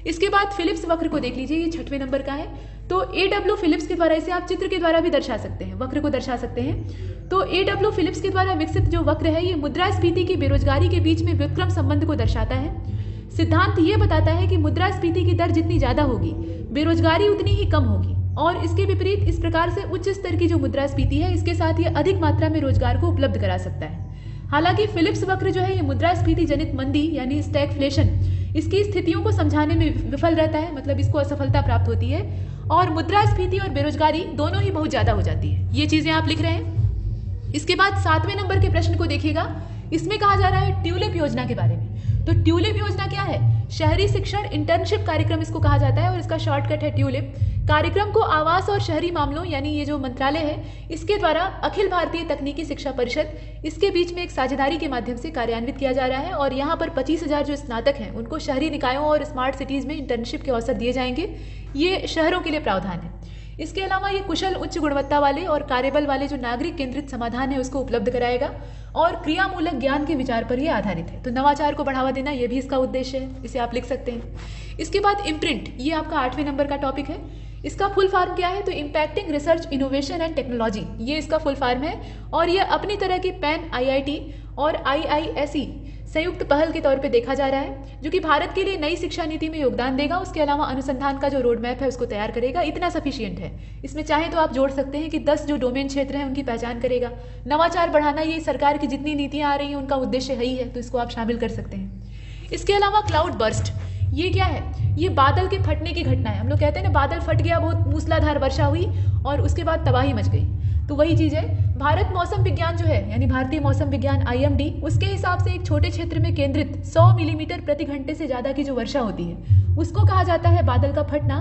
इसके बाद फिलिप्स वक्र को देख लीजिए, ये 6वें नंबर का है। तो A.W. फिलिप्स के द्वारा, इसे आप चित्र के द्वारा भी दर्शा सकते हैं, वक्र को दर्शा सकते हैं। तो A.W. फिलिप्स के द्वारा विकसित जो वक्र है ये मुद्रास्फीति की बेरोजगारी के बीच में व्युत्क्रम संबंध को दर्शाता है। सिद्धांत ये बताता है कि मुद्रास्फीति की दर जितनी ज्यादा होगी बेरोजगारी उतनी ही कम होगी, और इसके विपरीत इस प्रकार से उच्च स्तर की जो मुद्रास्फीति है इसके साथ ये अधिक मात्रा में रोजगार को उपलब्ध करा सकता है। हालांकि फिलिप्स वक्र जो है ये मुद्रास्फीति जनित मंदी यानी स्टैगफ्लेशन इसकी स्थितियों को समझाने में विफल रहता है, मतलब इसको असफलता प्राप्त होती है, और मुद्रास्फीति और बेरोजगारी दोनों ही बहुत ज्यादा हो जाती है। ये चीजें आप लिख रहे हैं। इसके बाद 7वें नंबर के प्रश्न को देखिएगा। इसमें कहा जा रहा है ट्यूलिप योजना के बारे में। तो ट्यूलिप योजना क्या है? शहरी शिक्षण इंटर्नशिप कार्यक्रम इसको कहा जाता है, और इसका शॉर्टकट है ट्यूलिप। कार्यक्रम को आवास और शहरी मामलों यानी ये जो मंत्रालय है इसके द्वारा अखिल भारतीय तकनीकी शिक्षा परिषद इसके बीच में एक साझेदारी के माध्यम से कार्यान्वित किया जा रहा है, और यहाँ पर 25,000 जो स्नातक हैं उनको शहरी निकायों और स्मार्ट सिटीज में इंटर्नशिप के अवसर दिए जाएंगे। ये शहरों के लिए प्रावधान है। इसके अलावा ये कुशल उच्च गुणवत्ता वाले और कार्यबल वाले जो नागरिक केंद्रित समाधान है उसको उपलब्ध कराएगा, और क्रियामूलक ज्ञान के विचार पर यह आधारित है। तो नवाचार को बढ़ावा देना ये भी इसका उद्देश्य है, इसे आप लिख सकते हैं। इसके बाद इम्प्रिंट, ये आपका 8वें नंबर का टॉपिक है। इसका फुल फॉर्म क्या है? तो impacting research innovation and technology, ये इसका फुल फॉर्म है, और ये अपनी तरह की पैन IIT और IISE संयुक्त पहल के तौर पे देखा जा रहा है, जो कि भारत के लिए नई शिक्षा नीति में योगदान देगा। उसके अलावा अनुसंधान का जो रोड मैप है उसको तैयार करेगा। इतना सफिशिएंट है। इसमें चाहे तो आप जोड़ सकते हैं कि 10 जो डोमेन क्षेत्र हैं उनकी पहचान करेगा। नवाचार बढ़ाना ये सरकार की जितनी नीतियां आ रही हैं उनका उद्देश्य है ही है, तो इसको आप शामिल कर सकते हैं। इसके अलावा क्लाउड बर्स्ट, ये क्या है? ये बादल के फटने की घटना है। हम लोग कहते हैं ना बादल फट गया, बहुत मूसलाधार वर्षा हुई और उसके बाद तबाही मच गई, तो वही चीज़ है। भारत मौसम विज्ञान जो है यानी भारतीय मौसम विज्ञान IMD उसके हिसाब से एक छोटे क्षेत्र में केंद्रित 100 मिलीमीटर प्रति घंटे से ज़्यादा की जो वर्षा होती है उसको कहा जाता है बादल का फटना,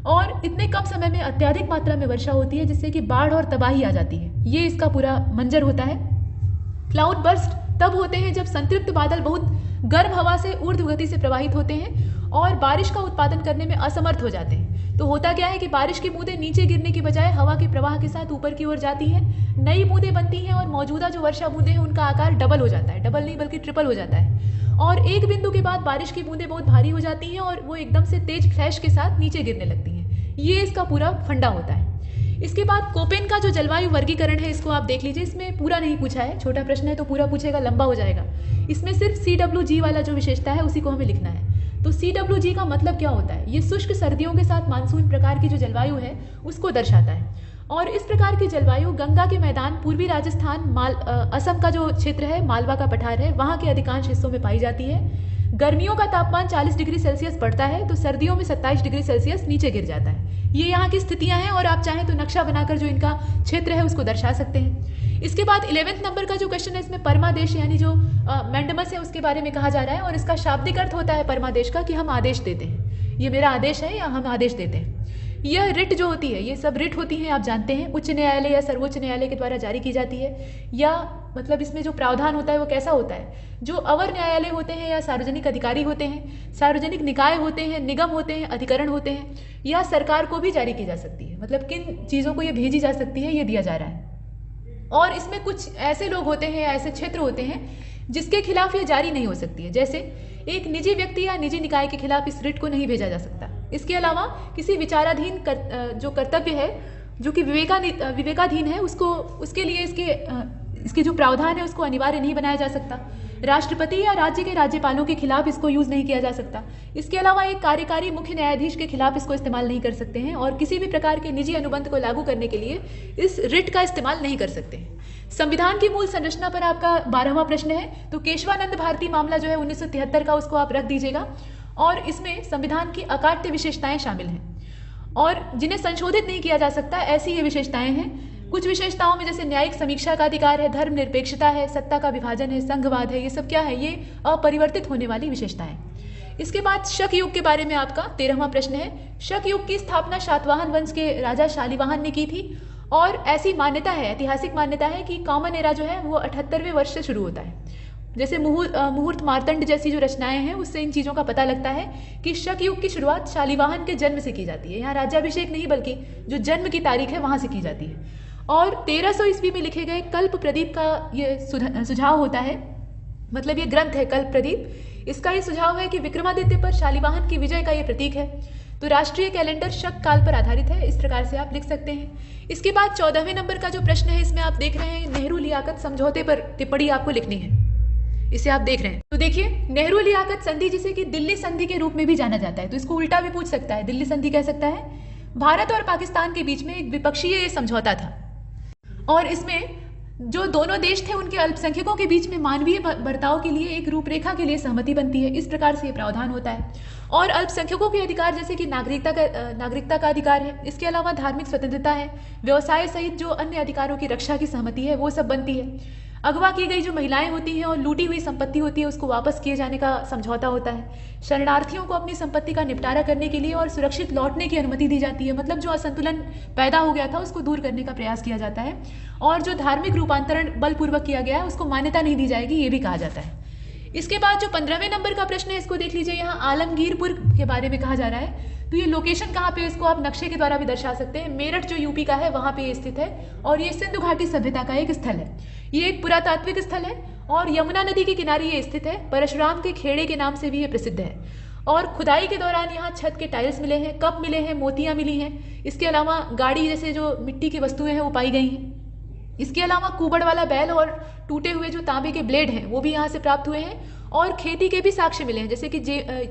और इतने कम समय में अत्यधिक मात्रा में वर्षा होती है जिससे कि बाढ़ और तबाही आ जाती है। ये इसका पूरा मंजर होता है। क्लाउड बर्स्ट तब होते हैं जब संतृप्त बादल बहुत गर्म हवा से ऊर्ध्व गति से प्रवाहित होते हैं और बारिश का उत्पादन करने में असमर्थ हो जाते हैं। तो होता क्या है कि बारिश की बूंदें नीचे गिरने की बजाय हवा के प्रवाह के साथ ऊपर की ओर जाती हैं, नई बूंदें बनती हैं, और मौजूदा जो वर्षा बूंदें हैं उनका आकार डबल हो जाता है, डबल नहीं बल्कि ट्रिपल हो जाता है, और एक बिंदु के बाद बारिश की बूंदें बहुत भारी हो जाती हैं और वो एकदम से तेज फ्लैश के साथ नीचे गिरने लगती हैं। ये इसका पूरा फंडा होता है। इसके बाद कोपेन का जो जलवायु वर्गीकरण है इसको आप देख लीजिए। इसमें पूरा नहीं पूछा है, छोटा प्रश्न है तो पूरा पूछेगा, लंबा हो जाएगा। इसमें सिर्फ CWG वाला जो विशेषता है उसी को हमें लिखना है। तो CWG का मतलब क्या होता है? ये शुष्क सर्दियों के साथ मानसून प्रकार की जो जलवायु है उसको दर्शाता है, और इस प्रकार की जलवायु गंगा के मैदान, पूर्वी राजस्थान, असम का जो क्षेत्र है, मालवा का पठार है, वहाँ के अधिकांश हिस्सों में पाई जाती है। गर्मियों का तापमान 40 डिग्री सेल्सियस बढ़ता है तो सर्दियों में 27 डिग्री सेल्सियस नीचे गिर जाता है। ये यहाँ की स्थितियाँ हैं, और आप चाहें तो नक्शा बनाकर जो इनका क्षेत्र है उसको दर्शा सकते हैं। इसके बाद 11वें नंबर का जो क्वेश्चन है, इसमें परमादेश यानी जो मैंडमस है उसके बारे में कहा जा रहा है, और इसका शाब्दिक अर्थ होता है परमादेश का कि हम आदेश देते हैं, ये मेरा आदेश है या हम आदेश देते हैं। यह रिट जो होती है, ये सब रिट होती हैं, आप जानते हैं, उच्च न्यायालय या सर्वोच्च न्यायालय के द्वारा जारी की जाती है, या मतलब इसमें जो प्रावधान होता है वो कैसा होता है, जो अवर न्यायालय होते हैं या सार्वजनिक अधिकारी होते हैं, सार्वजनिक निकाय होते हैं, निगम होते हैं, अधिकरण होते हैं, या सरकार को भी जारी की जा सकती है, मतलब किन चीज़ों को ये भेजी जा सकती है ये दिया जा रहा है। और इसमें कुछ ऐसे लोग होते हैं या ऐसे क्षेत्र होते हैं जिसके खिलाफ ये जारी नहीं हो सकती है, जैसे एक निजी व्यक्ति या निजी निकाय के खिलाफ इस रिट को नहीं भेजा जा सकता। इसके अलावा किसी विचाराधीन जो कर्तव्य है जो कि विवेकाधीन है, उसके लिए इसके जो प्रावधान है उसको अनिवार्य नहीं बनाया जा सकता। राष्ट्रपति या राज्य के राज्यपालों के खिलाफ इसको यूज़ नहीं किया जा सकता। इसके अलावा एक कार्यकारी मुख्य न्यायाधीश के खिलाफ इसको इस्तेमाल नहीं कर सकते हैं, और किसी भी प्रकार के निजी अनुबंध को लागू करने के लिए इस रिट का इस्तेमाल नहीं कर सकते हैं। संविधान की मूल संरचना पर आपका 12वां प्रश्न है, तो केशवानंद भारती मामला जो है 1973 का, उसको आप रख दीजिएगा, और इसमें संविधान की अकाट्य विशेषताएं शामिल हैं और जिन्हें संशोधित नहीं किया जा सकता, ऐसी ये विशेषताएं हैं। कुछ विशेषताओं में जैसे न्यायिक समीक्षा का अधिकार है, धर्मनिरपेक्षता है, सत्ता का विभाजन है, संघवाद है, ये सब क्या है, ये अपरिवर्तित होने वाली विशेषताएं। इसके बाद शक युग के बारे में आपका 13वां प्रश्न है। शक युग की स्थापना सातवाहन वंश के राजा शालिवाहन ने की थी, और ऐसी मान्यता है, ऐतिहासिक मान्यता है कि कॉमन एरा जो है वो 78वें वर्ष से शुरू होता है। जैसे मुहूर्त मार्तंड जैसी जो रचनाएं हैं उससे इन चीज़ों का पता लगता है कि शक युग की शुरुआत शालिवाहन के जन्म से की जाती है। यहाँ राज्याभिषेक नहीं बल्कि जो जन्म की तारीख है वहाँ से की जाती है। और 1300 ईस्वी में लिखे गए कल्प प्रदीप का ये सुझाव होता है, मतलब ये ग्रंथ है कल्प प्रदीप, इसका ये सुझाव है कि विक्रमादित्य पर शालिवाहन की विजय का ये प्रतीक है। तो राष्ट्रीय कैलेंडर शक काल पर आधारित है, इस प्रकार से आप लिख सकते हैं। इसके बाद 14वें नंबर का जो प्रश्न है, इसमें आप देख रहे हैं नेहरू लियाकत समझौते पर टिप्पणी आपको लिखनी है, इसे आप देख रहे हैं। तो देखिए, नेहरू लियाकत संधि, जिसे कि दिल्ली संधि के रूप में भी जाना जाता है, तो इसको उल्टा भी पूछ सकता है, दिल्ली संधि कह सकता है। भारत और पाकिस्तान के बीच में एक विपक्षीय ये समझौता था, और इसमें जो दोनों देश थे उनके अल्पसंख्यकों के बीच में मानवीय बर्ताव के लिए एक रूपरेखा के लिए सहमति बनती है। इस प्रकार से ये प्रावधान होता है। और अल्पसंख्यकों के अधिकार जैसे कि नागरिकता का अधिकार है, इसके अलावा धार्मिक स्वतंत्रता है, व्यवसाय सहित जो अन्य अधिकारों की रक्षा की सहमति है वो सब बनती है। अगवा की गई जो महिलाएं होती हैं और लूटी हुई संपत्ति होती है उसको वापस किए जाने का समझौता होता है। शरणार्थियों को अपनी संपत्ति का निपटारा करने के लिए और सुरक्षित लौटने की अनुमति दी जाती है, मतलब जो असंतुलन पैदा हो गया था उसको दूर करने का प्रयास किया जाता है। और जो धार्मिक रूपांतरण बलपूर्वक किया गया है उसको मान्यता नहीं दी जाएगी, ये भी कहा जाता है। इसके बाद जो 15वें नंबर का प्रश्न है, इसको देख लीजिए। यहाँ आलमगीरपुर के बारे में कहा जा रहा है, तो ये लोकेशन कहाँ पे, इसको आप नक्शे के द्वारा भी दर्शा सकते हैं। मेरठ जो यूपी का है वहाँ पे ये स्थित है, और ये सिंधु घाटी सभ्यता का एक स्थल है। ये एक पुरातात्विक स्थल है और यमुना नदी के किनारे ये स्थित है। परशुराम के खेड़े के नाम से भी ये प्रसिद्ध है। और खुदाई के दौरान यहाँ छत के टाइल्स मिले हैं, कप मिले हैं, मोतियाँ मिली हैं। इसके अलावा गाड़ी जैसे जो मिट्टी की वस्तुएं हैं वो पाई गई हैं। इसके अलावा कुबड़ वाला बैल और टूटे हुए जो तांबे के ब्लेड हैं वो भी यहाँ से प्राप्त हुए हैं। और खेती के भी साक्ष्य मिले हैं, जैसे कि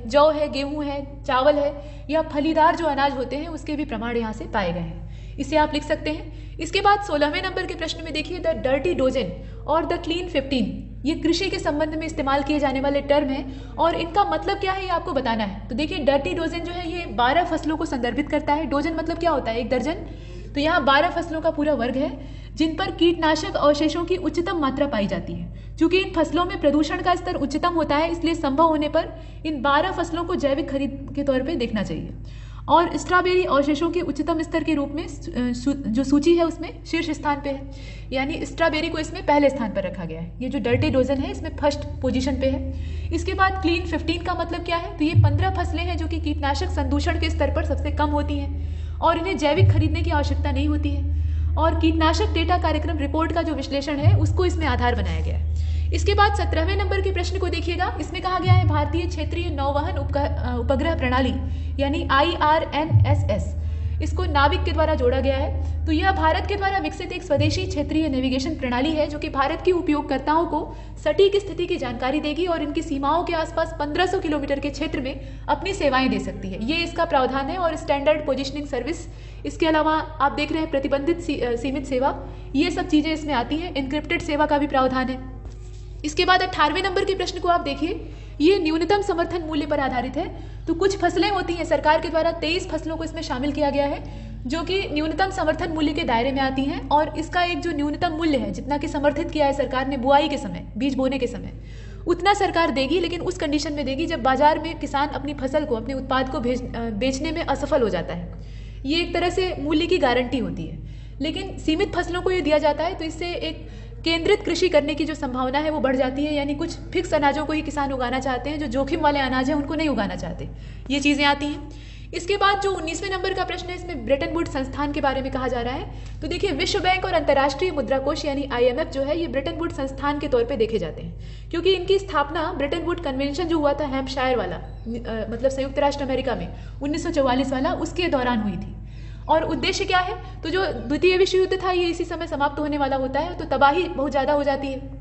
जौ है, गेहूं है, चावल है, या फलीदार जो अनाज होते हैं उसके भी प्रमाण यहाँ से पाए गए हैं। इसे आप लिख सकते हैं। इसके बाद 16वें नंबर के प्रश्न में देखिए, द डर्टी डोजन और द क्लीन 15, ये कृषि के संबंध में इस्तेमाल किए जाने वाले टर्म हैं और इनका मतलब क्या है ये आपको बताना है। तो देखिए, डर्टी डोजन जो है ये 12 फसलों को संदर्भित करता है। डोजन मतलब क्या होता है, एक दर्जन। तो यहाँ 12 फसलों का पूरा वर्ग है जिन पर कीटनाशक अवशेषों की उच्चतम मात्रा पाई जाती है। चूंकि इन फसलों में प्रदूषण का स्तर उच्चतम होता है, इसलिए संभव होने पर इन 12 फसलों को जैविक खरीद के तौर पे देखना चाहिए। और स्ट्रॉबेरी अवशेषों के उच्चतम स्तर के रूप में जो सूची है उसमें शीर्ष स्थान पे है, यानी स्ट्रॉबेरी को इसमें पहले स्थान पर रखा गया है। ये जो डर्टी डोजन है इसमें फर्स्ट पोजीशन पे है। इसके बाद क्लीन 15 का मतलब क्या है, तो ये 15 फसलें हैं जो कि कीटनाशक संदूषण के स्तर पर सबसे कम होती हैं और इन्हें जैविक खरीदने की आवश्यकता नहीं होती है। और कीटनाशक डेटा कार्यक्रम रिपोर्ट का जो विश्लेषण है उसको इसमें आधार बनाया गया है। इसके बाद 17वें नंबर के प्रश्न को देखिएगा। इसमें कहा गया है भारतीय क्षेत्रीय नौवहन उपग्रह प्रणाली यानी IRNSS, इसको नाविक के द्वारा जोड़ा गया है। तो यह भारत के द्वारा विकसित एक स्वदेशी क्षेत्रीय नेविगेशन प्रणाली है जो कि भारत के उपयोगकर्ताओं को सटीक स्थिति की जानकारी देगी और इनकी सीमाओं के आसपास 1500 किलोमीटर के क्षेत्र में अपनी सेवाएं दे सकती है। ये इसका प्रावधान है। और स्टैंडर्ड पोजिशनिंग सर्विस, इसके अलावा आप देख रहे हैं प्रतिबंधित सीमित सेवा, ये सब चीज़ें इसमें आती हैं। इनक्रिप्टेड सेवा का भी प्रावधान है। इसके बाद 18वें नंबर के प्रश्न को आप देखिए। ये न्यूनतम समर्थन मूल्य पर आधारित है। तो कुछ फसलें होती हैं, सरकार के द्वारा 23 फसलों को इसमें शामिल किया गया है जो कि न्यूनतम समर्थन मूल्य के दायरे में आती हैं, और इसका एक जो न्यूनतम मूल्य है, जितना कि समर्थित किया है सरकार ने बुआई के समय, बीज बोने के समय, उतना सरकार देगी, लेकिन उस कंडीशन में देगी जब बाजार में किसान अपनी फसल को, अपने उत्पाद को बेचने में असफल हो जाता है। ये एक तरह से मूल्य की गारंटी होती है। लेकिन सीमित फसलों को ये दिया जाता है, तो इससे एक केंद्रित कृषि करने की जो संभावना है वो बढ़ जाती है, यानी कुछ फिक्स अनाजों को ही किसान उगाना चाहते हैं, जो जोखिम वाले अनाज हैं उनको नहीं उगाना चाहते। ये चीज़ें आती हैं। इसके बाद जो 19वें नंबर का प्रश्न है, इसमें ब्रेटन वुड्स संस्थान के बारे में कहा जा रहा है। तो देखिए, विश्व बैंक और अंतर्राष्ट्रीय मुद्रा कोष यानी IMF जो है, ये ब्रेटन वुड्स संस्थान के तौर पे देखे जाते हैं, क्योंकि इनकी स्थापना ब्रेटन वुड कन्वेंशन जो हुआ था हैम्पशायर वाला, मतलब संयुक्त राष्ट्र अमेरिका में 1944 वाला, उसके दौरान हुई थी। और उद्देश्य क्या है, तो जो द्वितीय विश्व युद्ध था ये इसी समय समाप्त होने वाला होता है, तो तबाही बहुत ज़्यादा हो जाती है।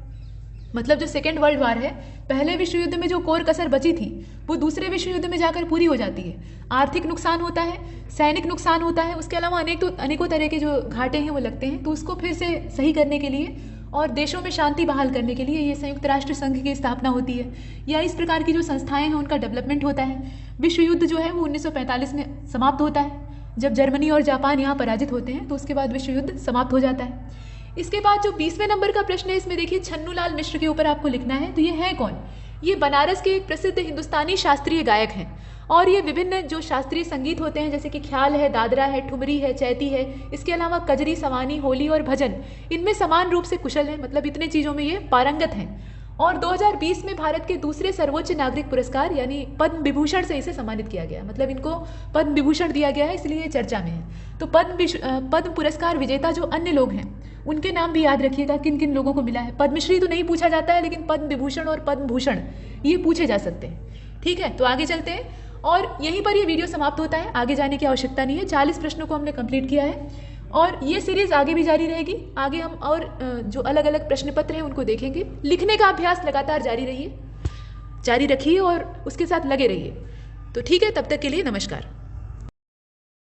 मतलब जो सेकेंड वर्ल्ड वॉर है, पहले विश्व युद्ध में जो कोर कसर बची थी वो दूसरे विश्व युद्ध में जाकर पूरी हो जाती है। आर्थिक नुकसान होता है, सैनिक नुकसान होता है, उसके अलावा अनेकों तरह के जो घाटे हैं वो लगते हैं। तो उसको फिर से सही करने के लिए और देशों में शांति बहाल करने के लिए ये संयुक्त राष्ट्र संघ की स्थापना होती है, या इस प्रकार की जो संस्थाएं हैं उनका डेवलपमेंट होता है। विश्व युद्ध जो है वो 1945 में समाप्त होता है, जब जर्मनी और जापान यहाँ पराजित होते हैं, तो उसके बाद विश्व युद्ध समाप्त हो जाता है। इसके बाद जो 20वें नंबर का प्रश्न है, इसमें देखिए छन्नूलाल मिश्र के ऊपर आपको लिखना है। तो ये है कौन? ये बनारस के एक प्रसिद्ध हिंदुस्तानी शास्त्रीय गायक हैं, और ये विभिन्न जो शास्त्रीय संगीत होते हैं, जैसे कि ख्याल है, दादरा है, ठुमरी है, चैती है, इसके अलावा कजरी, सवानी, होली और भजन, इनमें समान रूप से कुशल हैं। मतलब इतने चीज़ों में ये पारंगत हैं। और 2020 में भारत के दूसरे सर्वोच्च नागरिक पुरस्कार यानी पद्म विभूषण से इसे सम्मानित किया गया। मतलब इनको पद्म विभूषण दिया गया है, इसलिए ये चर्चा में है। तो पद्म पुरस्कार विजेता जो अन्य लोग हैं उनके नाम भी याद रखिएगा, किन किन लोगों को मिला है। पद्मश्री तो नहीं पूछा जाता है, लेकिन पद्म विभूषण और पद्म भूषण ये पूछे जा सकते हैं। ठीक है, तो आगे चलते हैं, और यहीं पर ये वीडियो समाप्त होता है। आगे जाने की आवश्यकता नहीं है। 40 प्रश्नों को हमने कंप्लीट किया है, और ये सीरीज आगे भी जारी रहेगी। आगे हम और जो अलग अलग प्रश्न पत्र हैं उनको देखेंगे। लिखने का अभ्यास लगातार जारी रखिए और उसके साथ लगे रहिए। तो ठीक है, तब तक के लिए नमस्कार।